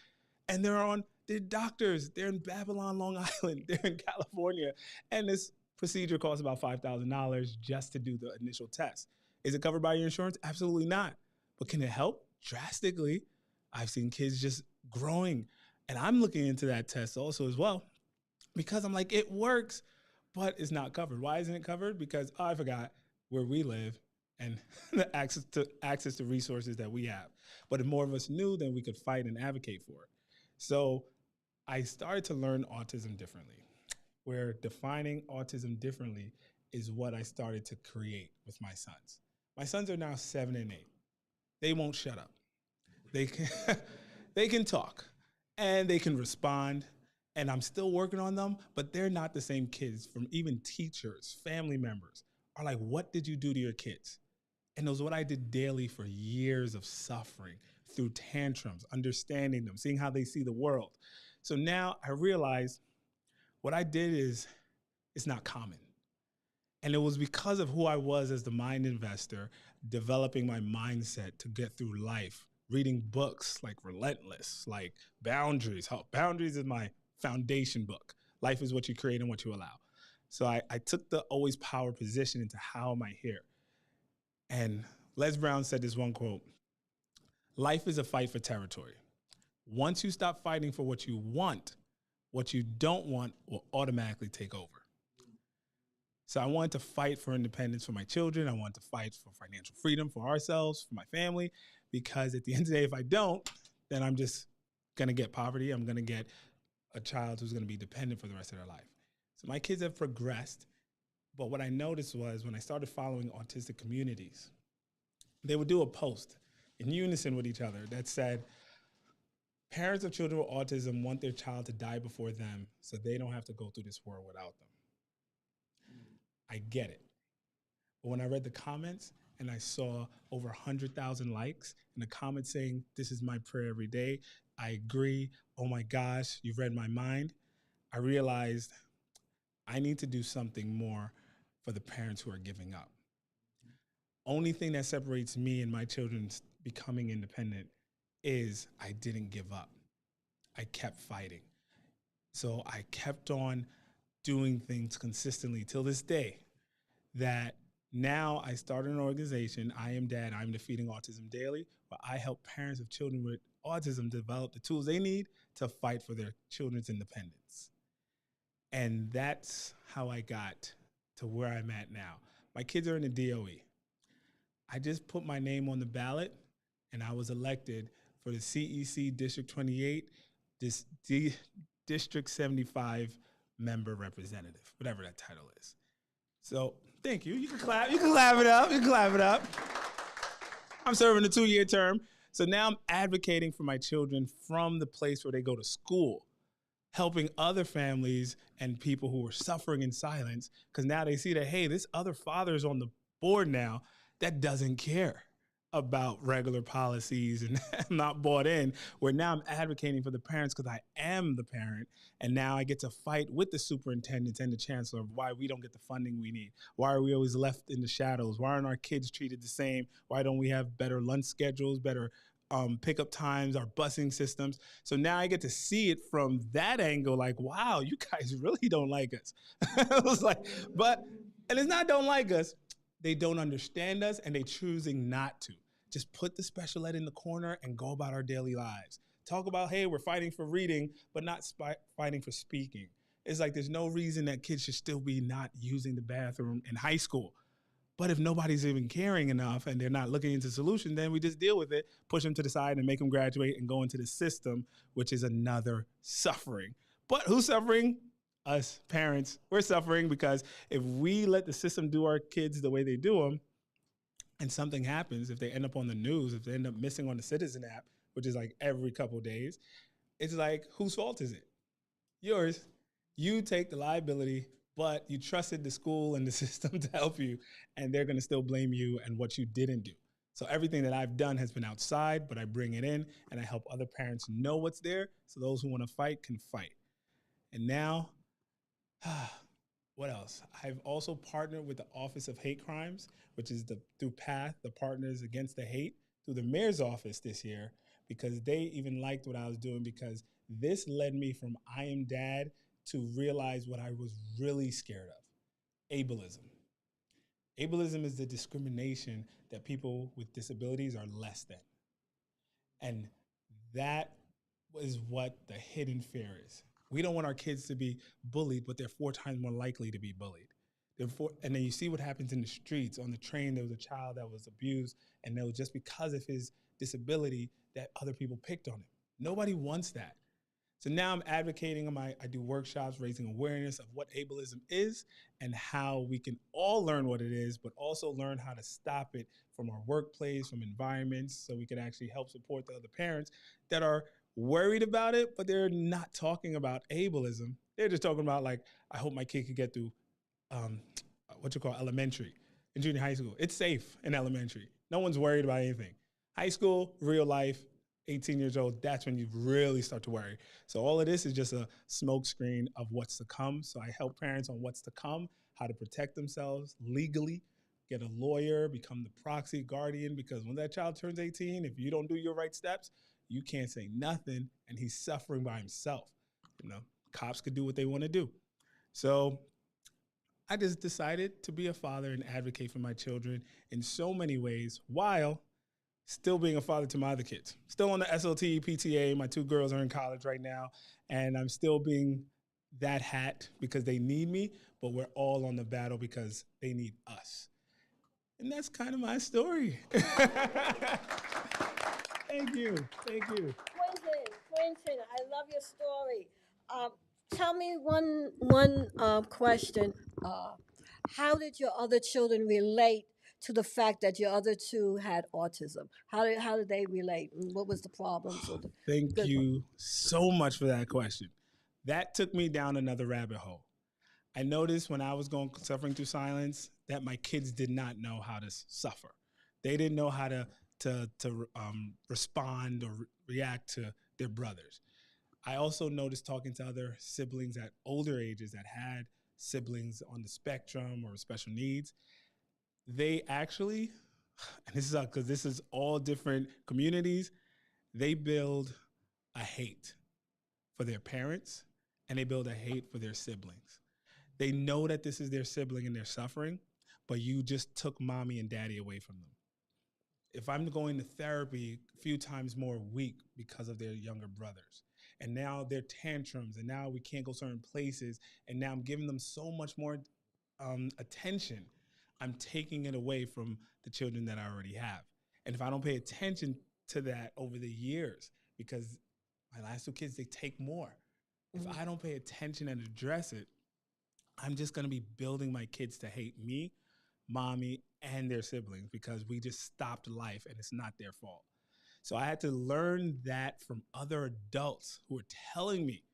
And they're doctors. They're in Babylon, Long Island. They're in California. And this procedure costs about $5,000 just to do the initial test. Is it covered by your insurance? Absolutely not. But can it help? Drastically. I've seen kids just growing. And I'm looking into that test also as well, because I'm like, it works, but it's not covered. Why isn't it covered? Because I forgot where we live and the access to resources that we have. But if more of us knew, then we could fight and advocate for it. So I started to learn autism differently, where defining autism differently is what I started to create with my sons. My sons are now 7 and 8. They won't shut up. They can talk and they can respond, and I'm still working on them, but they're not the same kids. From even teachers, family members are like, what did you do to your kids? And it was what I did daily for years of suffering through tantrums, understanding them, seeing how they see the world. So now I realize what I did is, it's not common. And it was because of who I was as the mind investor, developing my mindset to get through life, reading books like Relentless, like Boundaries. Boundaries is my foundation book. Life is what you create and what you allow. So I took the always power position into how am I here? And Les Brown said this one quote: life is a fight for territory. Once you stop fighting for what you want, what you don't want will automatically take over. So I wanted to fight for independence for my children. I wanted to fight for financial freedom for ourselves, for my family, because at the end of the day, if I don't, then I'm just going to get poverty. I'm going to get a child who's going to be dependent for the rest of their life. So my kids have progressed. But what I noticed was when I started following autistic communities, they would do a post in unison with each other that said, parents of children with autism want their child to die before them so they don't have to go through this world without them. I get it. But when I read the comments and I saw over 100,000 likes and the comments saying, this is my prayer every day, I agree, oh my gosh, you've read my mind, I realized I need to do something more for the parents who are giving up. Only thing that separates me and my children becoming independent is I didn't give up. I kept fighting. So I kept on doing things consistently till this day, that now I started an organization, I Am Dad, I'm Defeating Autism Daily, where I help parents of children with autism develop the tools they need to fight for their children's independence. And that's how I got to where I'm at now. My kids are in the DOE. I just put my name on the ballot and I was elected for the CEC District 28, District 75 member representative, whatever that title is. So thank you. You can clap. You can clap it up. You can clap it up. I'm serving a 2-year term. So now I'm advocating for my children from the place where they go to school, helping other families and people who are suffering in silence, because now they see that, hey, this other father is on the board now that doesn't care about regular policies and I'm not bought in, where now I'm advocating for the parents because I am the parent, and now I get to fight with the superintendents and the chancellor of why we don't get the funding we need. Why are we always left in the shadows? Why aren't our kids treated the same? Why don't we have better lunch schedules, better pickup times, our busing systems? So now I get to see it from that angle, like, wow, you guys really don't like us. I was like, and it's not don't like us, they don't understand us and they choosing not to. Just put the special ed in the corner and go about our daily lives. Talk about, hey, we're fighting for reading, but not fighting for speaking. It's like there's no reason that kids should still be not using the bathroom in high school. But if nobody's even caring enough and they're not looking into solutions, then we just deal with it, push them to the side and make them graduate and go into the system, which is another suffering. But who's suffering? Us parents. We're suffering because if we let the system do our kids the way they do them, and something happens, if they end up on the news, if they end up missing on the Citizen app, which is like every couple of days, it's like, whose fault is it? Yours. You take the liability, but you trusted the school and the system to help you, and they're going to still blame you and what you didn't do. So everything that I've done has been outside, but I bring it in and I help other parents know what's there so those who want to fight can fight. And now, what else? I've also partnered with the Office of Hate Crimes, which is through PATH, the Partners Against the Hate, through the mayor's office this year, because they even liked what I was doing, because this led me from I am dad to realize what I was really scared of: ableism. Ableism is the discrimination that people with disabilities are less than. And that is what the hidden fear is. We don't want our kids to be bullied, but they're 4 times more likely to be bullied. And then you see what happens in the streets. On the train, there was a child that was abused, and it was just because of his disability that other people picked on him. Nobody wants that. So now I'm advocating, I do workshops raising awareness of what ableism is and how we can all learn what it is, but also learn how to stop it from our workplace, from environments, so we can actually help support the other parents that are worried about it, but they're not talking about ableism. They're just talking about, like, I hope my kid could get through elementary and junior high school. It's safe in elementary. No one's worried about anything. High school, real life, 18 years old, that's when you really start to worry. So all of this is just a smoke screen of what's to come. So I help parents on what's to come, how to protect themselves legally, get a lawyer, become the proxy guardian, because when that child turns 18, if you don't do your right steps, you can't say nothing, and he's suffering by himself. You know, cops could do what they want to do. So I just decided to be a father and advocate for my children in so many ways, while still being a father to my other kids. Still on the SLT, PTA. My 2 girls are in college right now, and I'm still being that hat because they need me, but we're all on the battle because they need us. And that's kind of my story. Thank you. Thank you. Quentin, I love your story. Tell me one question. How did your other children relate to the fact that your other 2 had autism? How did they relate? What was the problems? Thank you so much for that question. That took me down another rabbit hole. I noticed when I was suffering through silence that my kids did not know how to suffer. They didn't know how to respond or react to their brothers. I also noticed talking to other siblings at older ages that had siblings on the spectrum or special needs, they actually, and this is because this is all different communities, they build a hate for their parents and they build a hate for their siblings. They know that this is their sibling and they're suffering, but you just took mommy and daddy away from them. If I'm going to therapy a few times more a week because of their younger brothers, and now their tantrums, and now we can't go certain places, and now I'm giving them so much more attention, I'm taking it away from the children that I already have. And if I don't pay attention to that over the years, because my last 2 kids, they take more. If I don't pay attention and address it, I'm just gonna be building my kids to hate me, mommy, and their siblings, because we just stopped life and it's not their fault. So I had to learn that from other adults who were telling me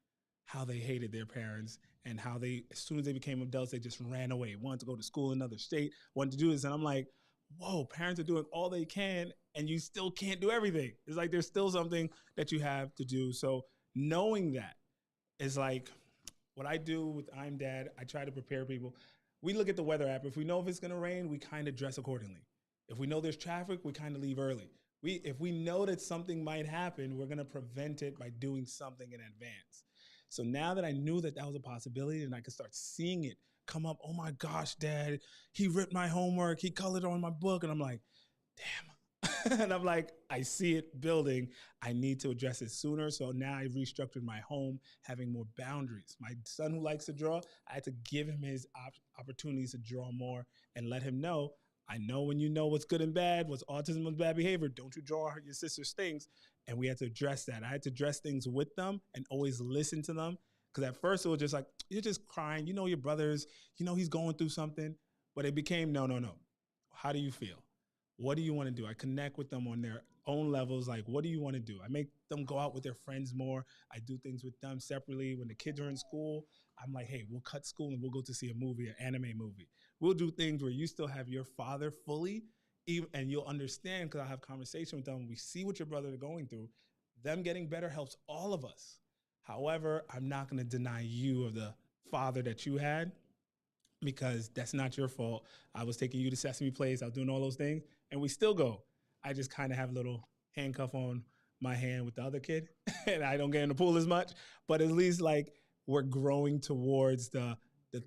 how they hated their parents and how they, as soon as they became adults, they just ran away, wanted to go to school in another state, wanted to do this. And I'm like, whoa, parents are doing all they can and you still can't do everything. It's like there's still something that you have to do. So knowing that is like what I do with I'm Dad. I try to prepare people. We look at the weather app. If we know if it's gonna rain, we kind of dress accordingly. If we know there's traffic, we kind of leave early. If we know that something might happen, we're gonna prevent it by doing something in advance. So now that I knew that that was a possibility and I could start seeing it come up, oh my gosh, Dad, he ripped my homework, he colored on my book, and I'm like, damn. And I'm like, I see it building. I need to address it sooner. So now I restructured my home, having more boundaries. My son who likes to draw, I had to give him his opportunities to draw more and let him know, I know when you know what's good and bad, what's autism, what's bad behavior, don't you draw your sister's things. And we had to address that. I had to address things with them and always listen to them. Because at first it was just like, you're just crying. You know your brother's, you know he's going through something. But it became, no. How do you feel? what do you want to do? I connect with them on their own levels. Like, what do you want to do? I make them go out with their friends more. I do things with them separately. When the kids are in school, I'm like, hey, we'll cut school and we'll go to see a movie, an anime movie. We'll do things where you still have your father fully, and you'll understand because I have conversation with them. We see what your brother is going through. Them getting better helps all of us. However, I'm not going to deny you of the father that you had, because that's not your fault. I was taking you to Sesame Place. I was doing all those things, and we still go. I just kind of have a little handcuff on my hand with the other kid, and I don't get in the pool as much. But at least like we're growing towards the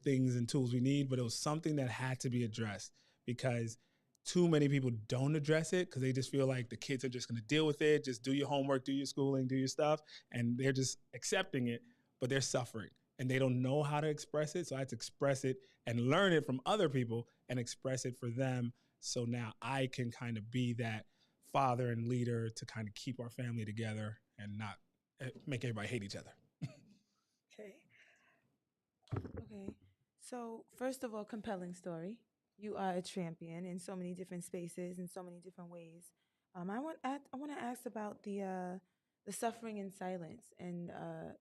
things and tools we need. But it was something that had to be addressed because too many people don't address it because they just feel like the kids are just going to deal with it. Just do your homework, do your schooling, do your stuff, and they're just accepting it, but they're suffering. And they don't know how to express it. So I had to express it and learn it from other people and express it for them. So now I can kind of be that father and leader to kind of keep our family together and not make everybody hate each other. Okay. Okay. So first of all, compelling story. You are a champion in so many different spaces, in so many different ways. I want to ask about the suffering in silence and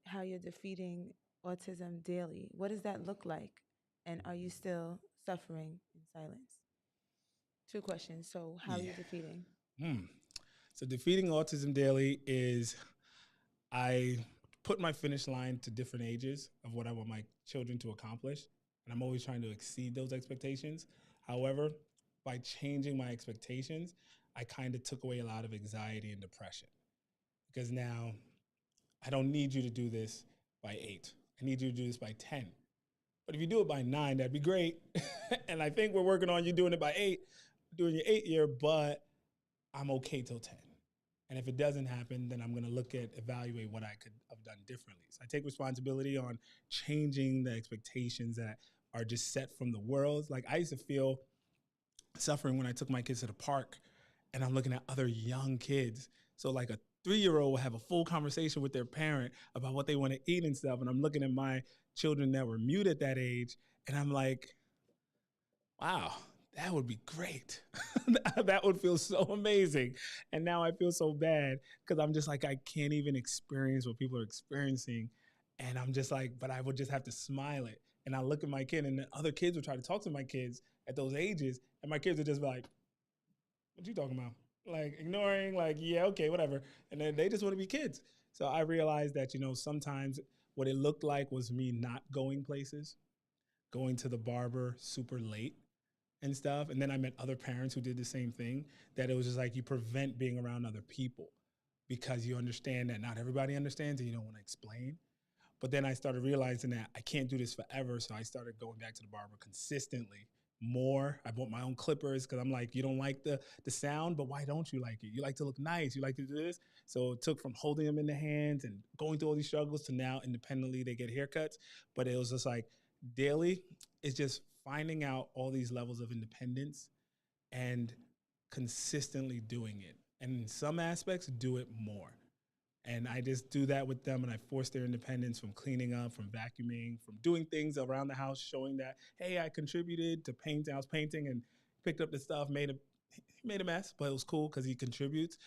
how you're defeating autism daily. What does that look like? And are you still suffering in silence? 2 questions. So how are you defeating? So defeating autism daily is I put my finish line to different ages of what I want my children to accomplish. And I'm always trying to exceed those expectations. However, by changing my expectations, I kind of took away a lot of anxiety and depression. Because now I don't need you to do this by 8. I need you to do this by 10. But if you do it by 9, that'd be great. And I think we're working on you doing it by 8, doing your 8 year, but I'm okay till 10. And if it doesn't happen, then I'm going to evaluate what I could have done differently. So I take responsibility on changing the expectations that are just set from the world. Like I used to feel suffering when I took my kids to the park and I'm looking at other young kids. So like a 3-year-old will have a full conversation with their parent about what they want to eat and stuff. And I'm looking at my children that were mute at that age. And I'm like, wow, that would be great. That would feel so amazing. And now I feel so bad because I'm just like, I can't even experience what people are experiencing. And I'm just like, but I would just have to smile it. And I look at my kid and the other kids would try to talk to my kids at those ages. And my kids would just be like, what you talking about? Like ignoring, like, yeah, okay, whatever. And then they just want to be kids. So I realized that, sometimes what it looked like was me not going places, going to the barber super late and stuff. And then I met other parents who did the same thing, that it was just like you prevent being around other people because you understand that not everybody understands and you don't want to explain. But then I started realizing that I can't do this forever. So I started going back to the barber consistently more. I bought my own clippers because I'm like, you don't like the sound, but why don't you like it? You like to look nice. You like to do this. So it took from holding them in the hands and going through all these struggles to now independently they get haircuts. But it was just like daily, it's just finding out all these levels of independence and consistently doing it. And in some aspects, do it more. And I just do that with them, and I force their independence from cleaning up, from vacuuming, from doing things around the house, showing that, hey, I contributed to painting. I was painting and picked up the stuff, made a mess, but it was cool because he contributes.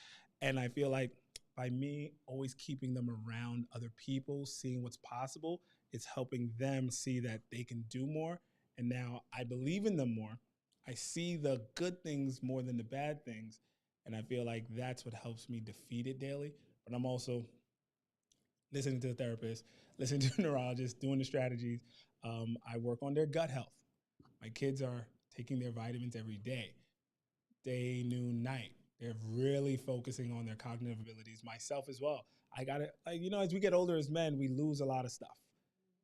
And I feel like by me always keeping them around other people, seeing what's possible, it's helping them see that they can do more. And now I believe in them more. I see the good things more than the bad things. And I feel like that's what helps me defeat it daily. But I'm also listening to the therapist, listening to the neurologist, doing the strategies. I work on their gut health. My kids are taking their vitamins every day, noon, night. They're really focusing on their cognitive abilities, myself as well. I got it. As we get older as men, we lose a lot of stuff.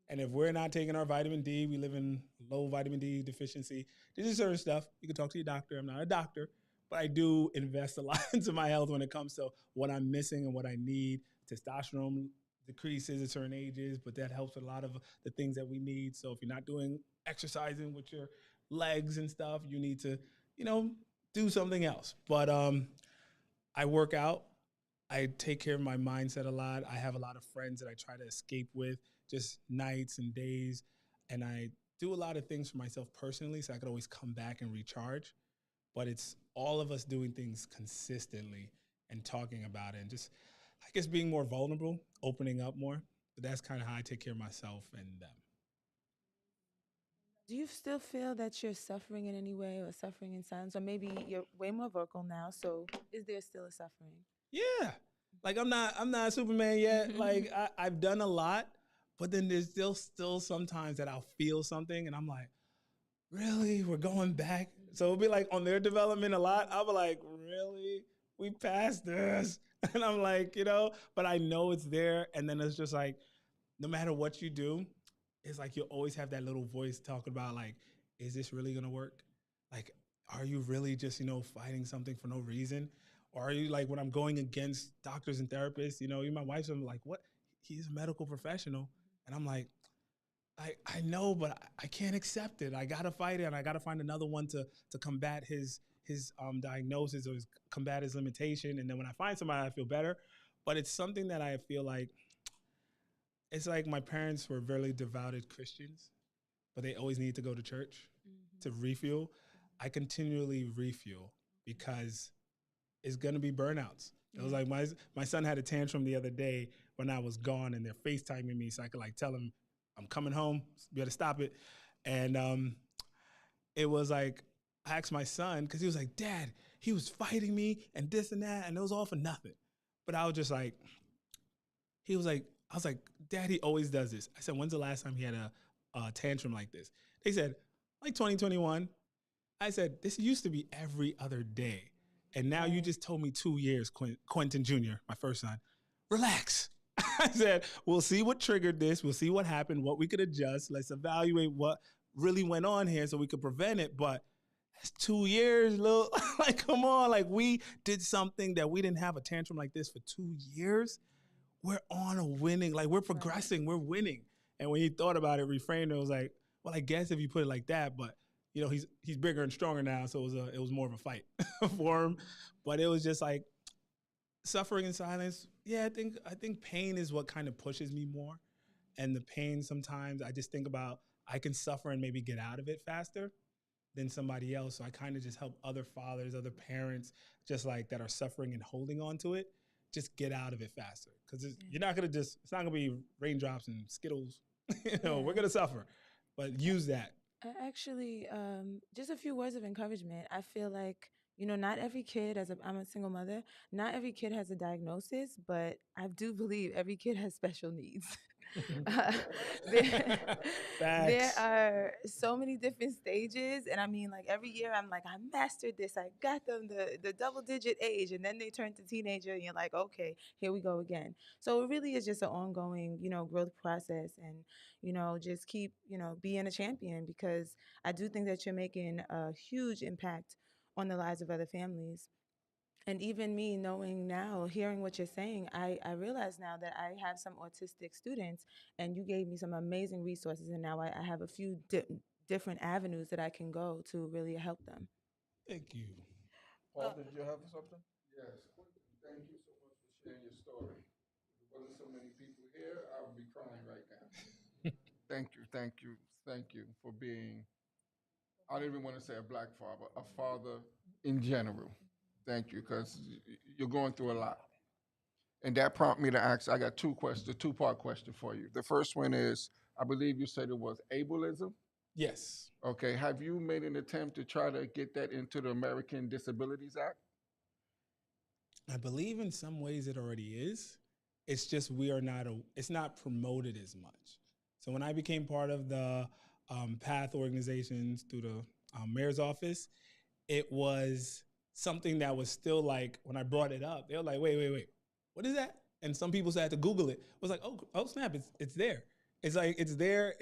And if we're not taking our vitamin D, we live in low vitamin D deficiency. There's just certain stuff. You can talk to your doctor. I'm not a doctor. But I do invest a lot into my health when it comes to what I'm missing and what I need. Testosterone decreases at certain ages, but that helps with a lot of the things that we need. So if you're not doing exercising with your legs and stuff, you need to, do something else. But I work out. I take care of my mindset a lot. I have a lot of friends that I try to escape with, just nights and days. And I do a lot of things for myself personally so I could always come back and recharge. But it's all of us doing things consistently and talking about it and just, I guess, being more vulnerable, opening up more. But that's kind of how I take care of myself and them. Do you still feel that you're suffering in any way or suffering in silence? Or maybe you're way more vocal now, so is there still a suffering? Yeah. Like I'm not Superman yet. Like I've done a lot, but then there's still sometimes that I'll feel something and I'm like, really? We're going back? So it'll be like on their development a lot. I'll be like, really? We passed this. And I'm like, but I know it's there. And then it's just like, no matter what you do, it's like you'll always have that little voice talking about like, is this really gonna work? Like, are you really just, fighting something for no reason? Or are you like, when I'm going against doctors and therapists, my wife's like, what? He's a medical professional. And I'm like, I know, but I can't accept it. I gotta fight it, and I gotta find another one to combat his diagnosis or combat his limitation. And then when I find somebody, I feel better. But it's something that I feel like, it's like my parents were very devoted Christians, but they always need to go to church to refuel. I continually refuel because it's gonna be burnouts. It was like my son had a tantrum the other day when I was gone, and they're FaceTiming me so I could like tell him I'm coming home. You better stop it. And it was like I asked my son because he was like, Dad, he was fighting me and this and that, and it was all for nothing. But I was just like, I was like, Dad, he always does this. I said, when's the last time he had a tantrum like this? They said, like 2021. I said, this used to be every other day. And now you just told me 2 years, Quentin Jr., my first son. Relax. I said, we'll see what triggered this. We'll see what happened, what we could adjust. Let's evaluate what really went on here so we could prevent it. But that's 2 years, little. Like, come on. Like, we did something that we didn't have a tantrum like this for 2 years. We're on a winning, like, we're progressing. We're winning. And when he thought about it, reframed it, was like, well, I guess if you put it like that, but he's bigger and stronger now, so it was more of a fight for him. But it was just like suffering in silence. Yeah, I think pain is what kind of pushes me more. And the pain sometimes I just think about I can suffer and maybe get out of it faster than somebody else. So I kind of just help other fathers, other parents, just like that are suffering and holding on to it, just get out of it faster. Because it's not gonna be raindrops and Skittles. We're gonna suffer, but use that. Actually, just a few words of encouragement. I feel like, not every kid, I'm a single mother, not every kid has a diagnosis, but I do believe every kid has special needs. There are so many different stages. And I mean, like every year I'm like, I mastered this. I got them the double digit age. And then they turn to teenager and you're like, okay, here we go again. So it really is just an ongoing, growth process. And, just keep, being a champion, because I do think that you're making a huge impact on the lives of other families. And even me knowing now, hearing what you're saying, I realize now that I have some autistic students, and you gave me some amazing resources, and now I have a few different avenues that I can go to really help them. Thank you. Paul, did you have something? Yes. Thank you so much for sharing your story. If there wasn't so many people here, I would be crying right now. Thank you for being, I don't even want to say a black father, a father in general. Thank you, because you're going through a lot. And that prompted me to ask, I got a two-part question for you. The first one is, I believe you said it was ableism? Yes. Okay, have you made an attempt to try to get that into the American Disabilities Act? I believe in some ways it already is. It's just it's not promoted as much. So when I became part of the PATH organizations through the mayor's office, it was something that was still like, when I brought it up, they were like, wait, what is that? And some people had to Google it. It was like, oh snap, it's there. It's like, it's there,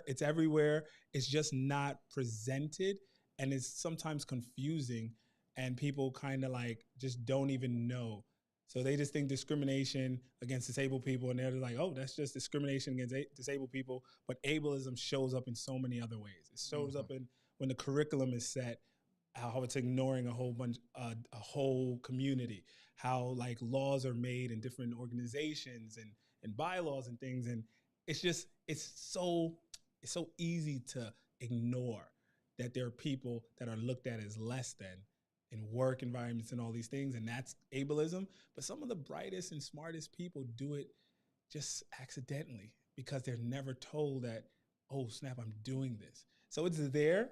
it's everywhere. It's just not presented, and it's sometimes confusing, and people kind of like just don't even know. So they just think discrimination against disabled people, and they're like, oh, that's just discrimination against disabled people. But ableism shows up in so many other ways. It shows up in when the curriculum is set, how it's ignoring a whole community, how like laws are made in different organizations and bylaws and things. And it's so easy to ignore that there are people that are looked at as less than, in work environments and all these things, and that's ableism. But some of the brightest and smartest people do it just accidentally because they're never told that, oh snap, I'm doing this. So it's there,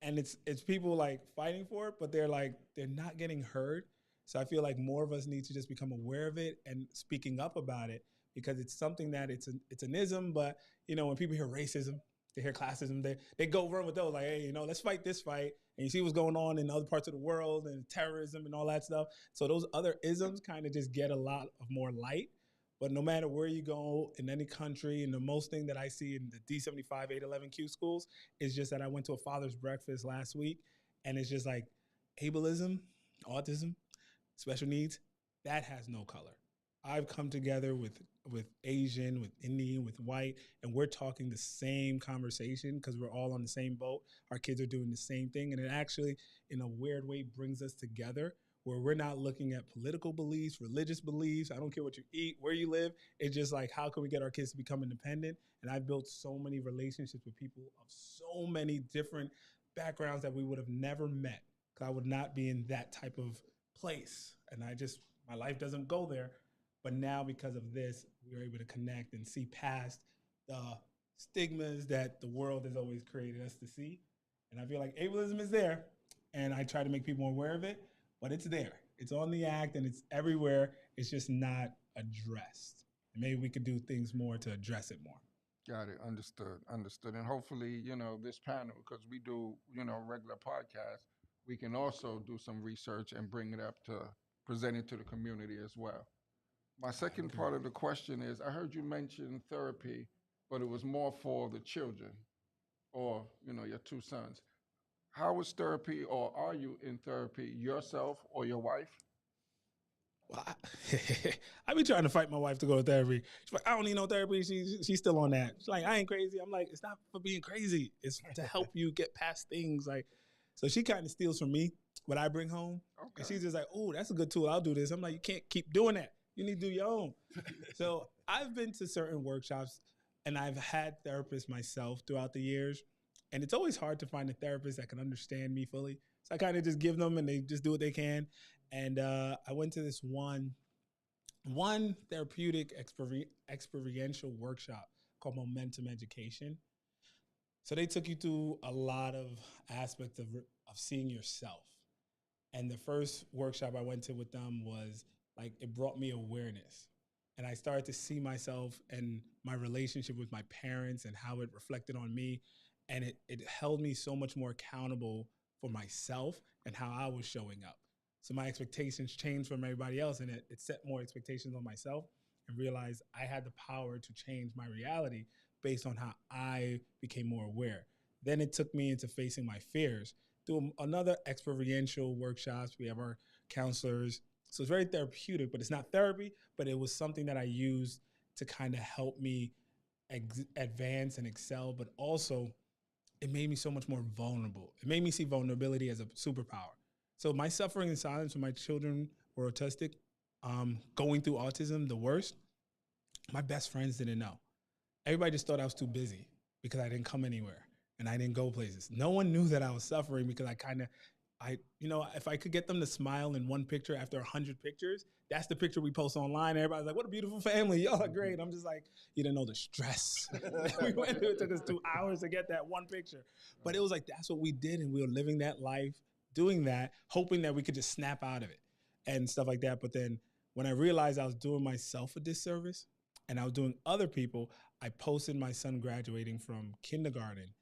and it's people like fighting for it, but they're not getting heard. So I feel like more of us need to just become aware of it and speaking up about it, because it's something that it's an ism. But when people hear racism, they hear classism, they go run with those, like, hey, let's fight this fight. And you see what's going on in other parts of the world and terrorism and all that stuff. So those other isms kind of just get a lot of more light. But no matter where you go in any country, and the most thing that I see in the D75, 811Q schools is just that I went to a father's breakfast last week, and it's just like ableism, autism, special needs, that has no color. I've come together with Asian, with Indian, with white, and we're talking the same conversation because we're all on the same boat. Our kids are doing the same thing, and it actually, in a weird way, brings us together, where we're not looking at political beliefs, religious beliefs. I don't care what you eat, where you live. It's just like, how can we get our kids to become independent? And I've built so many relationships with people of so many different backgrounds that we would have never met, because I would not be in that type of place. And my life doesn't go there. But now, because of this, we're able to connect and see past the stigmas that the world has always created us to see. And I feel like ableism is there, and I try to make people aware of it, but it's there. It's on the act, and it's everywhere. It's just not addressed. And maybe we could do things more to address it more. Got it. Understood. And hopefully, this panel, because we do, regular podcasts, we can also do some research and bring it up to present it to the community as well. My second part of the question is, I heard you mention therapy, but it was more for the children or, your two sons. How is therapy, or are you in therapy yourself or your wife? Well, I be trying to fight my wife to go to therapy. She's like, I don't need no therapy. She's still on that. She's like, I ain't crazy. I'm like, it's not for being crazy. It's to help you get past things. So she kind of steals from me what I bring home. Okay. And she's just like, oh, that's a good tool. I'll do this. I'm like, you can't keep doing that. You need to do your own. So I've been to certain workshops, and I've had therapists myself throughout the years. And it's always hard to find a therapist that can understand me fully. So I kind of just give them, and they just do what they can. And I went to this one therapeutic experiential workshop called Momentum Education. So they took you through a lot of aspects of seeing yourself. And the first workshop I went to with them was it brought me awareness. And I started to see myself and my relationship with my parents and how it reflected on me. And it held me so much more accountable for myself and how I was showing up. So my expectations changed from everybody else, and it set more expectations on myself, and realized I had the power to change my reality based on how I became more aware. Then it took me into facing my fears. Through another experiential workshops, we have our counselors. So it's very therapeutic, but it's not therapy, but it was something that I used to kind of help me advance and excel, but also it made me so much more vulnerable. It made me see vulnerability as a superpower. So my suffering in silence when my children were autistic, going through autism, the worst, my best friends didn't know. Everybody just thought I was too busy because I didn't come anywhere and I didn't go places. No one knew that I was suffering because if I could get them to smile in one picture after 100 pictures, that's the picture we post online. Everybody's like, what a beautiful family. Y'all are great. I'm just like, you didn't know the stress that we went through. It took us 2 hours to get that one picture. But it was like, that's what we did. And we were living that life, doing that, hoping that we could just snap out of it and stuff like that. But then when I realized I was doing myself a disservice and I was doing other people, I posted my son graduating from kindergarten,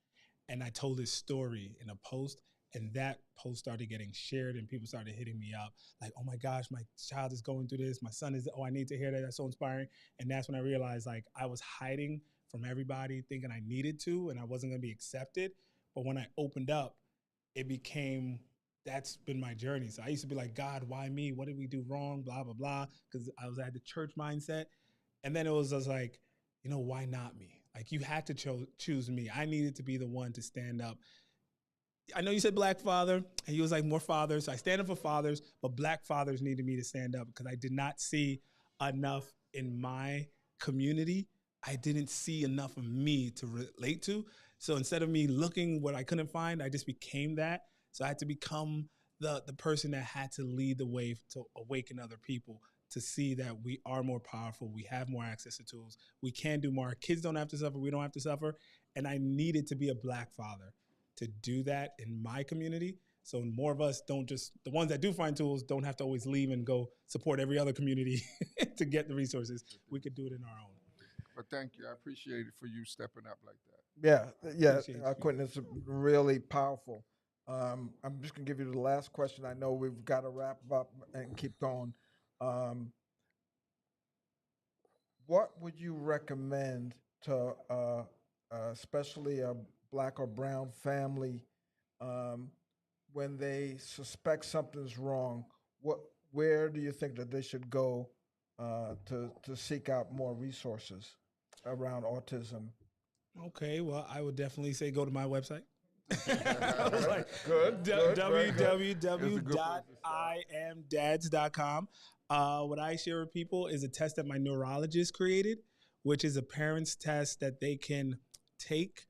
and I told his story in a post. And that post started getting shared, and people started hitting me up like, oh my gosh, my child is going through this. My son is, I need to hear that. That's so inspiring. And that's when I realized I was hiding from everybody, thinking I needed to, and I wasn't going to be accepted. But when I opened up, that's been my journey. So I used to be like, God, why me? What did we do wrong? Blah, blah, blah. Because I had the church mindset. And then it was just like, why not me? You had to choose me. I needed to be the one to stand up. I know you said black father, and he was like more fathers. So I stand up for fathers, but black fathers needed me to stand up because I did not see enough in my community. I didn't see enough of me to relate to. So instead of me looking what I couldn't find, I just became that. So I had to become the person that had to lead the way to awaken other people to see that we are more powerful, we have more access to tools, we can do more. Our kids don't have to suffer, we don't have to suffer. And I needed to be a Black father to do that in my community. So more of us don't just, the ones that do find tools don't have to always leave and go support every other community to get the resources. We could do it in our own. But thank you. I appreciate it for you stepping up like that. Quentin, it's really powerful. I'm just going to give you the last question. I know we've got to wrap up and keep going. What would you recommend to especially a Black or brown family when they suspect something's wrong? Where do you think that they should go to seek out more resources around autism? Okay, well, I would definitely say go to my website. Good. www.imdads.com. What I share with people is a test that my neurologist created, which is a parent's test that they can take,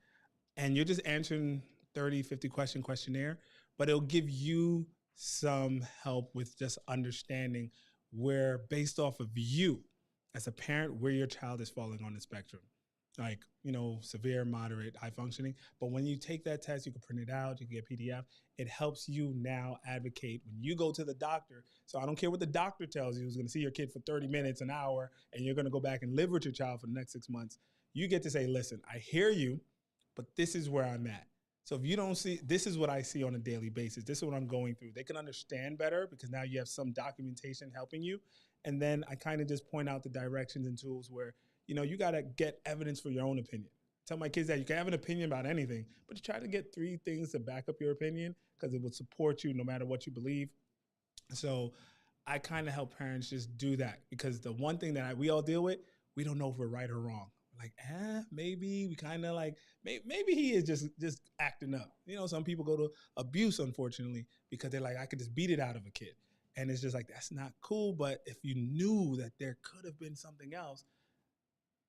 and you're just answering 30, 50 question questionnaire, but it'll give you some help with just understanding where, based off of you as a parent, where your child is falling on the spectrum. Like, severe, moderate, high functioning. But when you take that test, you can print it out, you can get PDF. It helps you now advocate when you go to the doctor. So I don't care what the doctor tells you, who's going to see your kid for 30 minutes, an hour, and you're going to go back and live with your child for the next 6 months. You get to say, listen, I hear you, but this is where I'm at. So if you don't see, this is what I see on a daily basis. This is what I'm going through. They can understand better because now you have some documentation helping you. And then I kind of just point out the directions and tools where, you got to get evidence for your own opinion. Tell my kids that you can have an opinion about anything, but you try to get 3 things to back up your opinion because it will support you no matter what you believe. So I kind of help parents just do that because the one thing that we all deal with, we don't know if we're right or wrong. Like, maybe we kind of like, maybe he is just acting up. Some people go to abuse, unfortunately, because they're like, I could just beat it out of a kid. And it's just like, that's not cool. But if you knew that there could have been something else,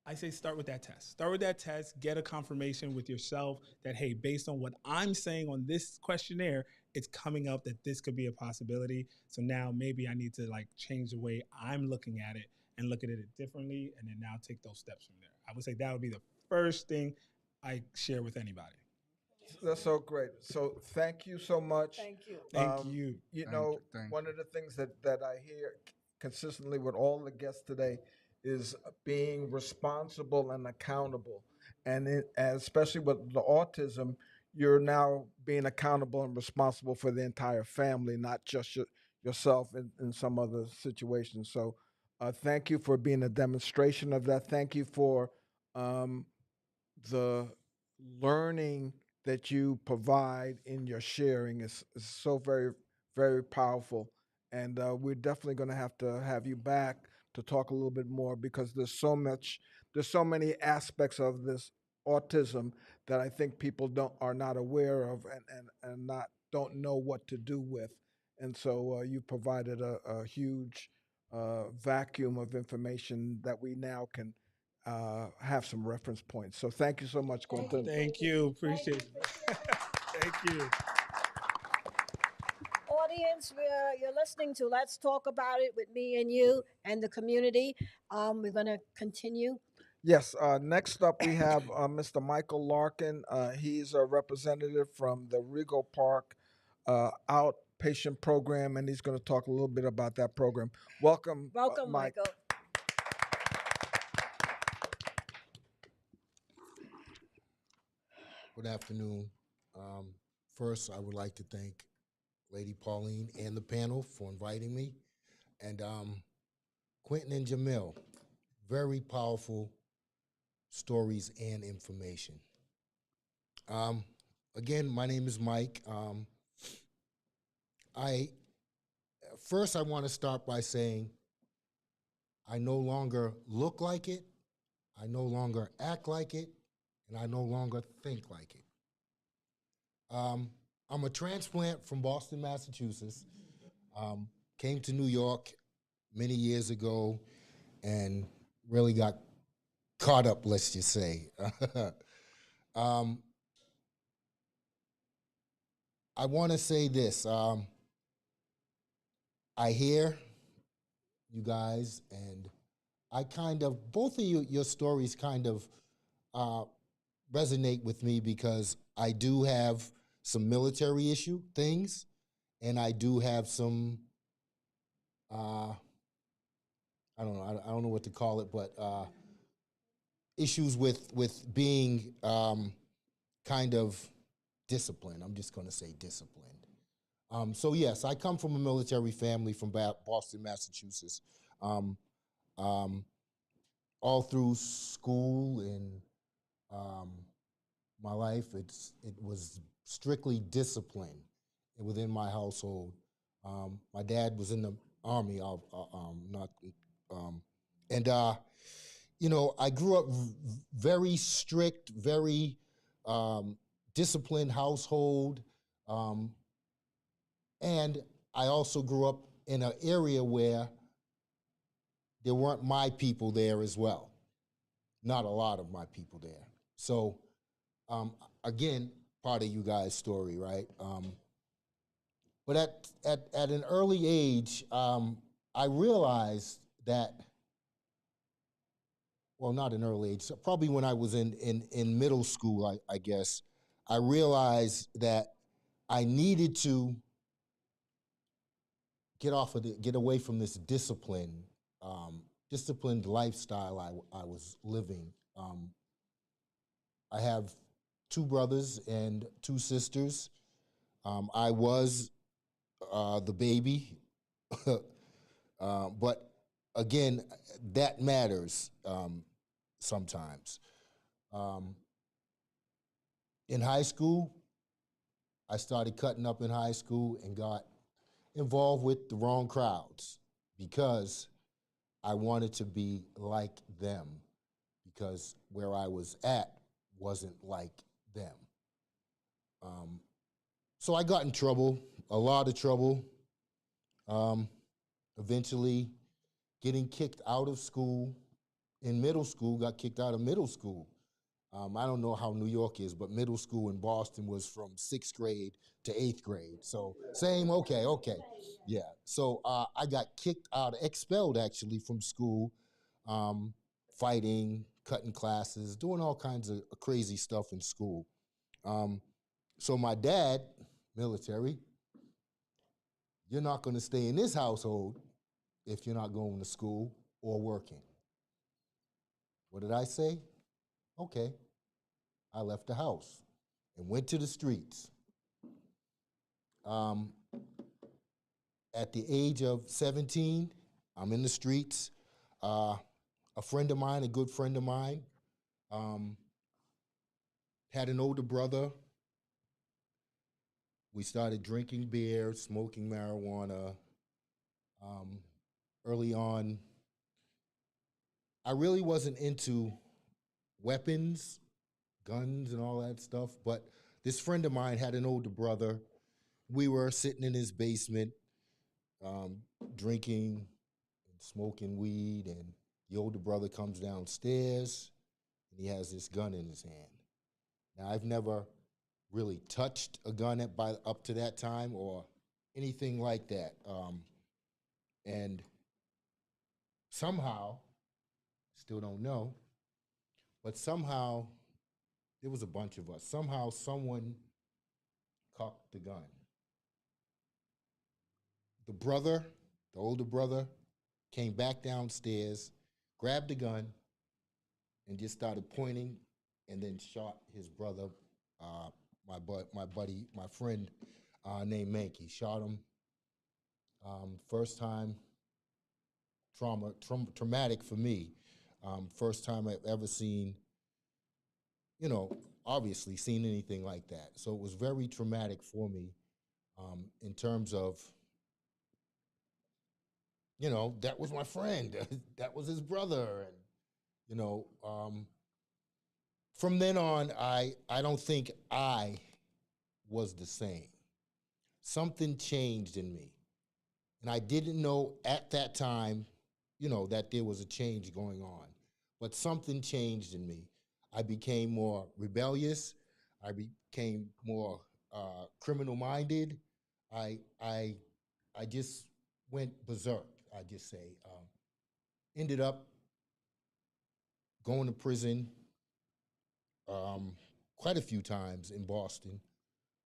I say start with that test. Start with that test, get a confirmation with yourself that, hey, based on what I'm saying on this questionnaire, it's coming up that this could be a possibility. So now maybe I need to change the way I'm looking at it and look at it differently, and then now take those steps from there. I would say that would be the first thing I share with anybody. That's so great. So thank you so much. Thank you. Thank you. One of the things that I hear consistently with all the guests today is being responsible and accountable. And especially with the autism, you're now being accountable and responsible for the entire family, not just yourself in some other situations. So thank you for being a demonstration of that. Thank you for the learning that you provide in your sharing is so very, very powerful. And we're definitely going to have you back to talk a little bit more because there's so many aspects of this autism that I think people are not aware of and don't know what to do with. And so you provided a huge vacuum of information that we now can have some reference points. So thank you so much, Quentin. Thank you. Appreciate it. Thank you. Audience, you're listening to Let's Talk About It with me and you and the community. We're going to continue. Yes. Next up, we have Mr. Michael Larkin. He's a representative from the Regal Park outpatient program, and he's going to talk a little bit about that program. Welcome, Michael. Good afternoon. First, I would like to thank Lady Pauline and the panel for inviting me. And Quentin and Jemille, very powerful stories and information. Again, my name is Mike. I want to start by saying I no longer look like it, I no longer act like it, and I no longer think like it. I'm a transplant from Boston, Massachusetts. Came to New York many years ago and really got caught up, let's just say. I want to say this. I hear you guys, and I kind of, both of you, your stories kind of resonate with me because I do have some military issue things, and I do have some, I don't know what to call it, but issues with being kind of disciplined. I'm just going to say disciplined. So yes, I come from a military family from Boston, Massachusetts. All through school and my life, it was strictly discipline within my household. My dad was in the Army, and you know, I grew up very strict, very disciplined household, and I also grew up in an area where there weren't my people there as well. Not a lot of my people there. So, again, part of you guys' story, right? But at an early age, I realized that, well, not an early age, so probably when I was in middle school, I guess, I realized that I needed to get away from this disciplined lifestyle I was living. I have 2 brothers and 2 sisters. I was the baby, but again, that matters sometimes. In high school, I started cutting up in high school and got involved with the wrong crowds because I wanted to be like them, because where I was at wasn't like them. So I got in trouble, a lot of trouble, eventually getting kicked out of school. In middle school, got kicked out of middle school. I don't know how New York is, but middle school in Boston was from 6th grade to 8th grade. So same, okay. Yeah, so I got kicked out, expelled actually from school, fighting, cutting classes, doing all kinds of crazy stuff in school. So my dad, military, you're not gonna stay in this household if you're not going to school or working. What did I say? Okay. I left the house and went to the streets. At the age of 17, I'm in the streets. A friend of mine, a good friend of mine, had an older brother. We started drinking beer, smoking marijuana. Early on, I really wasn't into weapons, guns, and all that stuff, but this friend of mine had an older brother. We were sitting in his basement, drinking and smoking weed, and the older brother comes downstairs, and he has this gun in his hand. Now, I've never really touched a gun up to that time or anything like that. And somehow, still don't know, but somehow, there was a bunch of us. Somehow, someone cocked the gun. The brother, the older brother, came back downstairs, grabbed the gun, and just started pointing, and then shot his brother, my buddy, my friend named Mankey. Shot him. First time, traumatic for me. First time I've ever seen, obviously seen anything like that. So it was very traumatic for me in terms of, that was my friend. That was his brother. And, from then on, I don't think I was the same. Something changed in me. And I didn't know at that time, that there was a change going on. But something changed in me. I became more rebellious. I became more criminal-minded. I just went berserk, I just say. Ended up going to prison quite a few times in Boston,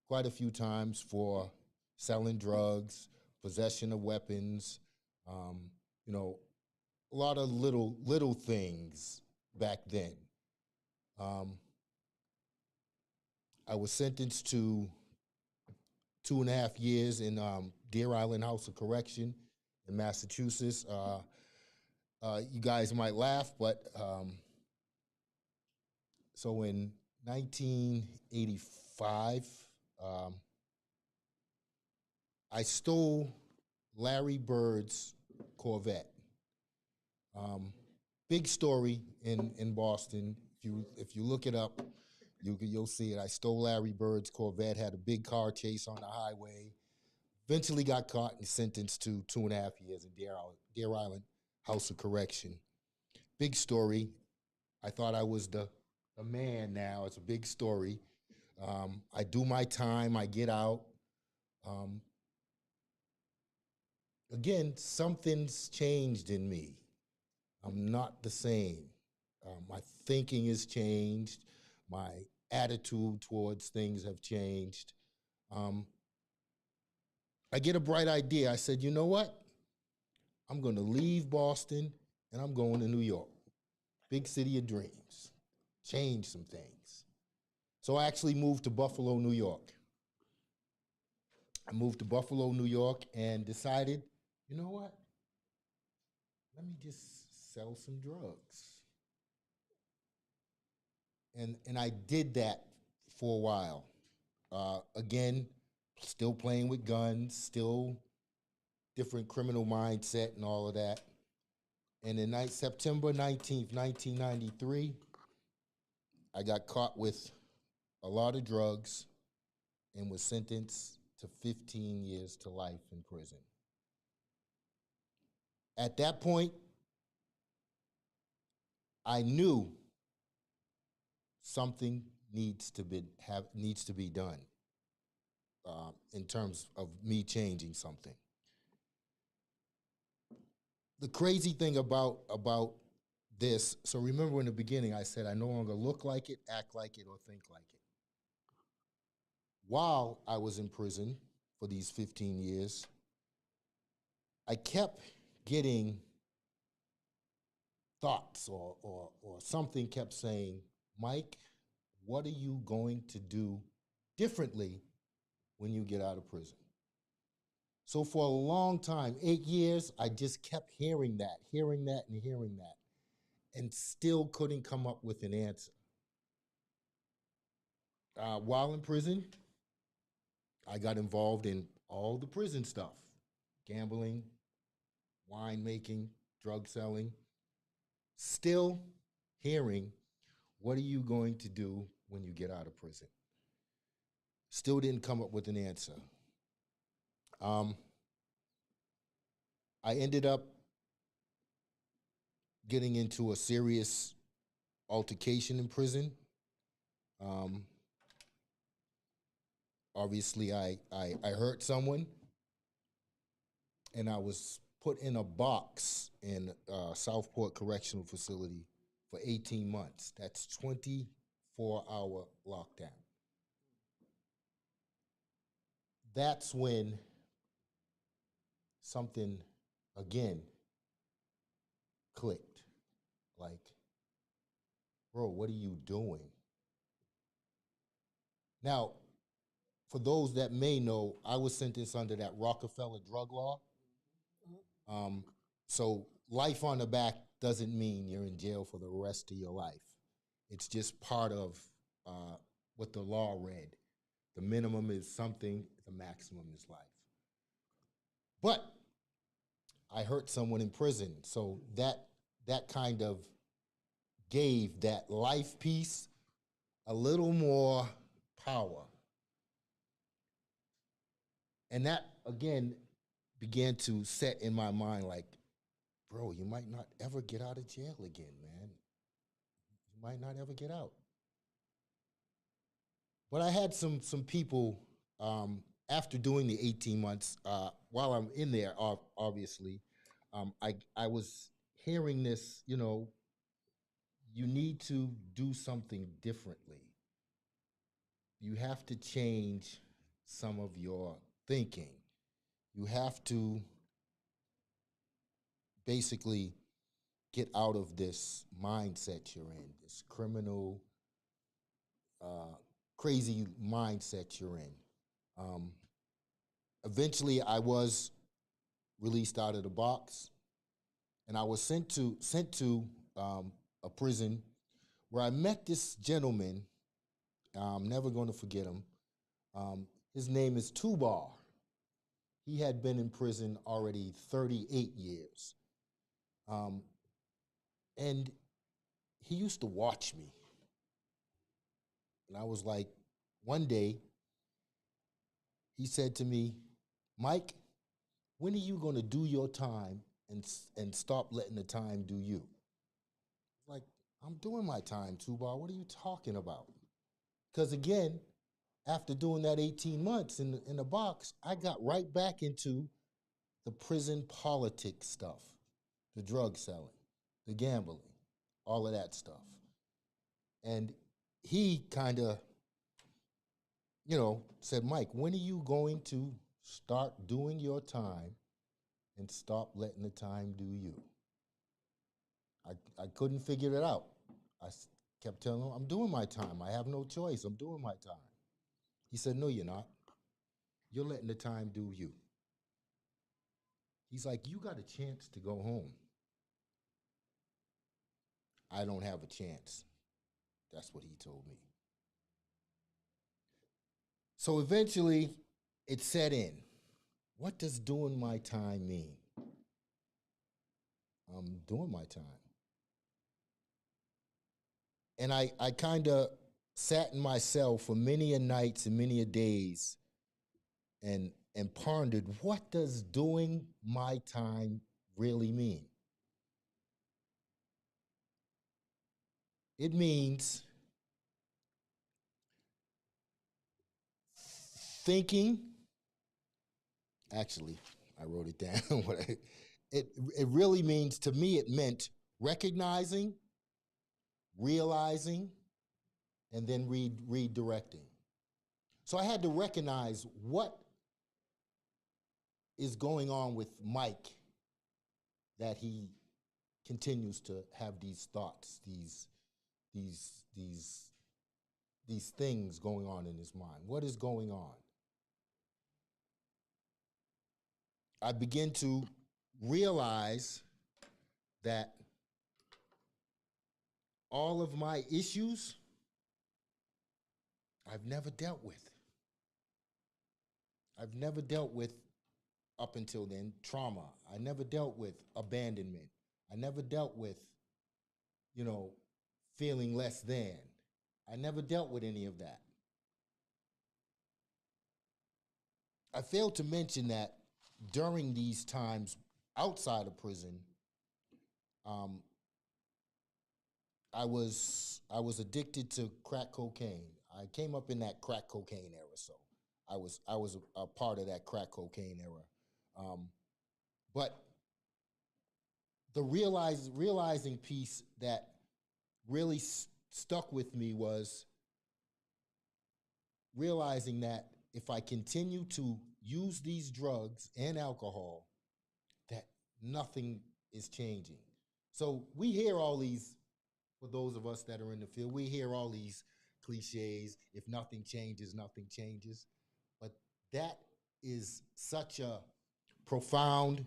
quite a few times for selling drugs, possession of weapons, you know, a lot of little things back then. I was sentenced to 2.5 years in Deer Island House of Correction in Massachusetts. You guys might laugh, but so in 1985, I stole Larry Bird's Corvette. Big story in Boston. If you look it up, you'll see it. I stole Larry Bird's Corvette, had a big car chase on the highway, eventually got caught and sentenced to 2.5 years in Deer Island House of Correction. Big story. I thought I was the man now. It's a big story. I do my time, I get out. Again, something's changed in me. I'm not the same. My thinking has changed. My attitude towards things have changed. I get a bright idea. I said, you know what? I'm going to leave Boston and I'm going to New York. Big city of dreams. Change some things. So I actually moved to Buffalo, New York. I moved to Buffalo, New York and decided, you know what? Let me just sell some drugs. And I did that for a while. Again, still playing with guns, still different criminal mindset and all of that. And in September 19th, 1993, I got caught with a lot of drugs and was sentenced to 15 years to life in prison. At that point, I knew something needs to be done in terms of me changing something. The crazy thing about this, so remember in the beginning I said I no longer look like it, act like it, or think like it. While I was in prison for these 15 years, I kept getting thoughts or something kept saying, Mike, what are you going to do differently when you get out of prison? So for a long time, 8 years, I just kept hearing that, and still couldn't come up with an answer. While in prison, I got involved in all the prison stuff, gambling, wine making, drug selling, still hearing, what are you going to do when you get out of prison? Still didn't come up with an answer. I ended up getting into a serious altercation in prison. Obviously, I hurt someone, and I was put in a box in Southport Correctional Facility for 18 months. That's 24-hour lockdown. That's when something, again, clicked. Like, bro, what are you doing? Now, for those that may know, I was sentenced under that Rockefeller drug law. So life on the back doesn't mean you're in jail for the rest of your life. It's just part of what the law read. The minimum is something, the maximum is life. But I hurt someone in prison, so that kind of gave that life piece a little more power. And that, again, began to set in my mind like, bro, you might not ever get out of jail again, man. You might not ever get out. But I had some people after doing the 18 months, while I'm in there, obviously, I was hearing this, you know, you need to do something differently. You have to change some of your thinking. You have to basically get out of this mindset you're in, this criminal, crazy mindset you're in. Eventually, I was released out of the box, and I was sent to a prison where I met this gentleman. I'm never going to forget him. His name is Tubar. He had been in prison already 38 years. And he used to watch me. And I was like, one day, he said to me, Mike, when are you going to do your time and stop letting the time do you? Like, I'm doing my time, Tubar. What are you talking about? Because again, after doing that 18 months in the box, I got right back into the prison politics stuff, the drug selling, the gambling, all of that stuff. And he kind of, you know, said, Mike, when are you going to start doing your time and stop letting the time do you? I couldn't figure it out. I kept telling him, I'm doing my time. I have no choice. I'm doing my time. He said, no, you're not. You're letting the time do you. He's like, you got a chance to go home. I don't have a chance. That's what he told me. So eventually, it set in. What does doing my time mean? I'm doing my time. And I kind of sat in myself for many a nights and many a days and pondered, what does doing my time really mean? It means thinking. Actually, I wrote it down. It really means, to me, it meant recognizing, realizing, and then redirecting. So I had to recognize what is going on with Mike, that he continues to have these thoughts, these things going on in his mind. What is going on? I begin to realize that all of my issues I've never dealt with. I've never dealt with, up until then, trauma. I never dealt with abandonment. I never dealt with, you know, feeling less than. I never dealt with any of that. I failed to mention that during these times outside of prison, I was addicted to crack cocaine. I came up in that crack cocaine era, so I was a part of that crack cocaine era. But the realizing piece that really stuck with me was realizing that if I continue to use these drugs and alcohol, that nothing is changing. So we hear all these, for those of us that are in the field, we hear all these cliches, if nothing changes, nothing changes. But that is such a profound,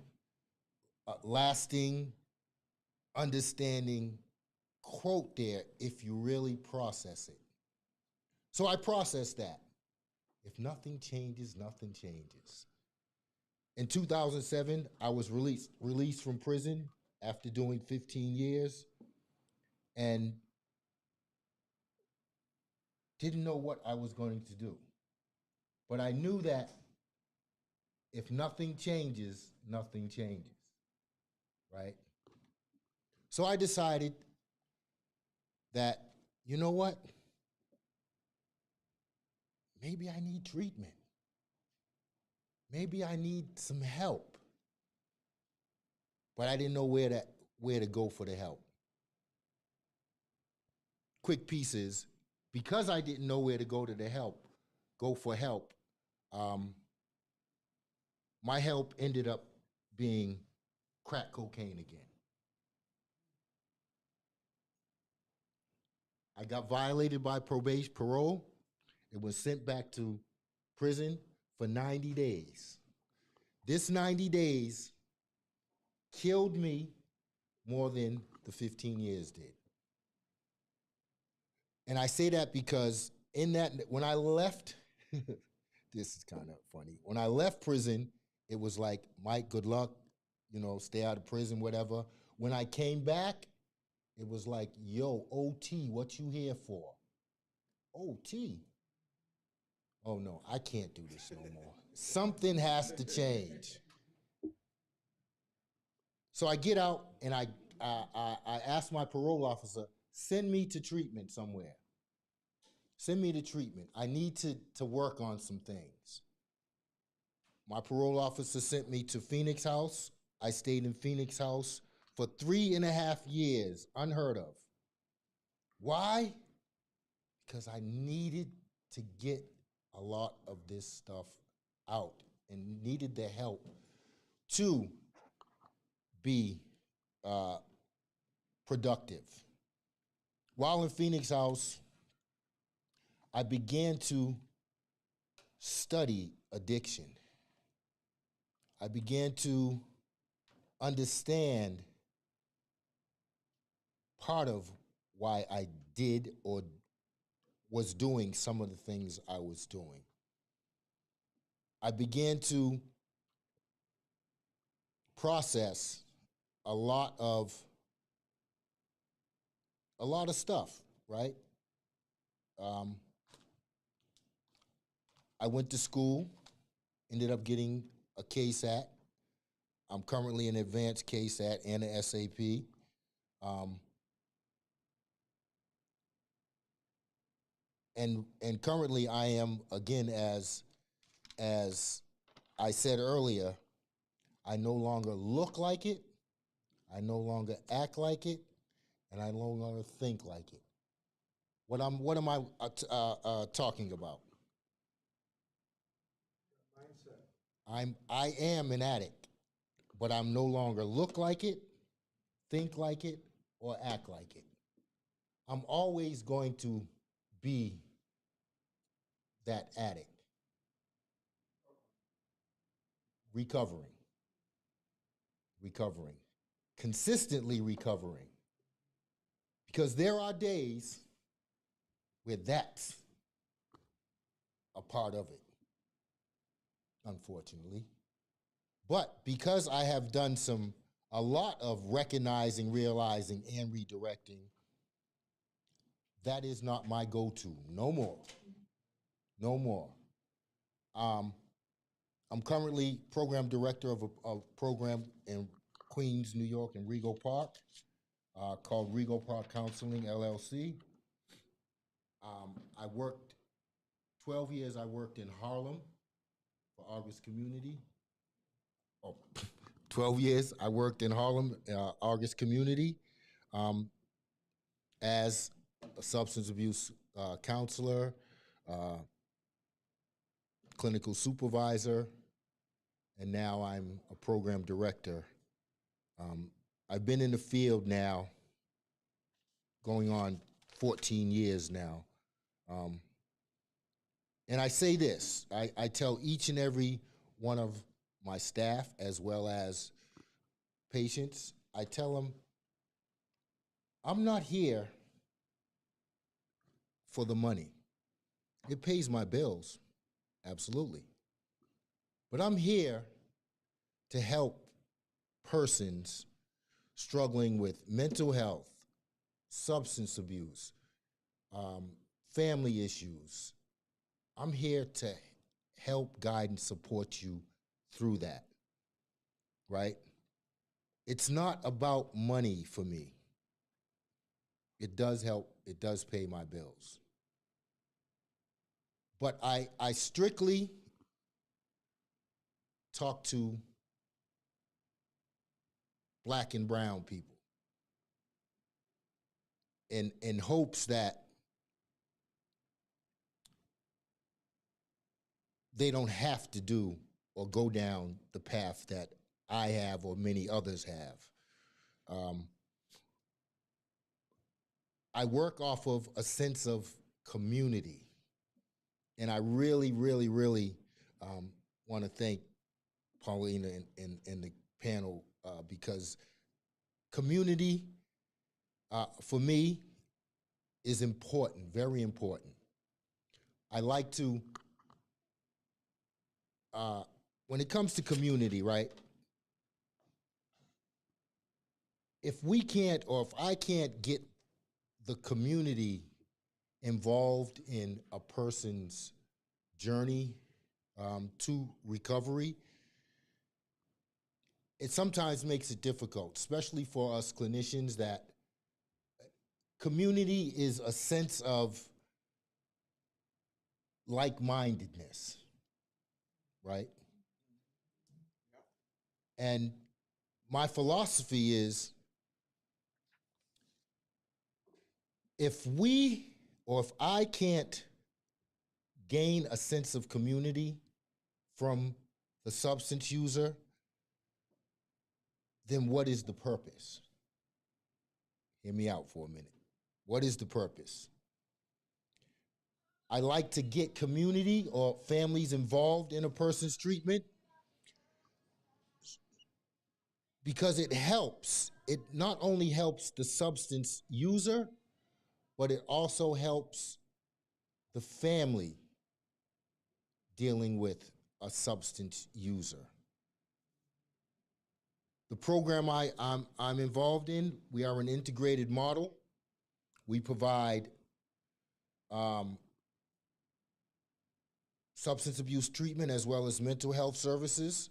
lasting, understanding quote there if you really process it. So I processed that. If nothing changes, nothing changes. In 2007, I was released from prison after doing 15 years and didn't know what I was going to do. But I knew that if nothing changes, nothing changes, right? So I decided that, you know what? Maybe I need treatment. maybe I need some help. But I didn't know where to go for the help. Quick pieces, because I didn't know where to go for help, my help ended up being crack cocaine again. I got violated by parole. It was sent back to prison for 90 days. This 90 days killed me more than the 15 years did. And I say that because when I left, this is kind of funny. When I left prison, it was like, Mike, good luck, stay out of prison, whatever. When I came back, it was like, yo, OT, what you here for? OT? Oh no, I can't do this no more. Something has to change. So I get out and I ask my parole officer, send me to treatment somewhere. Send me to treatment. I need to work on some things. My parole officer sent me to Phoenix House. I stayed in Phoenix House for 3.5 years, unheard of. Why? Because I needed to get a lot of this stuff out and needed the help to be productive. While in Phoenix House, I began to study addiction. I began to understand part of why I did or was doing some of the things I was doing. I began to process a lot of stuff, right? I went to school, ended up getting a KSAT. I'm currently an advanced KSAT and an SAP. And currently I am, again, as I said earlier, I no longer look like it, I no longer act like it, and I no longer think like it. What am I talking about? I am an addict, but I'm no longer look like it, think like it, or act like it. I'm always going to be that addict. Recovering, consistently recovering. Because there are days where that's a part of it, unfortunately. But because I have done a lot of recognizing, realizing, and redirecting, that is not my go-to. No more. No more. I'm currently program director of a program in Queens, New York, in Rego Park, called Rego Park Counseling, LLC. I worked 12 years. I worked in Harlem for August Community. 12 years I worked in Harlem, August Community, as a substance abuse counselor, clinical supervisor, and now I'm a program director. I've been in the field now, going on 14 years now. And I say this, I tell each and every one of my staff, as well as patients, I tell them, I'm not here for the money. It pays my bills, absolutely. But I'm here to help persons struggling with mental health, substance abuse, family issues. I'm here to help, guide, and support you through that, right? It's not about money for me. It does help, it does pay my bills. But I strictly talk to Black and brown people in hopes that they don't have to do or go down the path that I have or many others have. I work off of a sense of community. And I really, really, really want to thank Pauline and the panel because community, for me, is important, very important. I like to, when it comes to community, right? If we can't, or if I can't get the community involved in a person's journey to recovery, it sometimes makes it difficult, especially for us clinicians, that community is a sense of like-mindedness, right? And my philosophy is, if we, or if I can't gain a sense of community from the substance user, then what is the purpose? Hear me out for a minute. What is the purpose? I like to get community or families involved in a person's treatment because it helps. It not only helps the substance user, but it also helps the family dealing with a substance user. The program I'm involved in, we are an integrated model. We provide substance abuse treatment as well as mental health services.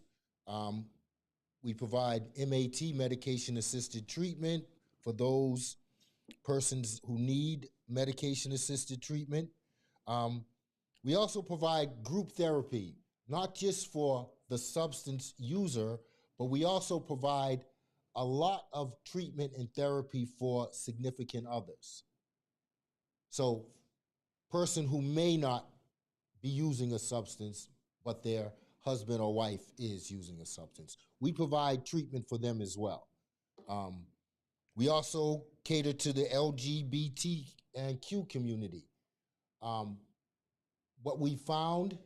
We provide MAT, medication-assisted treatment, for those persons who need medication-assisted treatment. We also provide group therapy, not just for the substance user, but we also provide a lot of treatment and therapy for significant others. So, person who may not be using a substance, but their husband or wife is using a substance, we provide treatment for them as well. We also cater to the LGBTQ community. What we found,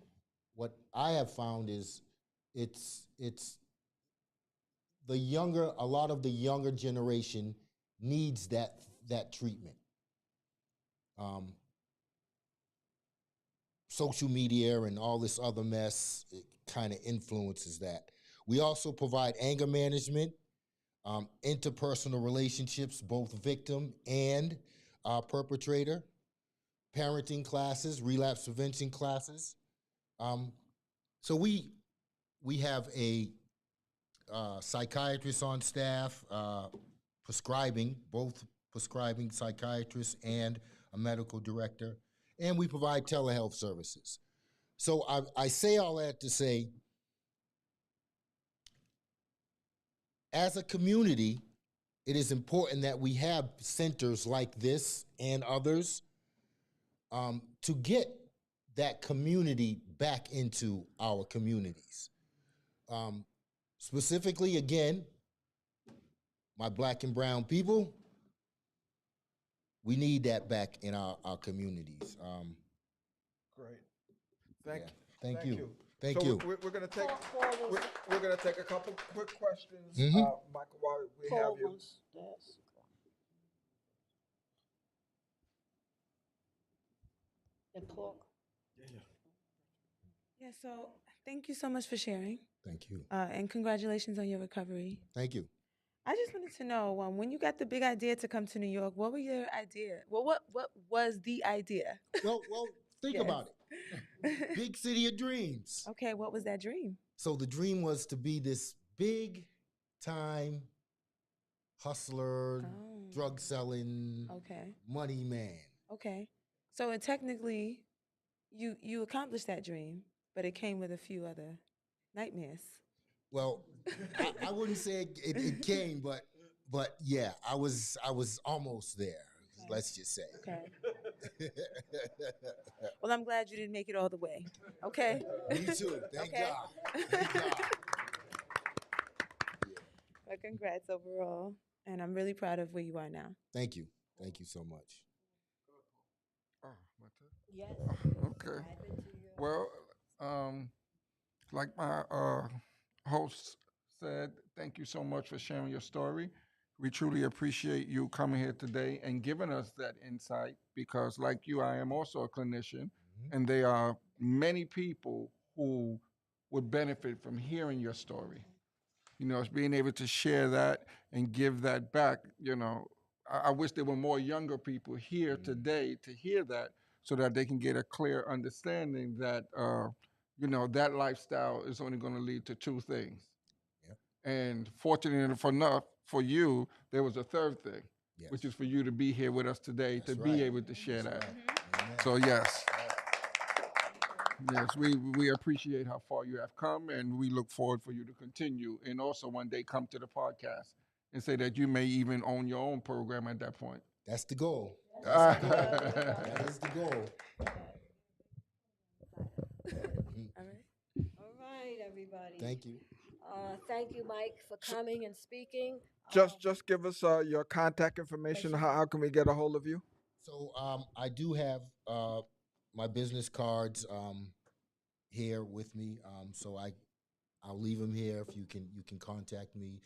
what I have found is it's the younger, a lot of the younger generation needs that treatment. Social media and all this other mess, it kind of influences that. We also provide anger management, interpersonal relationships, both victim and perpetrator, parenting classes, relapse prevention classes. So we have a psychiatrist on staff, prescribing, both prescribing psychiatrists and a medical director, and we provide telehealth services. So I say all that to say, as a community, it is important that we have centers like this and others to get that community back into our communities. Specifically, again, my Black and brown people, we need that back in our communities. Great. Thank you. Thank you. So Thank you. We're gonna take we're gonna take a couple quick questions, Mhm. Michael, while we Paul have you. wants to ask. The clock. Yeah, so thank you so much for sharing. Thank you. And congratulations on your recovery. Thank you. I just wanted to know, when you got the big idea to come to New York, what was your idea? Well, what was the idea? Well, think Yes. about it. Big city of dreams. Okay, what was that dream? So the dream was to be this big time hustler, drug selling, Okay. money man. Okay. So technically, you accomplished that dream, but it came with a few other nightmares. Well, I wouldn't say it came, but yeah, I was almost there. Let's just say. Okay. Well, I'm glad you didn't make it all the way. Okay. Me too. Thank Okay. God. Thank God. But congrats overall, and I'm really proud of where you are now. Thank you. Thank you so much. Oh, my turn? Yes. Okay. Well, like my host said, thank you so much for sharing your story. We truly appreciate you coming here today and giving us that insight because, like you, I am also a clinician, and there are many people who would benefit from hearing your story. You know, it's being able to share that and give that back. You know, I wish there were more younger people here today to hear that so that they can get a clear understanding that, you know, that lifestyle is only going to lead to two things. And fortunately enough for you, there was a third thing, which is for you to be here with us today to be able to share that. So yes, yes, we appreciate how far you have come, and we look forward for you to continue, and also one day come to the podcast and say that you may even own your own program at that point. That's the goal. That's the goal. That is the goal. All right, everybody. Thank you. Thank you, Mike, for coming and speaking. Just give us your contact information. How can we get a hold of you? So I do have my business cards here with me. So I'll leave them here if you can contact me.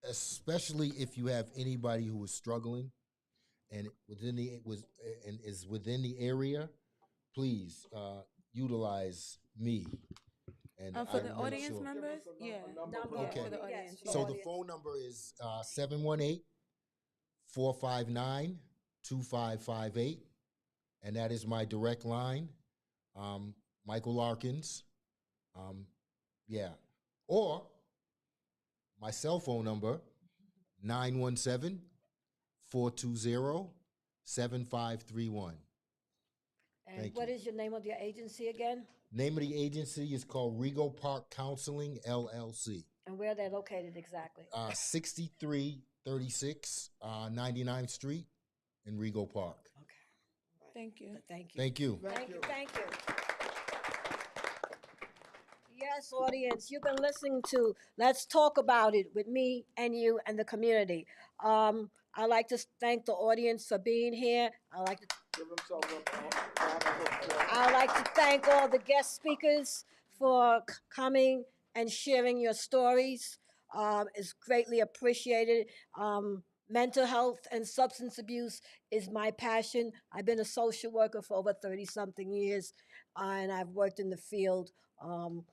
Especially if you have anybody who is struggling and is within the area, please utilize me. And for the audience members, yeah. Okay. For the audience. So the phone number is 718-459-2558, and that is my direct line. Michael Larkins. Yeah. Or my cell phone number, 917-420-7531. And what is your name of your agency again? Name of the agency is called Regal Park Counseling, LLC. And where they're located exactly? 6336 99th Street in Regal Park. Thank you. Thank you. Thank you. Thank you. Thank you. Yes, audience, you've been listening to Let's Talk About It with me and you and the community. I'd like to thank the audience for being here. I'd like to thank all the guest speakers for coming and sharing your stories. It's greatly appreciated. Mental health and substance abuse is my passion. I've been a social worker for over 30-something years, and I've worked in the field from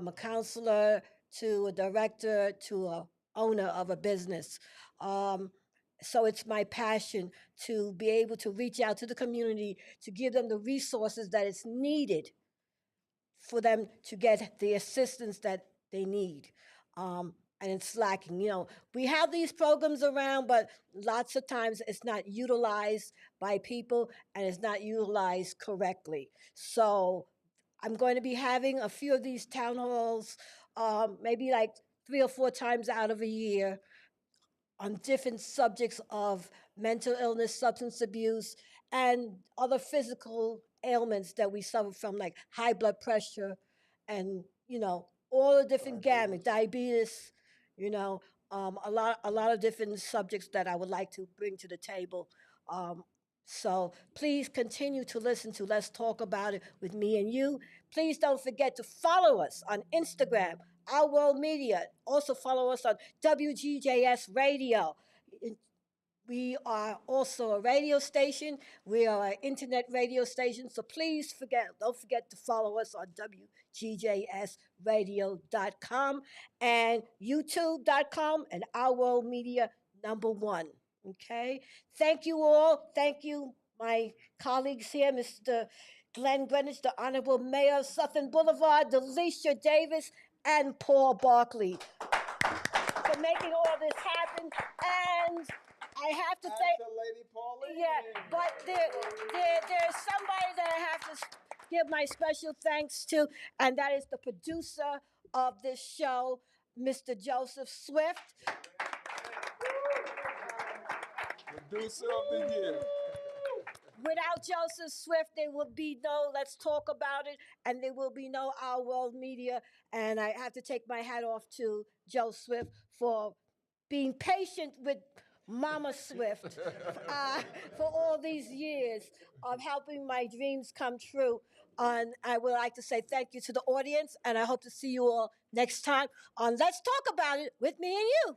a counselor to a director to a owner of a business. So it's my passion to be able to reach out to the community to give them the resources that is needed for them to get the assistance that they need. And it's lacking. You know, we have these programs around, but lots of times it's not utilized by people and it's not utilized correctly. So I'm going to be having a few of these town halls, maybe like 3 or 4 times out of a year, on different subjects of mental illness, substance abuse, and other physical ailments that we suffer from, like high blood pressure and, you know, all the different gamut, diabetes, you know, a lot of different subjects that I would like to bring to the table. So please continue to listen to Let's Talk About It with me and you. Please don't forget to follow us on Instagram, Our World Media. Also follow us on WGJS Radio. We are also a radio station. We are an internet radio station. So please don't forget to follow us on WGJSradio.com and YouTube.com and Our World Media #1. Okay? Thank you all. Thank you, my colleagues here, Mr. Glenn Greenidge, the Honorable Mayor of Southern Boulevard, Delicia Davis, and Paul Bartley for making all this happen. And I have to thank Lady Pauline. Yeah, but there's somebody that I have to give my special thanks to, and that is the producer of this show, Mr. Joseph Swift. Producer of the year. Without Joseph Swift, there will be no Let's Talk About It, and there will be no Our World Media. And I have to take my hat off to Joe Swift for being patient with Mama Swift for all these years of helping my dreams come true. And I would like to say thank you to the audience, and I hope to see you all next time on Let's Talk About It with me and you.